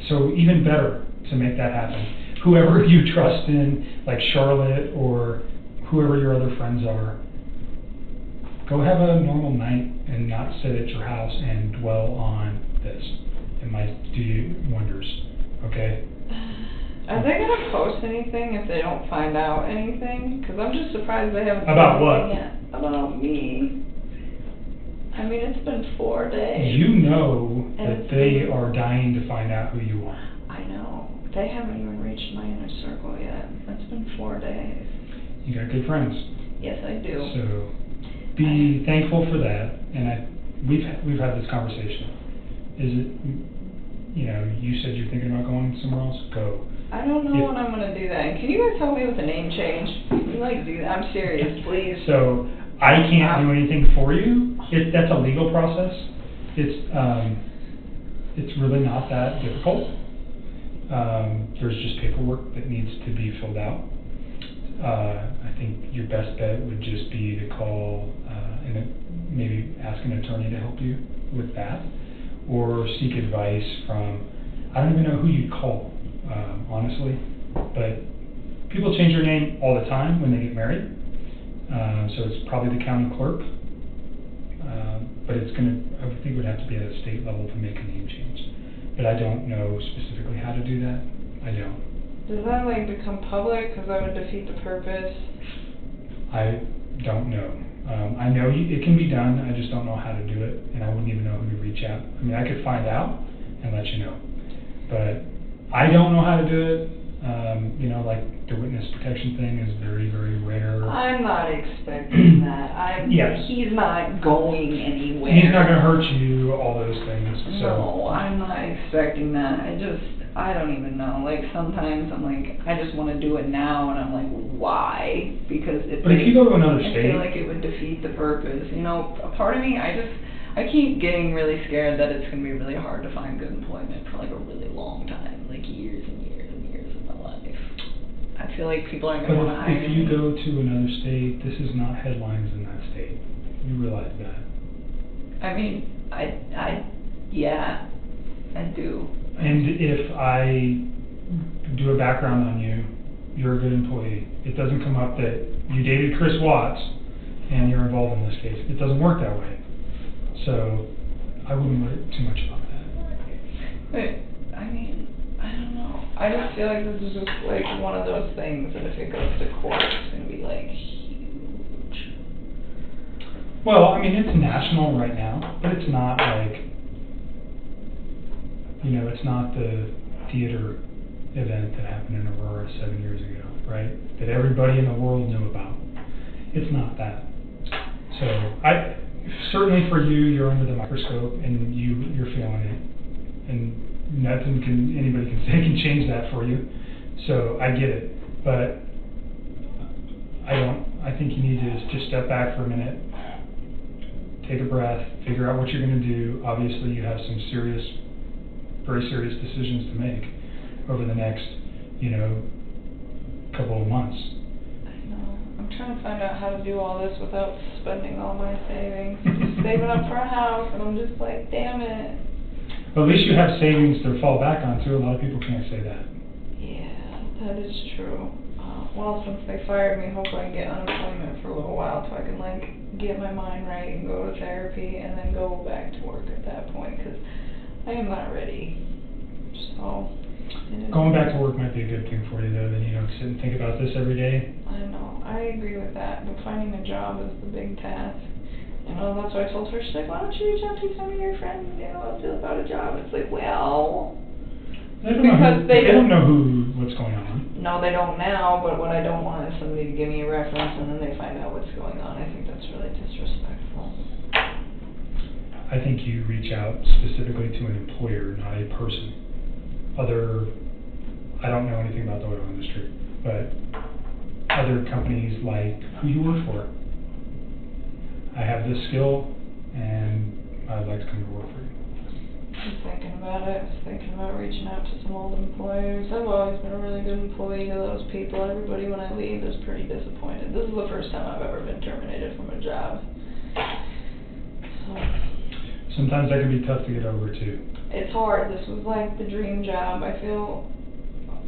So even better to make that happen. Whoever you trust in, like Charlotte or whoever your other friends are, go have a normal night and not sit at your house and dwell on this. It might do you wonders, okay? Are they going to post anything if they don't find out anything? Because I'm just surprised they haven't About said what? anything yet. About me. I mean, it's been 4 days. You know And that it's they been- are dying to find out who you are. I know. They haven't even reached my inner circle yet. It's been 4 days. You got good friends. Yes, I do. So be thankful for that. And we've had this conversation. Is it, you know, you said you're thinking about going somewhere else? Go. I don't know when I'm going to do that. And can you guys help me with the name change? Can you like do that? I'm serious, please. So I can't do anything for you. That's a legal process. It's really not that difficult. There's just paperwork that needs to be filled out. I think your best bet would just be to call and maybe ask an attorney to help you with that, or seek advice from, I don't even know who you'd call, honestly, but people change their name all the time when they get married, so it's probably the county clerk, but it's gonna, I would think it would have to be at a state level to make a name change, but I don't know specifically how to do that. I don't. Does that like become public? Because that would defeat the purpose. I don't know. I know it can be done, I just don't know how to do it, and I wouldn't even know who to reach out. I mean, I could find out and let you know, but I don't know how to do it. You know, like the witness protection thing is very, very rare. I'm not expecting that. Yes. He's not going anywhere. He's not going to hurt you, all those things. So. No, I'm not expecting that. I don't even know. Like sometimes I'm like, I just want to do it now, and I'm like, why? Because if you go to another I state, feel like it would defeat the purpose. You know, a part of me, I keep getting really scared that it's going to be really hard to find good employment for like a really long time, like years and years and years of my life. I feel like people aren't going to want to hire me. If you go to another state, this is not headlines in that state. You realize that? I mean, yeah, I do. And if I do a background on you, you're a good employee. It doesn't come up that you dated Chris Watts and you're involved in this case. It doesn't work that way. So I wouldn't worry too much about that. But, I mean, I don't know. I just feel like this is just like one of those things that if it goes to court, it's going to be like huge. Well, I mean, it's national right now, but it's not like, you know, it's not the theater event that happened in Aurora 7 years ago, right? That everybody in the world knew about. It's not that. So certainly for you, you're under the microscope and you're feeling it, and nothing anybody can say can change that for you. So I get it, but I think you need to just step back for a minute, take a breath, figure out what you're going to do. Obviously, you have some very serious decisions to make over the next, couple of months. I know. I'm trying to find out how to do all this without spending all my savings. Just saving up for a house, and I'm just like, damn it. Well, at least you have savings to fall back on, too. A lot of people can't say that. Yeah, that is true. Well, since they fired me, hopefully I can get unemployment for a little while so I can, get my mind right and go to therapy and then go back to work at that point, because I am not ready. So... Going back to work might be a good thing for you, though, then you don't sit and think about this every day. I know, I agree with that, but finding a job is the big task. That's why I told her, she's like, why don't you reach out to some of your friends, about a job. It's like, well... They don't know what's going on. No, they don't now, but what I don't want is somebody to give me a reference and then they find out what's going on. I think that's really disrespectful. I think you reach out specifically to an employer, not a person. I don't know anything about the oil industry, but other companies like who you work for. I have this skill and I'd like to come to work for you. I was thinking about it. I was thinking about reaching out to some old employers. I've always been a really good employee to those people. Everybody when I leave is pretty disappointed. This is the first time I've ever been terminated from a job. So. Sometimes that can be tough to get over too. It's hard. This was like the dream job. I feel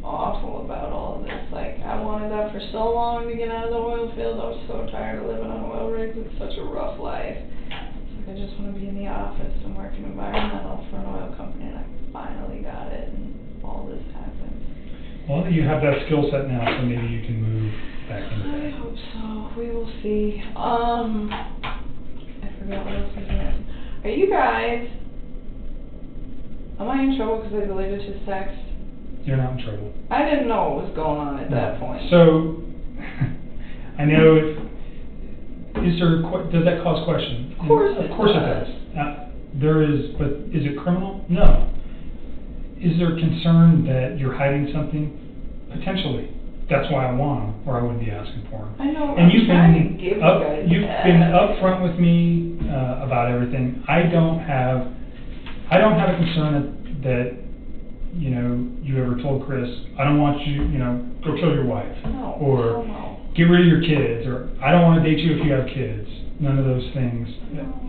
awful about all of this. Like, I wanted that for so long to get out of the oil field. I was so tired of living on oil rigs. It's such a rough life. It's like I just want to be in the office and work in environmental for an oil company, and I finally got it, and all this happened. Well, you have that skill set now, so maybe you can move back into that. I hope so. We will see. I forgot what else was going to ask. Are you guys... Am I in trouble because I deleted his text? You're not in trouble. I didn't know what was going on at that point. So, I know does that cause question? Of course it does. There is, but is it criminal? No. Is there concern that you're hiding something? Potentially. That's why I want them, or I wouldn't be asking for them. I know. And I'm trying to give you guys you've that. been upfront with me about everything. I don't have a concern that you know you ever told Chris, I don't want you, you know, go kill your wife, or get rid of your kids, or I don't want to date you if you have kids. None of those things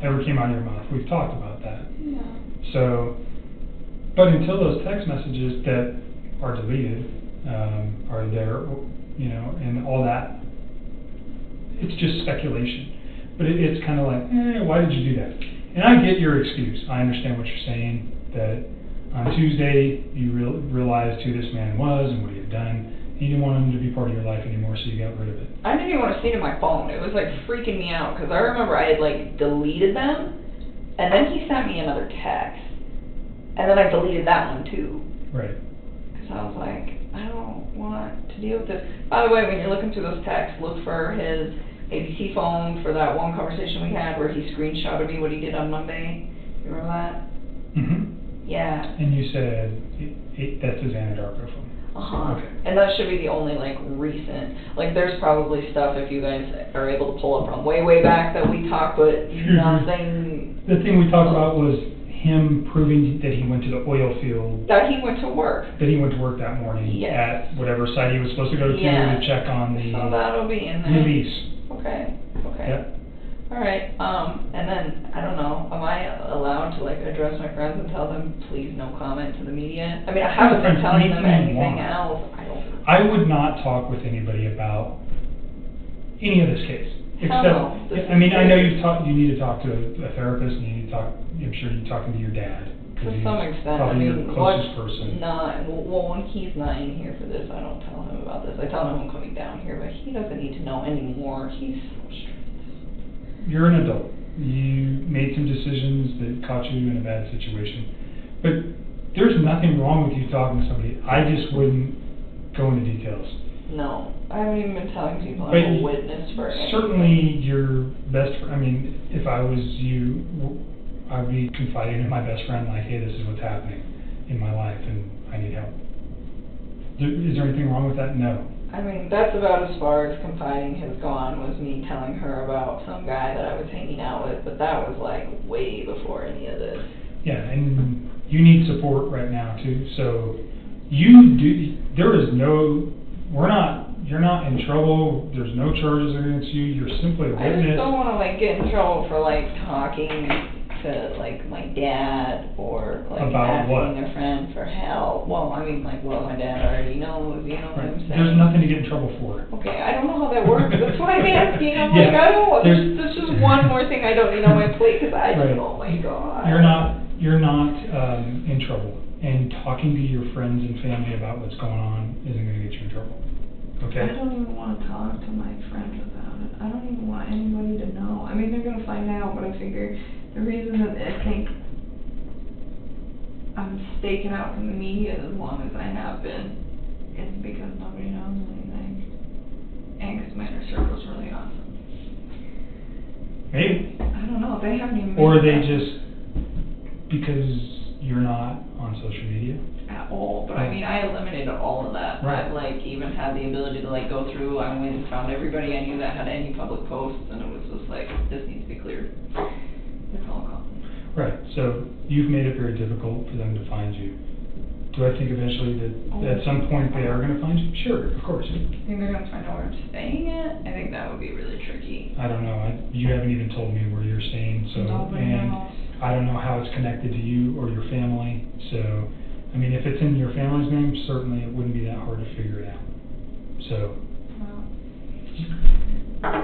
ever came out of your mouth. We've talked about that. Yeah. So, but until those text messages that are deleted are there, you know, and all that, it's just speculation. But it's kind of like, why did you do that? And I get your excuse. I understand what you're saying, that on Tuesday you realized who this man was and what he had done. You didn't want him to be part of your life anymore, so you got rid of it. I didn't even want to see it in my phone. It was like freaking me out because I remember I had like deleted them, and then he sent me another text, and then I deleted that one too. Right. Because I was like, I don't want to deal with this. By the way, when you're looking through those texts, look for his ABC phone for that one conversation we had where he screenshotted me what he did on Monday. You remember that? Mm-hmm. Yeah. And you said that's his Anadarko phone. Uh-huh. Okay. And that should be the only, like, recent, like, there's probably stuff if you guys are able to pull up from way, way back that we talked, but nothing. The thing we talked about was him proving that he went to the oil field. That he went to work. That he went to work that morning at whatever site he was supposed to go to to check on the so that'll be in there. release. Okay. Yep. All right, and then, I don't know, am I allowed to, like, address my friends and tell them, please no comment to the media? I mean, I haven't been telling them anything else. I would not talk with anybody about any of this case. Except, I mean, I know you need to talk to a therapist, and you need to talk, I'm sure you're talking to your dad. To some extent, I probably mean, your closest person. when he's not in here for this, I don't tell him about this. I tell him I'm coming down here, but he doesn't need to know anymore. He's so stressed. You're an adult. You made some decisions that caught you in a bad situation. But there's nothing wrong with you talking to somebody. I just wouldn't go into details. No, I haven't even been telling people I'm a witness for anything. Certainly your best friend, I mean, if I was you, I'd be confiding in my best friend, like, hey, this is what's happening in my life and I need help. Is there anything wrong with that? No. I mean, that's about as far as confiding has gone, was me telling her about some guy that I was hanging out with, but that was like way before any of this. Yeah, and you need support right now too, so you're not in trouble, there's no charges against you, you're simply a I witness. just don't want to like get in trouble for like talking to like my dad or like about asking a friend for help. Well, I mean like what my dad already knows, you know what I'm saying? There's nothing to get in trouble for. Okay, I don't know how that works. That's what I'm asking. I'm like, I don't want, there's just one more thing I don't need on my plate because I just, oh my God. You're not in trouble. And talking to your friends and family about what's going on isn't going to get you in trouble. Okay? I don't even want to talk to my friends about it. I don't even want anybody to know. I mean, they're going to find out, but I figure the reason that I think I'm staking out from the media as long as I have been is because nobody knows anything. And because my inner circle's really awesome. Maybe. I don't know. They haven't even. Or they just, because you're not on social media? At all. But I mean, I eliminated all of that. Right. I've like even had the ability to like go through. I went and found everybody I knew that had any public posts, and it was just like, this needs to be cleared. It's all gone. Right. So you've made it very difficult for them to find you. Do I think eventually that at some point they are going to find you? Sure, of course. I think they're going to find out where I'm staying at. I think that would be really tricky. I don't know. You haven't even told me where you're staying, so and I don't know how it's connected to you or your family. So, I mean, if it's in your family's name, certainly it wouldn't be that hard to figure it out. So,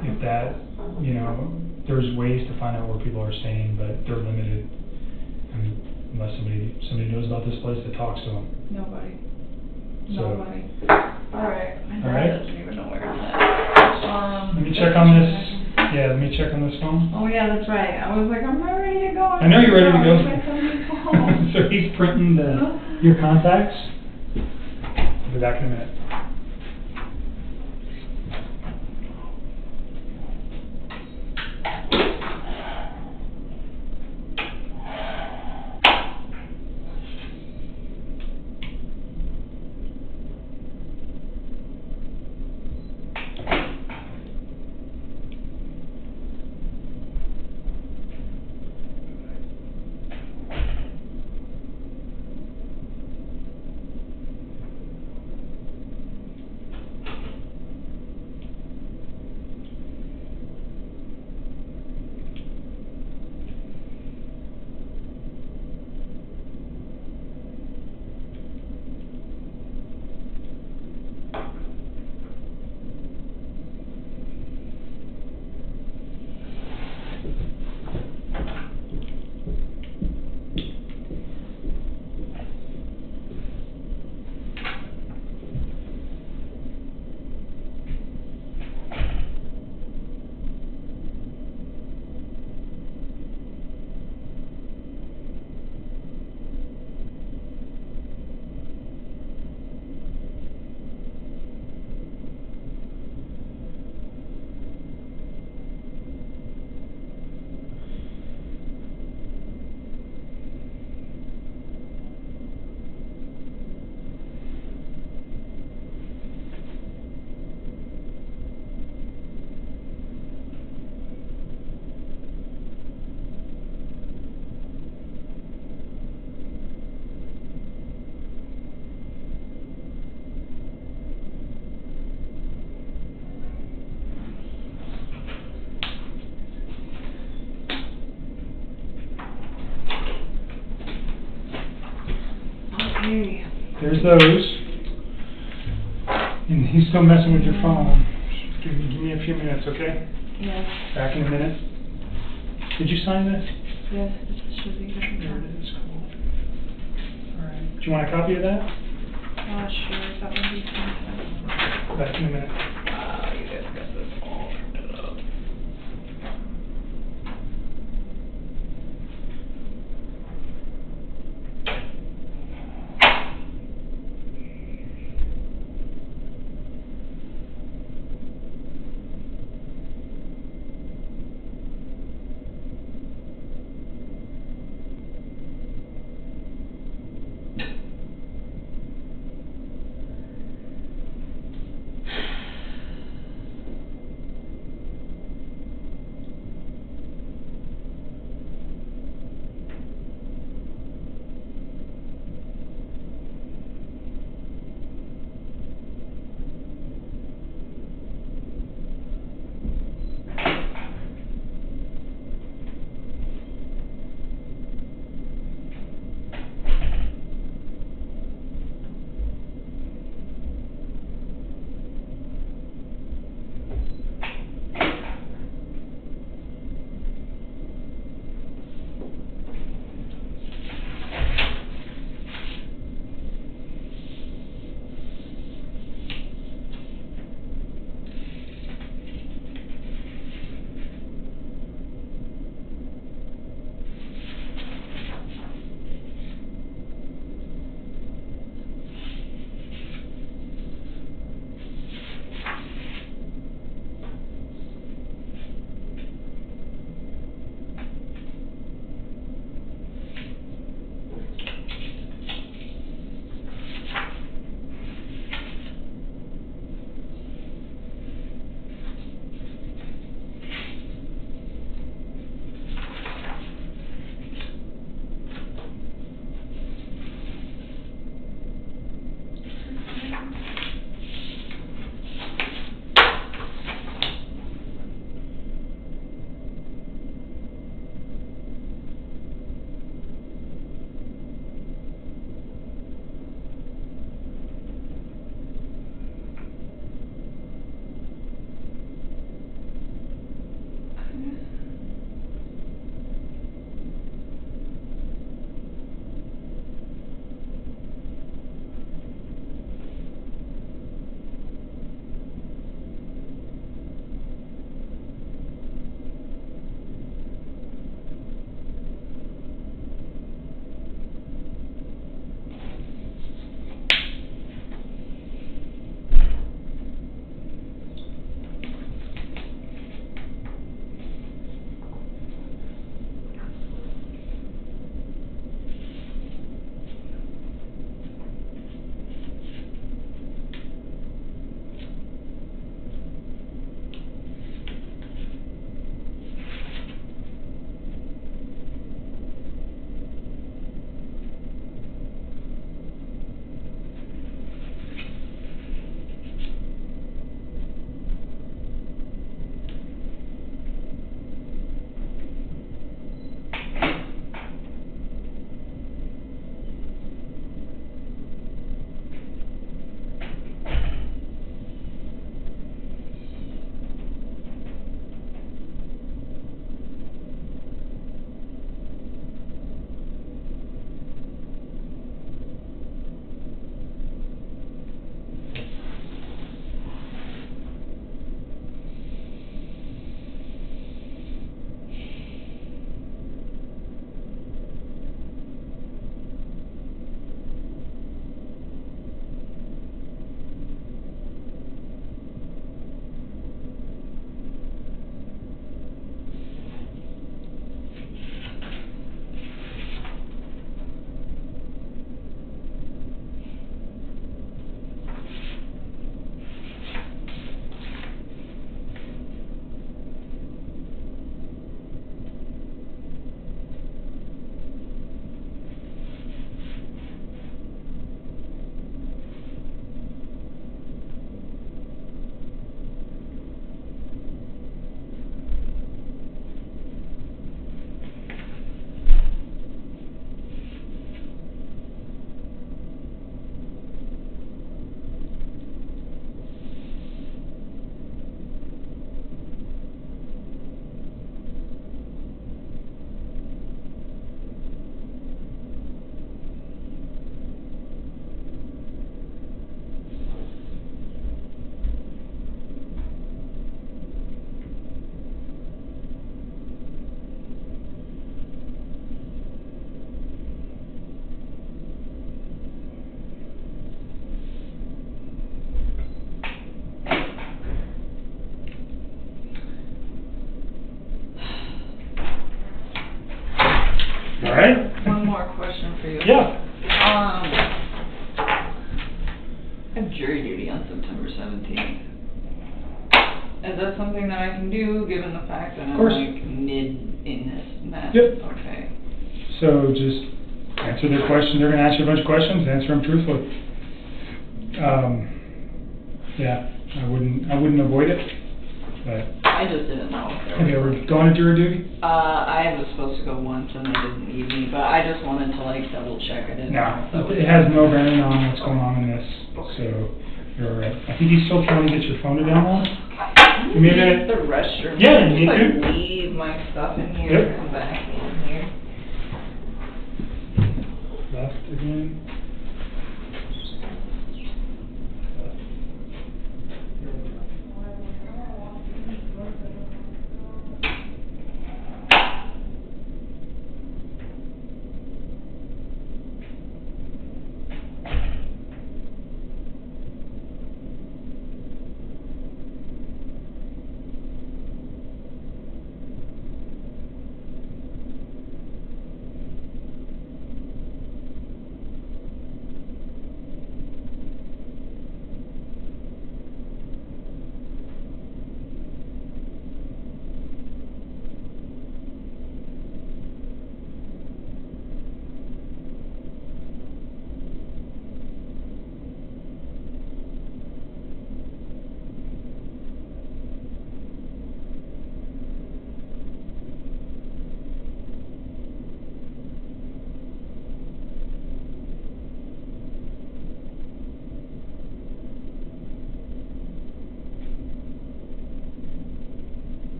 if that, you know, there's ways to find out where people are staying, but they're limited. I mean, unless somebody knows about this place that talks to them. Nobody. So, Nobody. Alright. My All right. dad doesn't even know where I'm at. Let me check on this. Yeah, let me check on this phone. Oh yeah, that's right. I was like, I'm not ready to go. I know you're ready to go. go. So he's printing your contacts. I'll be back in a minute. Okay. There's those. And he's still messing with your phone. Give me a few minutes, okay? Yes. Back in a minute. Did you sign this? Yes, this should be good. There it is, cool. Alright. Do you want a copy of that? Sure, that would be fantastic. Back in a minute. Wow, you guys got this all printed up. I have jury duty on September 17th. Is that something that I can do, given the fact that I'm like mid in this mess? Yep. Okay. So just answer their question. They're going to ask you a bunch of questions. Answer them truthfully. Yeah, I wouldn't avoid it. But I just didn't know. Have you ever gone to jury duty? I was supposed to go once and they didn't need me, but I just wanted to like double check. I didn't know. No, it has no bearing on what's going on in this. So you're all right. I think he's still trying to get your phone to download. Give me a minute. The restroom. Yeah, just you like need to. leave my stuff in here Yep. and come back in here. Left again.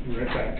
Be right back.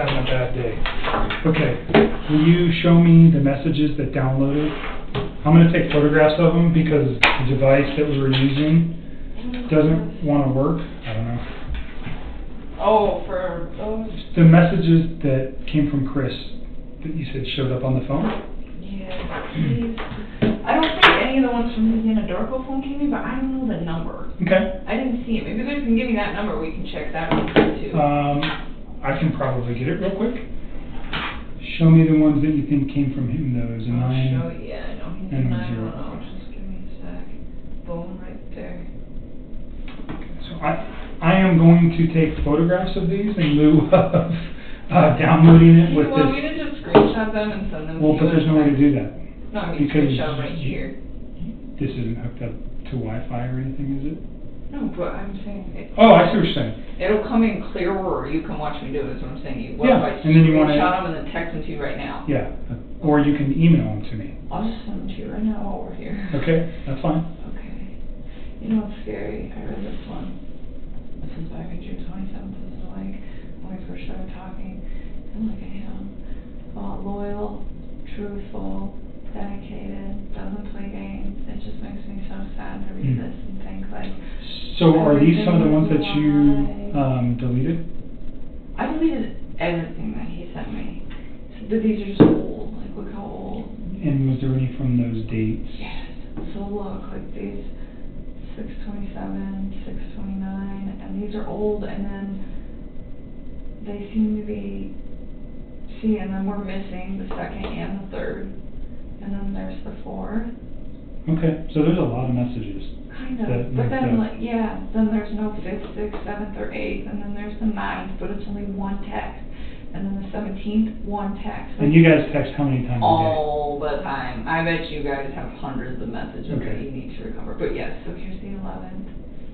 having a bad day. Okay, will you show me the messages that downloaded? I'm going to take photographs of them because the device that we were using doesn't want to work. I don't know. Oh, for those? The messages that came from Chris that you said showed up on the phone? Yeah, please. I don't think any of the ones from his Anadarko phone came in, but I don't know the number. Okay. I didn't see it. Maybe you can give me that number, we can check that one too. I can probably get it real quick. Show me the ones that you think came from him, though. Is a 9. Show you. Yeah, I know he's a and 910. Just give me a sec. Boom, right there. So I am going to take photographs of these in lieu of downloading it with Well, this. we can just screenshot them and send them to Well, you. but there's no way to do that. No, I mean because screenshot right here. This isn't hooked up to Wi-Fi or anything, is it? No, but I'm saying it. Oh, I see what you're saying. It'll come in clearer, or you can watch me do it. Is what I'm saying. What Yeah, if I and then you wanna- screenshot them and then text them to you right now? Yeah, or you can email them to me. I'll just send them to you right now while we're here. Okay, that's fine. Okay. You know what's scary? I read this one. This is back in June 27th. This is like when we first started talking. And look at him. Loyal, truthful, dedicated, doesn't play games. It just makes me so sad to read this and think like. So are these some of the ones that you deleted? I deleted everything that he sent me. But these are just old. Like, look how old. And was there any from those dates? Yes. So look, like these 6/27, 6/29, and these are old, and then they seem to be. See, and then we're missing the 2nd and the 3rd, and then there's the 4th. Okay, so there's a lot of messages. Kind of, that but make then that- then there's no 5th, 6th, 7th, or 8th, and then there's the 9th, but it's only one text, and then the 17th, one text. And you guys text how many times a day? All the time. I bet you guys have hundreds of messages that Okay. you need to recover. But yes, so here's the 11th.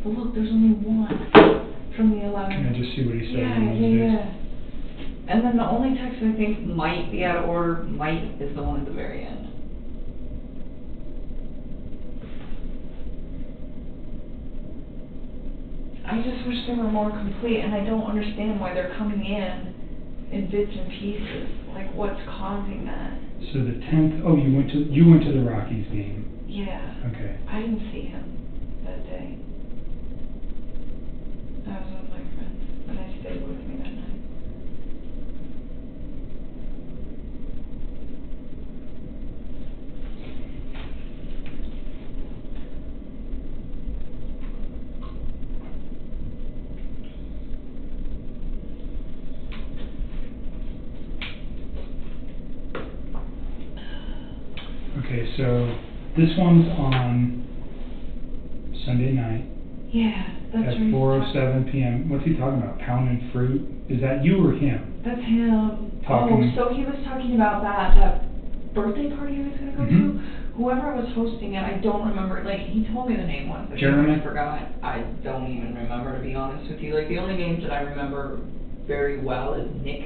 But look, there's only one from the 11th. Can I just see what he said Yeah, in those yeah, days? yeah. And then the only text I think might be out of order, is the one at the very end. I just wish they were more complete, and I don't understand why they're coming in bits and pieces. Like, what's causing that? So the 10th, oh, you went to the Rockies game. Yeah. Okay. I didn't see him that day. I was with my friends, and I stayed with me that night. Okay, so this one's on Sunday night. Yeah, that's At right. 4:07 p.m. What's he talking about? Pounding fruit? Is that you or him? That's him. Talking. Oh, so he was talking about that birthday party he was going to go to. Whoever was hosting it, I don't remember. Like, he told me the name once, but Jeremy? I forgot. I don't even remember, to be honest with you. Like, the only names that I remember very well is Nick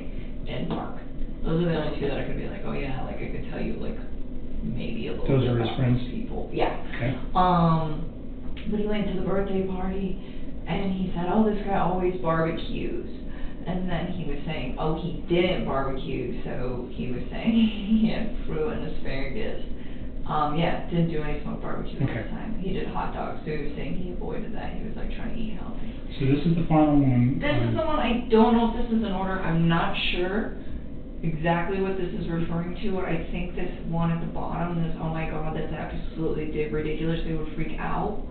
and Mark. Those are the only two that I could be like, oh yeah, like I could tell you, like, maybe a little Those bit are his about friends? those people. Yeah. Okay. But he went to the birthday party, and he said, oh, this guy always barbecues. And then he was saying, oh, he didn't barbecue, so he was saying he had fruit and asparagus. Yeah, didn't do any smoked barbecue this time. He did hot dogs, so he was saying he avoided that. He was like trying to eat healthy. So this is the final one. This is the one, I don't know if this is in order. I'm not sure exactly what this is referring to. I think this one at the bottom, this, oh my god, that's absolutely ridiculous. They would freak out.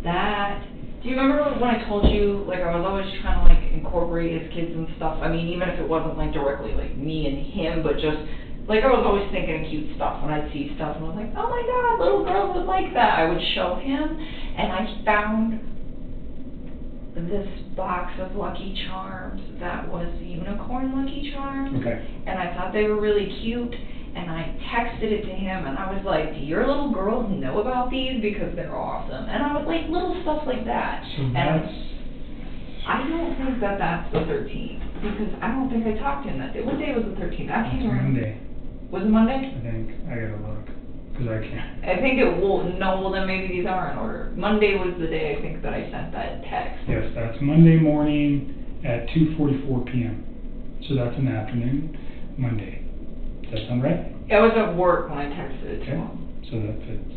That, do you remember when I told you, like, I was always trying to, like, incorporate his kids and stuff? I mean, even if it wasn't, like, directly, like, me and him, but just, like, I was always thinking of cute stuff when I'd see stuff, and I was like, oh my god, little girls would like that. I would show him, and I found this box of Lucky Charms that was unicorn Lucky Charms. Okay. And I thought they were really cute, and I texted it to him, and I was like, do your little girls know about these? Because they're awesome. And I was like, little stuff like that. So and that's... I don't think that that's the 13th, because I don't think I talked to him that day. What day was the 13th? I can't remember. Monday, Was it Monday? I think. I gotta look, because I can't. I think it will, no, well then maybe these are in order. Monday was the day I think that I sent that text. Yes, that's Monday morning at 2:44 p.m. So that's in the afternoon, Monday. Does that sound right? I was at work when I texted it to Okay. him. So that fits.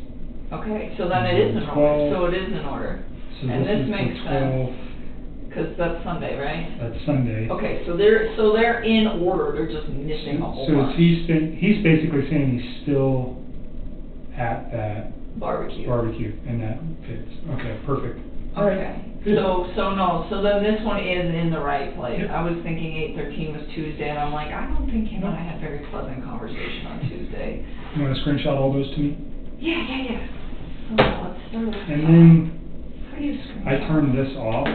Okay, so then it is in order. So it is in order. So And this is makes the sense. 12th. Because that's Sunday, right? That's Sunday. Okay, so they're in order. They're just missing a whole So bunch. he's basically saying he's still at that Barbecue, and that fits. Okay, perfect. Okay. So then this one is in the right place. Yep. I was thinking 8:13 was Tuesday, and I'm like, I don't think him and I had very pleasant conversation on Tuesday. You want to screenshot all those to me? Yeah. So let's start with And then how do you screen I turned this off,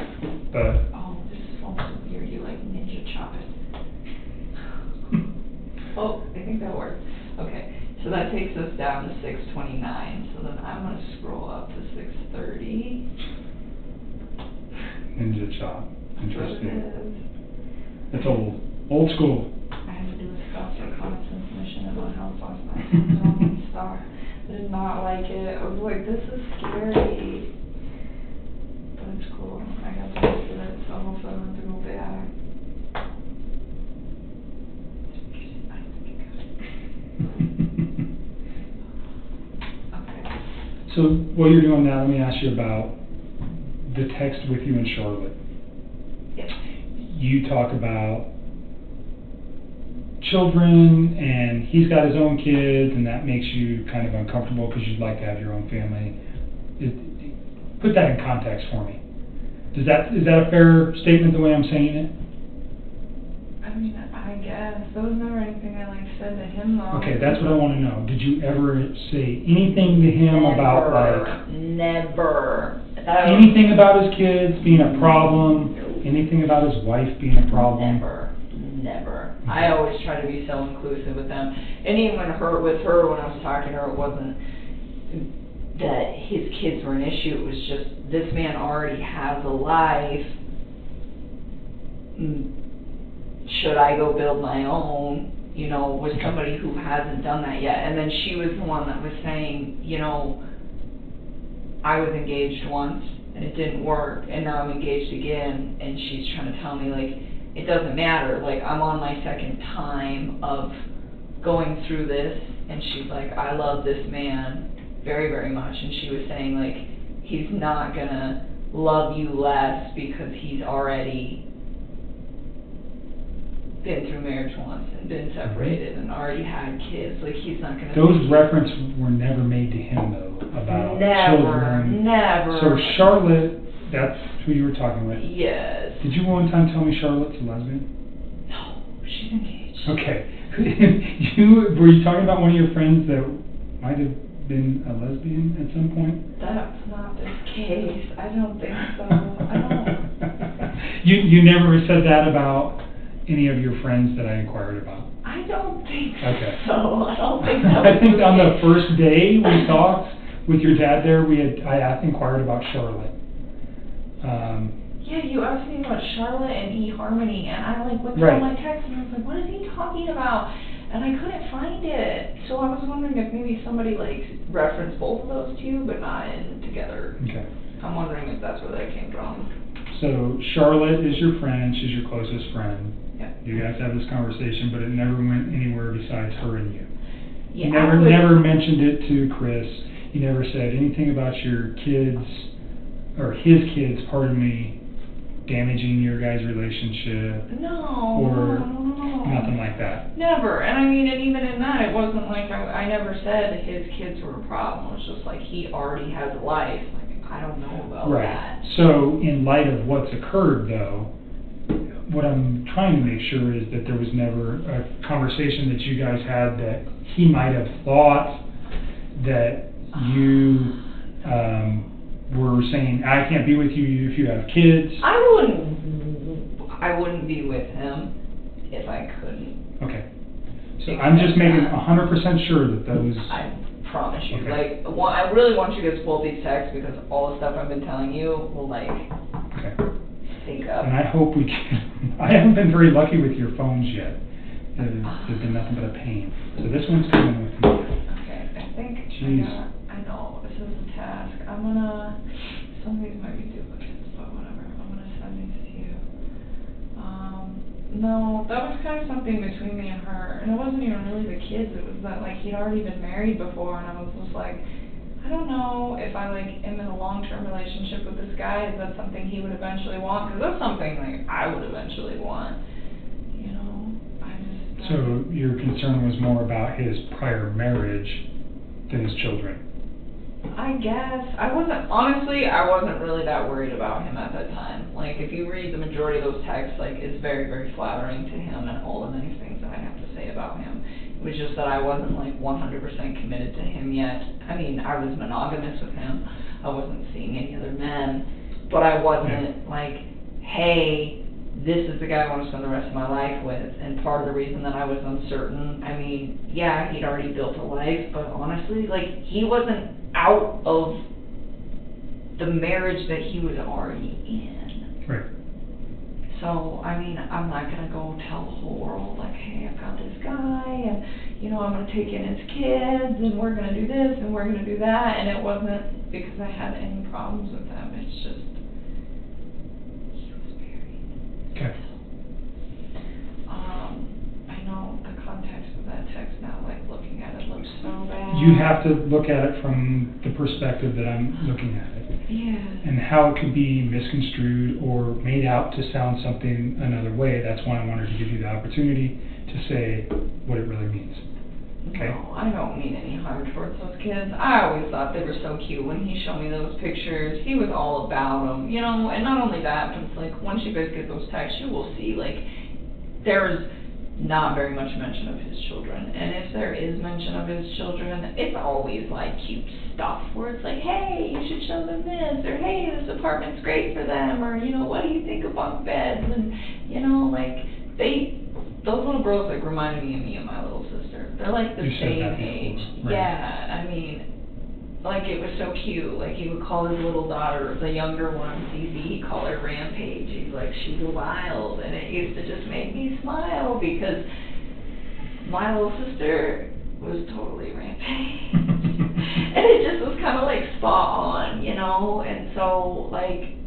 but Oh, this phone's so weird. You like ninja chop it. Oh, I think that worked. Okay, so that takes us down to 6:29. So then I'm gonna scroll up to 6:30. ninja chop. Interesting. That's what it is. It's old school. I had to do a stop reconnaissance mission in my house last night. I was on one star. I did not like it. I was like, this is scary. But it's cool. I got to used to it, so hopefully I don't have to go back. So while you're doing that, let me ask you about the text with you and Charlotte. Yes. You talk about children, and he's got his own kids, and that makes you kind of uncomfortable because you'd like to have your own family. Put that in context for me. Is that a fair statement the way I'm saying it? I mean, I guess. There was never anything I said to him though. Okay, that's what I want to know. Did you ever say anything to him about Never. anything about his kids being a problem? Anything about his wife being a problem? Never. I always try to be so inclusive with them. And even with her, when I was talking to her, it wasn't that his kids were an issue. It was just, this man already has a life. Should I go build my own, with somebody who hasn't done that yet? And then she was the one that was saying, I was engaged once and it didn't work, and now I'm engaged again, and she's trying to tell me, it doesn't matter, I'm on my second time of going through this, and she's like, I love this man very, very much, and she was saying, he's not gonna love you less because he's already been through marriage once and been separated and already had kids. He's not gonna. Those references were never made to him though about children. Never. So Charlotte, that's who you were talking with. Yes. Did you one time tell me Charlotte's a lesbian? No, she's engaged. Okay. Were you talking about one of your friends that might have been a lesbian at some point? That's not the case. I don't think so. I don't. You never said that about any of your friends that I inquired about? I don't think okay. so. I don't think that I think on the first day we talked with your dad there, I inquired about Charlotte. Yeah, you asked me about Charlotte and eHarmony, and I went through my text and I was like, what is he talking about? And I couldn't find it. So I was wondering if maybe somebody referenced both of those two, but not in together. Okay. I'm wondering if that's where that came from. So Charlotte is your friend, she's your closest friend. Yeah. You guys have this conversation, but it never went anywhere besides her and you. Yeah, You never mentioned it to Chris. You never said anything about your kids, or his kids, pardon me, damaging your guys' relationship. No. Or nothing like that. Never. And I mean, and even in that, it wasn't I never said his kids were a problem. It was just he already has a life. I don't know about that. So in light of what's occurred though, what I'm trying to make sure is that there was never a conversation that you guys had that he might have thought that you were saying, I can't be with you if you have kids. I wouldn't be with him if I couldn't. Okay. So I'm just making 100% sure that those... I promise you. Okay. I really want you to get both these texts because all the stuff I've been telling you will okay. sync up. And I hope we can... I haven't been very lucky with your phones yet. There's been nothing but a pain. So this one's coming with me. Okay, I think Jeez. I know, this is a task. Some of these might be duplicates, but whatever. I'm gonna send these to you. No, know, that was kind of something between me and her. And it wasn't even really the kids, it was that, like, he'd already been married before, and I was just like, I don't know if I, like, am in a long-term relationship with this guy. Is that something he would eventually want? Because that's something, like, I would eventually want. You know, I just... So your concern was more about his prior marriage than his children? I guess. I wasn't really that worried about him at that time. Like, if you read the majority of those texts, like, it's very, very flattering to him and all the nice things that I have to say about him. It was just that I wasn't, like, 100% committed to him yet. I mean, I was monogamous with him. I wasn't seeing any other men. But I wasn't, like, hey, this is the guy I want to spend the rest of my life with. And part of the reason that I was uncertain, I mean, yeah, he'd already built a life, but honestly, like, he wasn't out of the marriage that he was already in. Right. So, I mean, I'm not going to go tell the whole world, like, hey, I've got this guy, and, you know, I'm going to take in his kids, and we're going to do this, and we're going to do that, and it wasn't because I had any problems with them. It's just, he was married. Okay. I know the context of that text now, like, looking at it looks so bad. You have to look at it from the perspective that I'm looking at it. Yeah. And how it could be misconstrued or made out to sound something another way. That's why I wanted to give you the opportunity to say what it really means. Okay? No, I don't mean any harm towards those kids. I always thought they were so cute when he showed me those pictures. He was all about them, you know, and not only that, but it's like, once you guys get those texts, you will see, like, there's not very much mention of his children. And if there is mention of his children, it's always, like, cute stuff where it's like, hey, you should show them this, or hey, this apartment's great for them, or, you know, what do you think of bunk beds? And, you know, like, those little girls, like, remind me of my little sister. They're, like, the same age. Right. Yeah, I mean, like, it was so cute. Like, he would call his little daughter, the younger one, Cece, he'd call her Rampage. He's like, she's wild. And it used to just make me smile because my little sister was totally Rampage. And it just was kind of, like, spot on, you know? And so, like,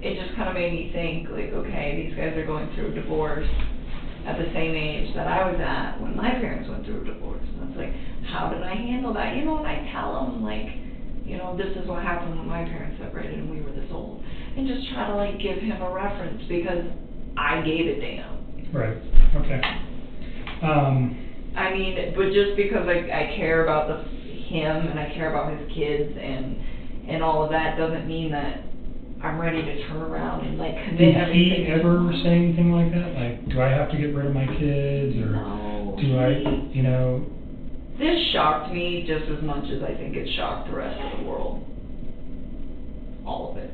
it just kind of made me think, like, okay, these guys are going through a divorce at the same age that I was at when my parents went through a divorce. And it's like, how did I handle that? You know, and I tell them, like, you know, this is what happened when my parents separated and we were this old. And just try to, like, give him a reference because I gave it to him. Right. Okay. I mean, but just because I care about him and I care about his kids and all of that doesn't mean that I'm ready to turn around and, like, commit everything. Did he ever say anything like that? Like, do I have to get rid of my kids? Or no. Do I, you know? This shocked me just as much as I think it shocked the rest of the world. All of it.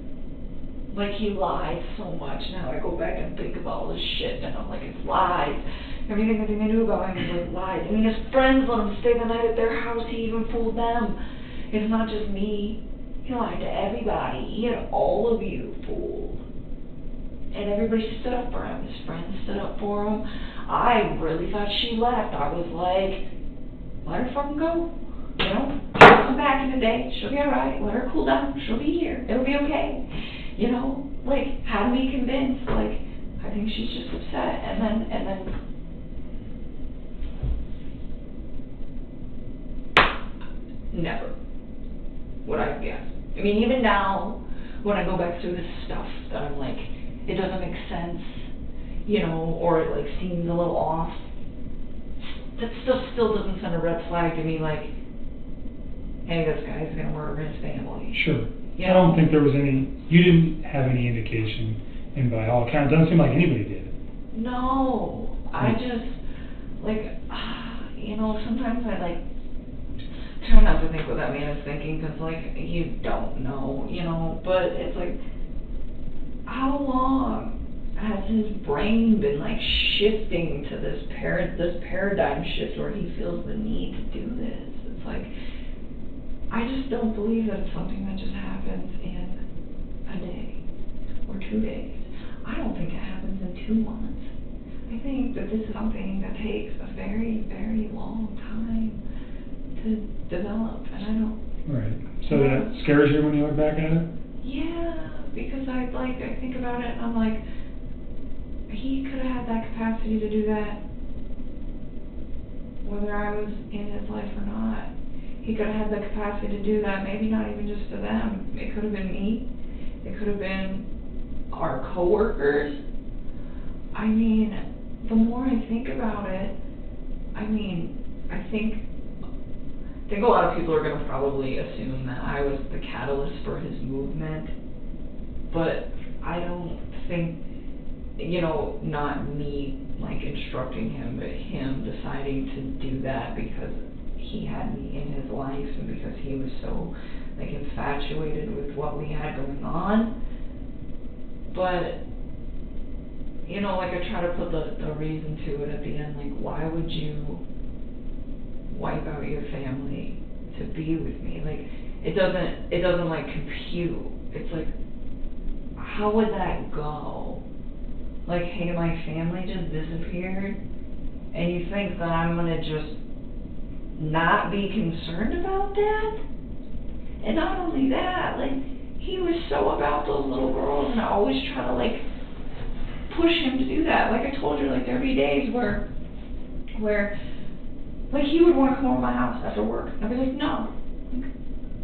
Like, he lied so much. Now I go back and think of all this shit, and I'm like, it's lies. Everything that they knew about him was like lies. I mean, his friends let him stay the night at their house. He even fooled them. It's not just me. He lied to everybody. He had all of you fooled. And everybody stood up for him. His friends stood up for him. I really thought she left. I was like, let her fucking go. You know, she'll come back in a day. She'll be alright. Let her cool down. She'll be here. It'll be okay. You know, like, had me convinced. Like, I think she's just upset. And then never would I guess. I mean, even now, when I go back through this stuff, that I'm like, it doesn't make sense, you know, or it, like, seems a little off. That stuff still doesn't send a red flag to me, like, hey, this guy's gonna murder his family. Sure. You I don't think there was any, you didn't have any indication, and by all accounts, it doesn't seem like anybody did. No, I just, like, you know, sometimes I, like, try not to think what that man is thinking, because, like, you don't know, you know, but it's like, how long has his brain been, like, shifting to this paradigm shift where he feels the need to do this? It's like, I just don't believe that it's something that just happens in a day or 2 days. I don't think it happens in 2 months. I think that this is something that takes a very, very long time to develop, and I don't... Right. So that scares you when you look back at it? Yeah, because I think about it and I'm like, he could have had that capacity to do that whether I was in his life or not. He could have had the capacity to do that, maybe not even just to them. It could have been me. It could have been our coworkers. I mean, the more I think about it, I think a lot of people are going to probably assume that I was the catalyst for his movement, but I don't think, you know, not me like instructing him, but him deciding to do that because he had me in his life and because he was so like infatuated with what we had going on. But you know, like I try to put the reason to it at the end, like why would you wipe out your family to be with me? Like it doesn't like compute. It's like, how would that go? Like, hey, my family just disappeared and you think that I'm gonna just not be concerned about that? And not only that, like he was so about those little girls, and I always try to like push him to do that. Like I told you, like there'd be days where like he would want to come over to my house after work. And I'd be like, no,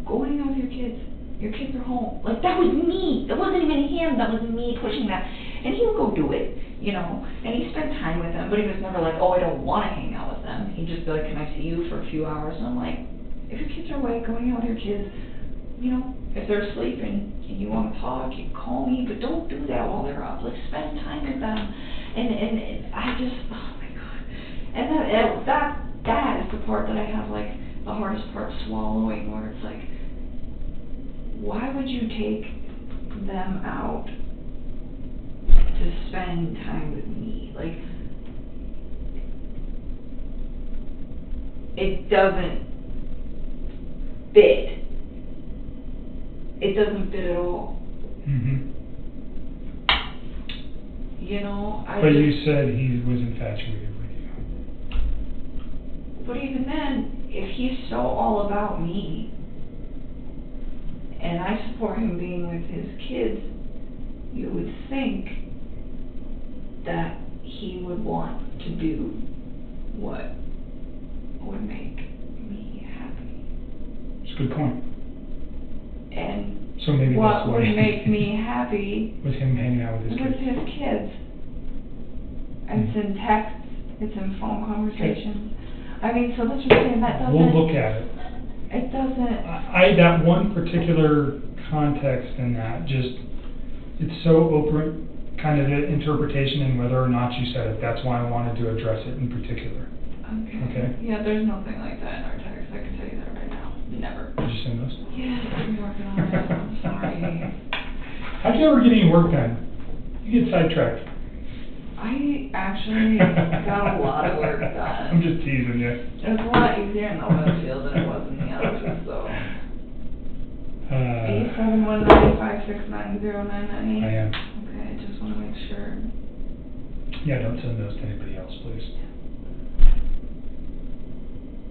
go hang out with your kids. Your kids are home. Like that was me. It wasn't even him. That was me pushing that. And he would go do it, you know. And he spent time with them, but he was never like, oh, I don't want to hang out with them. He'd just be like, can I see you for a few hours? And I'm like, if your kids are awake, go hang out with your kids. You know, if they're sleeping and you want to talk, you call me, but don't do that while they're up. Like spend time with them. And I just, oh my God. And that is the part that I have like the hardest part swallowing, where it's like, why would you take them out to spend time with me? Like, it doesn't fit. It doesn't fit at all. Mm-hmm. You know, But you said he was infatuated with you. But even then, if he's so all about me, and I support him being with his kids, you would think that he would want to do what would make me happy. It's a good point. And so maybe what that's why would make me happy was him hanging out with his kids. And it's in texts, it's in phone conversations. I mean, so that's what I'm saying, that doesn't... We'll look at it. It doesn't... That one particular context in that, just, it's so open, kind of the interpretation and whether or not you said it. That's why I wanted to address it in particular. Okay? Yeah, there's nothing like that in our text, I can tell you that right now. Never. Did you send those? Yes, I'm working on it. I'm sorry. How'd you ever get any work done? You get sidetracked. I actually got a lot of work done. I'm just teasing you. It was a lot easier in the oil field than it was in the office, so. 871-956-9098. I am. Okay, I just want to make sure. Yeah, don't send those to anybody else, please.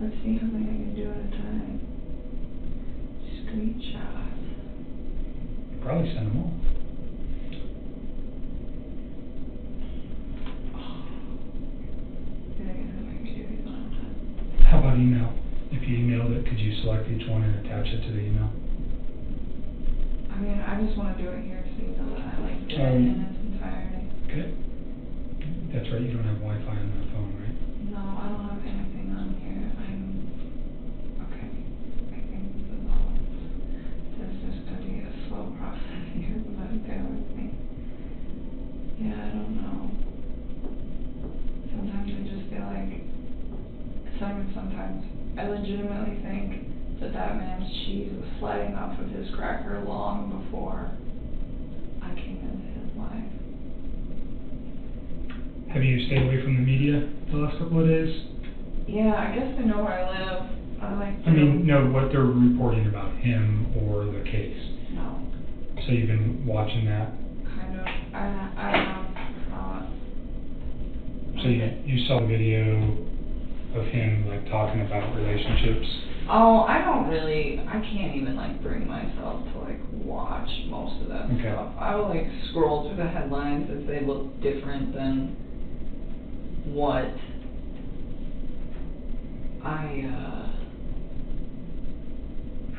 Let's see how many I can do at a time. Screenshots. Probably send them all. How about email? If you emailed it, could you select each one and attach it to the email? I mean, I just want to do it here so you know that I like did it in its entirety. Okay. That's right, you don't have Wi-Fi on that phone, right? No, I don't have anything on here. Okay. I think this is all. This is just going to be a slow process here, but bear with me. Yeah, I don't know. Sometimes I just feel like, sometimes I legitimately think that man's cheese was sliding off of his cracker long before I came into his life. Have you stayed away from the media the last couple of days? Yeah, I guess they know where I live. I mean, no, what they're reporting about him or the case. No. So you've been watching that? Kind of. I have thought. So you saw the video of him like talking about relationships? Oh, I can't even like bring myself to like watch most of that stuff. I will like scroll through the headlines if they look different than what I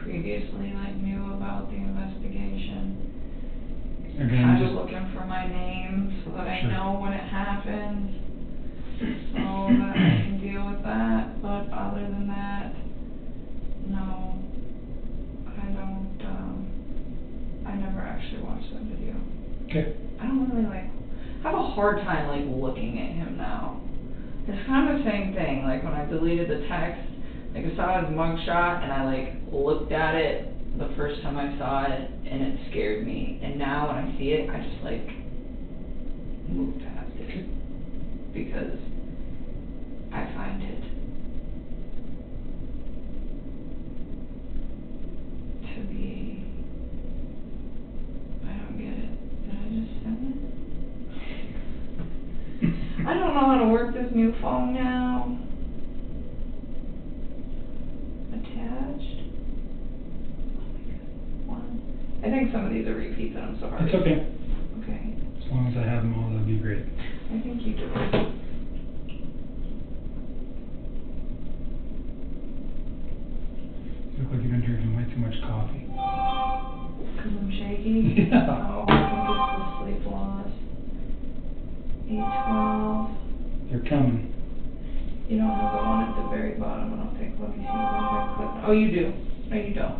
previously like knew about the investigation. Kind of looking for my name so that I know when it happens, so that I can deal with that. But other than that, no, I don't. I never actually watched that video. Okay. I don't really like. I have a hard time like looking at him now. It's kind of the same thing. Like when I deleted the text, like I saw his mugshot and I like looked at it the first time I saw it and it scared me. And now when I see it, I just like move past it because I find it to be. I don't get it. Did I just send it? I don't know how to work this new phone now. Attached. I think some of these are repeats, and I'm sorry. It's okay. Okay. As long as I have them all, that'd be great. I think you do. You look like you've been drinking way too much coffee. Because I'm shaky? Yeah. Oh, I think it's the sleep loss. 8:12. They're coming. You don't have the one at the very bottom, and I'll take a look and see if I click. Oh, you do. No, you don't.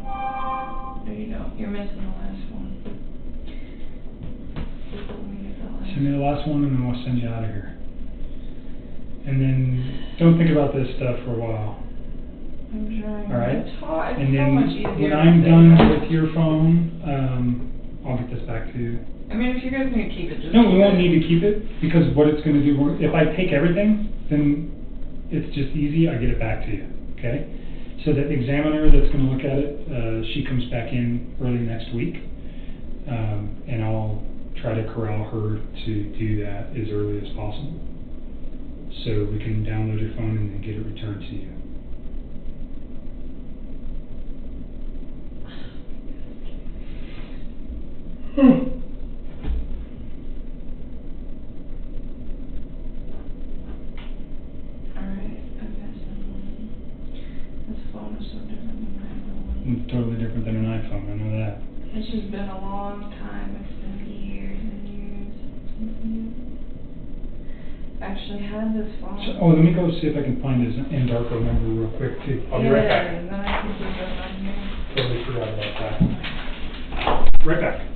No, you don't. You're missing the last one. Send me the last one and then we'll send you out of here. And then don't think about this stuff for a while. I'm trying. All right? It's hard. It's And so then much easier. when I'm done with your phone, I'll get this back to you. I mean, if you guys need to keep it, just No, we won't need to keep it because what it's going to do, if I take everything, then it's just easy. I get it back to you. Okay? So the examiner that's going to look at it, she comes back in early next week, and I'll try to corral her to do that as early as possible, so we can download your phone and then get it returned to you. It's totally different than an iPhone, I know that. It's just been a long time. It's been years and years since you actually had this phone. So, let me go see if I can find his Endarco number real quick too. I'll be right back. And then I can do that on here. Totally forgot about that. Right back.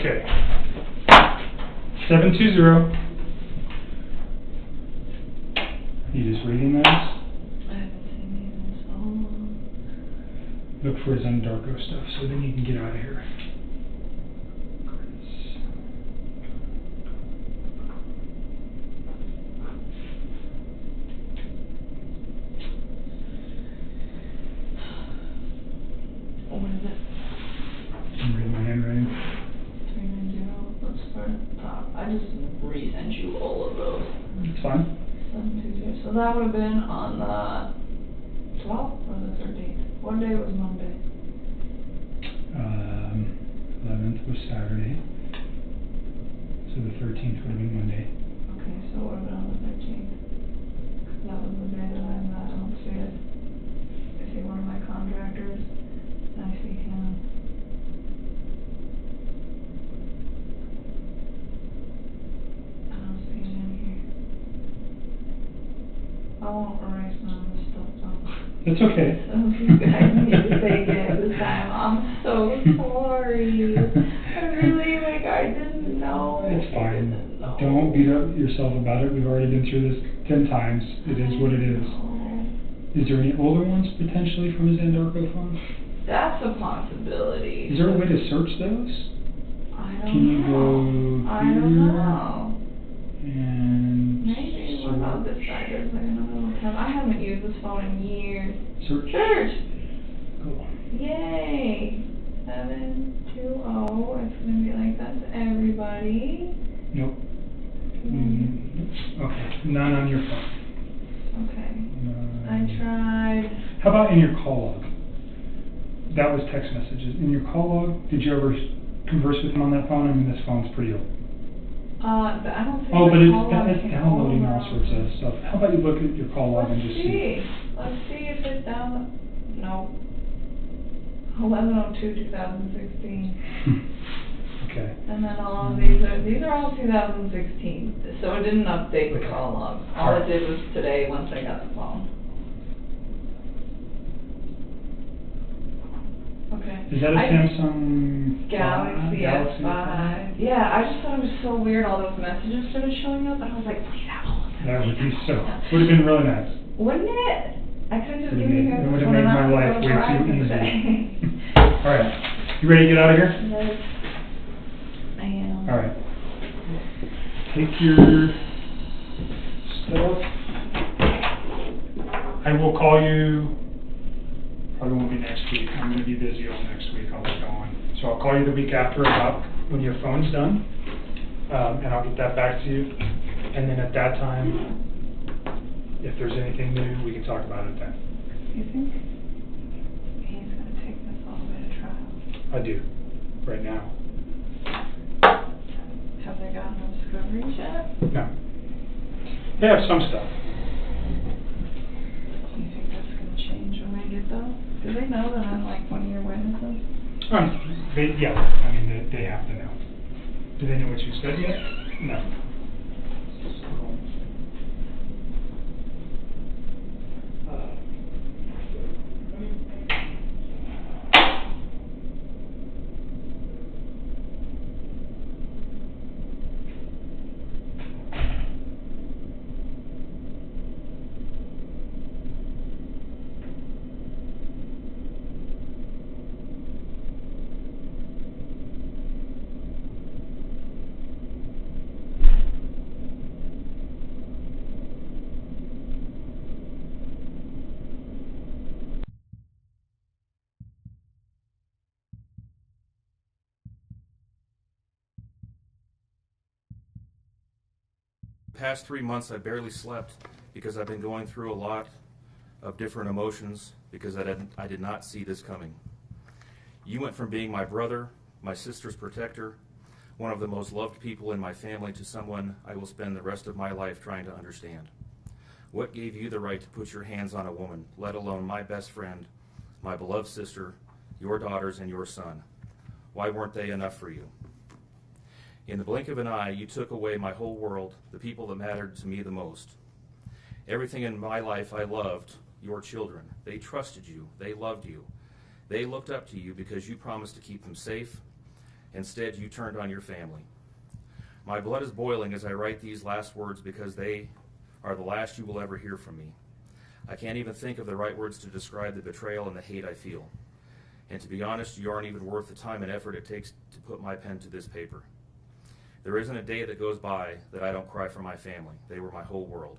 Okay. 720. You just reading those? I haven't seen these in so long. Look for his Undarko stuff so then you can get out of here. What is it? Can you read my handwriting? 390. Let's start at the top. I just resent you all of those. It's fine. 720. So that would have been on the 12th or the 13th. What day was Monday? 11th was Saturday. So the 13th would have been Monday. Okay, so it would have been on the 13th. That was the day that I met. I don't see it. I see one of my contractors. I see him. I don't see it in here. I won't erase none of this stuff though. It's okay. So you guys need to take it this time. I'm so sorry. I really, like, I didn't know. It's fine. Don't beat up yourself about it. We've already been through this 10 times. It is what it is. Is there any older ones potentially from his Andarko phone? That's a possibility. Is there a way to search those? I don't Can you know. go I here? don't know. And Maybe. What about this side? There's like another tab. I haven't used this phone in years. Search. Search. Cool. Yay. 720. It's gonna be like that to everybody. Nope. Okay. None on your phone. Okay. I tried. How about in your call log? That was text messages. In your call log, did you ever converse with him on that phone? I mean, this phone's pretty old. I don't think Oh, but the call log it's came downloading over. all sorts of stuff. How about you look at your call log and just see? Let's see if it's down. No. 11/02/2016. Okay. And then all of these are all 2016. So it didn't update the call log. All it did was today once I got the phone. Okay. Is that a Samsung Galaxy S5? Yeah, I just thought it was so weird. All those messages started showing up, and I was like, please have all of them. That would be so. Would have been really nice. Wouldn't it? I could have just given you guys It would this have one made and my I life would way go drive too it easy. today. All right. You ready to get out of here? Yes. I am. All right. Take your stuff. I will call you. Probably won't be next week. I'm going to be busy all next week. I'll be going. So I'll call you the week after about when your phone's done, and I'll get that back to you. And then at that time, if there's anything new, we can talk about it then. You think he's going to take this all the way to trial? I do. Right now. Have they gotten the discoveries yet? No. They have some stuff. Do you think that's going to change when I get those? Do they know that I'm like one of your witnesses? Yeah. I mean, they have to know. Do they know what you said yet? No. Past 3 months I barely slept because I've been going through a lot of different emotions because I did not see this coming. You went from being my brother, my sister's protector, one of the most loved people in my family, to someone I will spend the rest of my life trying to understand. What gave you the right to put your hands on a woman, let alone my best friend, my beloved sister, your daughters, and your son? Why weren't they enough for you? In the blink of an eye, you took away my whole world, the people that mattered to me the most. Everything in my life I loved, your children. They trusted you. They loved you. They looked up to you because you promised to keep them safe Instead, you turned on your family. My blood is boiling as I write these last words because they are the last you will ever hear from me. I can't even think of the right words to describe the betrayal and the hate I feel. And to be honest, you aren't even worth the time and effort it takes to put my pen to this paper. There isn't a day that goes by that I don't cry for my family. They were my whole world.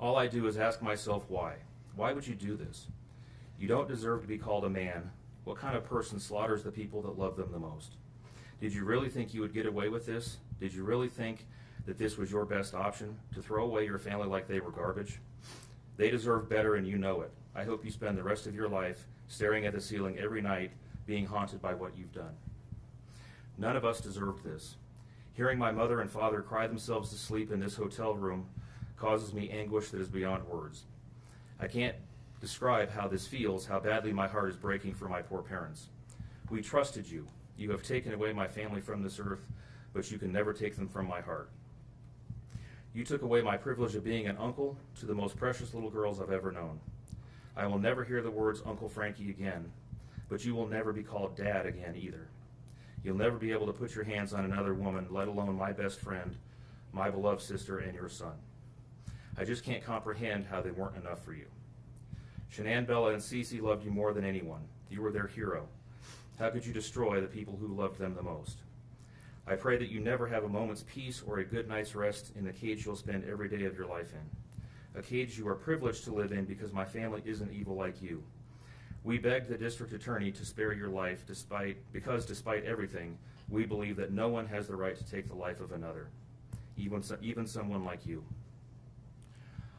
All I do is ask myself why. Why would you do this? You don't deserve to be called a man. What kind of person slaughters the people that love them the most? Did you really think you would get away with this? Did you really think that this was your best option, to throw away your family like they were garbage? They deserve better, and you know it. I hope you spend the rest of your life staring at the ceiling every night, being haunted by what you've done. None of us deserved this. Hearing my mother and father cry themselves to sleep in this hotel room causes me anguish that is beyond words. I can't describe how this feels, how badly my heart is breaking for my poor parents. We trusted you. You have taken away my family from this earth, but you can never take them from my heart. You took away my privilege of being an uncle to the most precious little girls I've ever known. I will never hear the words Uncle Frankie again, but you will never be called Dad again either. You'll never be able to put your hands on another woman, let alone my best friend, my beloved sister, and your son. I just can't comprehend how they weren't enough for you. Shanann, Bella, and Cece loved you more than anyone. You were their hero. How could you destroy the people who loved them the most? I pray that you never have a moment's peace or a good night's rest in the cage you'll spend every day of your life in. A cage you are privileged to live in because my family isn't evil like you. We begged the district attorney to spare your life because despite everything, we believe that no one has the right to take the life of another, even someone like you.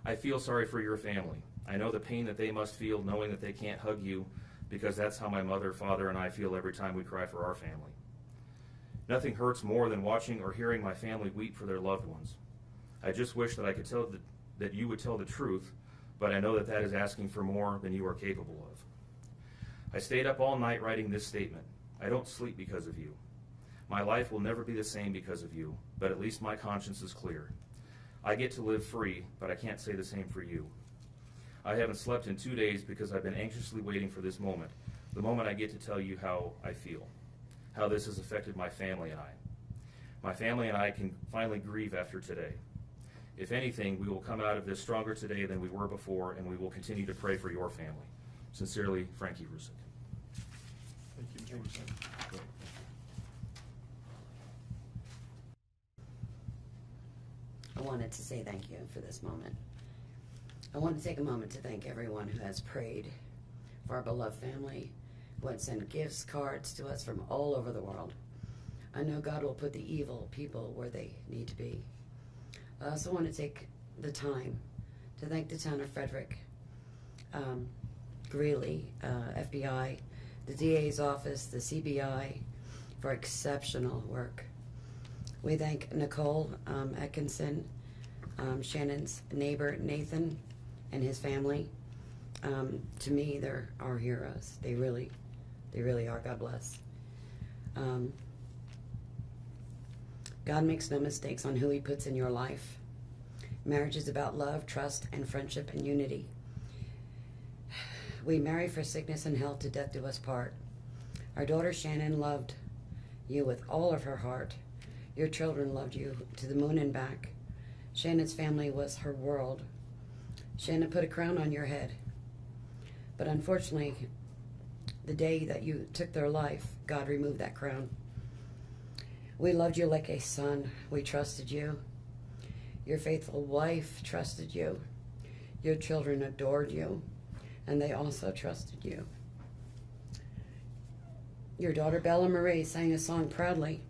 I feel sorry for your family. I know the pain that they must feel knowing that they can't hug you, because that's how my mother, father, and I feel every time we cry for our family. Nothing hurts more than watching or hearing my family weep for their loved ones. I just wish that I could tell that you would tell the truth, but I know that that is asking for more than you are capable of. I stayed up all night writing this statement. I don't sleep because of you. My life will never be the same because of you, but at least my conscience is clear. I get to live free, but I can't say the same for you. I haven't slept in 2 days because I've been anxiously waiting for this moment, the moment I get to tell you how I feel, how this has affected my family and I. My family and I can finally grieve after today. If anything, we will come out of this stronger today than we were before, and we will continue to pray for your family. Sincerely, Frankie Rzucek. Thank you, Mr. Rzucek. I wanted to say thank you for this moment. I want to take a moment to thank everyone who has prayed for our beloved family, who has sent gifts, cards to us from all over the world. I know God will put the evil people where they need to be. I also want to take the time to thank the town of Frederick, Greeley, FBI, the DA's office, the CBI, for exceptional work. We thank Nicole Atkinson, Shannon's neighbor, Nathan, and his family. To me, they're our heroes. They really are. God bless. God makes no mistakes on who he puts in your life. Marriage is about love, trust, and friendship and unity. We marry for sickness and health, to death do us part. Our daughter Shannon loved you with all of her heart. Your children loved you to the moon and back. Shannon's family was her world. Shannon put a crown on your head. But unfortunately, the day that you took their life, God removed that crown. We loved you like a son. We trusted you. Your faithful wife trusted you. Your children adored you, and they also trusted you. Your daughter Bella Marie sang a song proudly.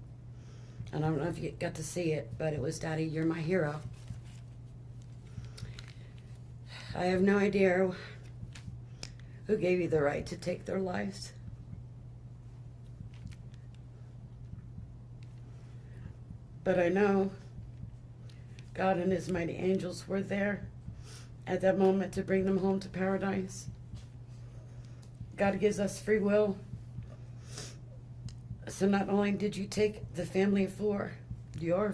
And I don't know if you got to see it, but it was, Daddy, you're my hero. I have no idea who gave you the right to take their lives. But I know God and his mighty angels were there at that moment to bring them home to paradise. God gives us free will. So not only did you take the family of 4, your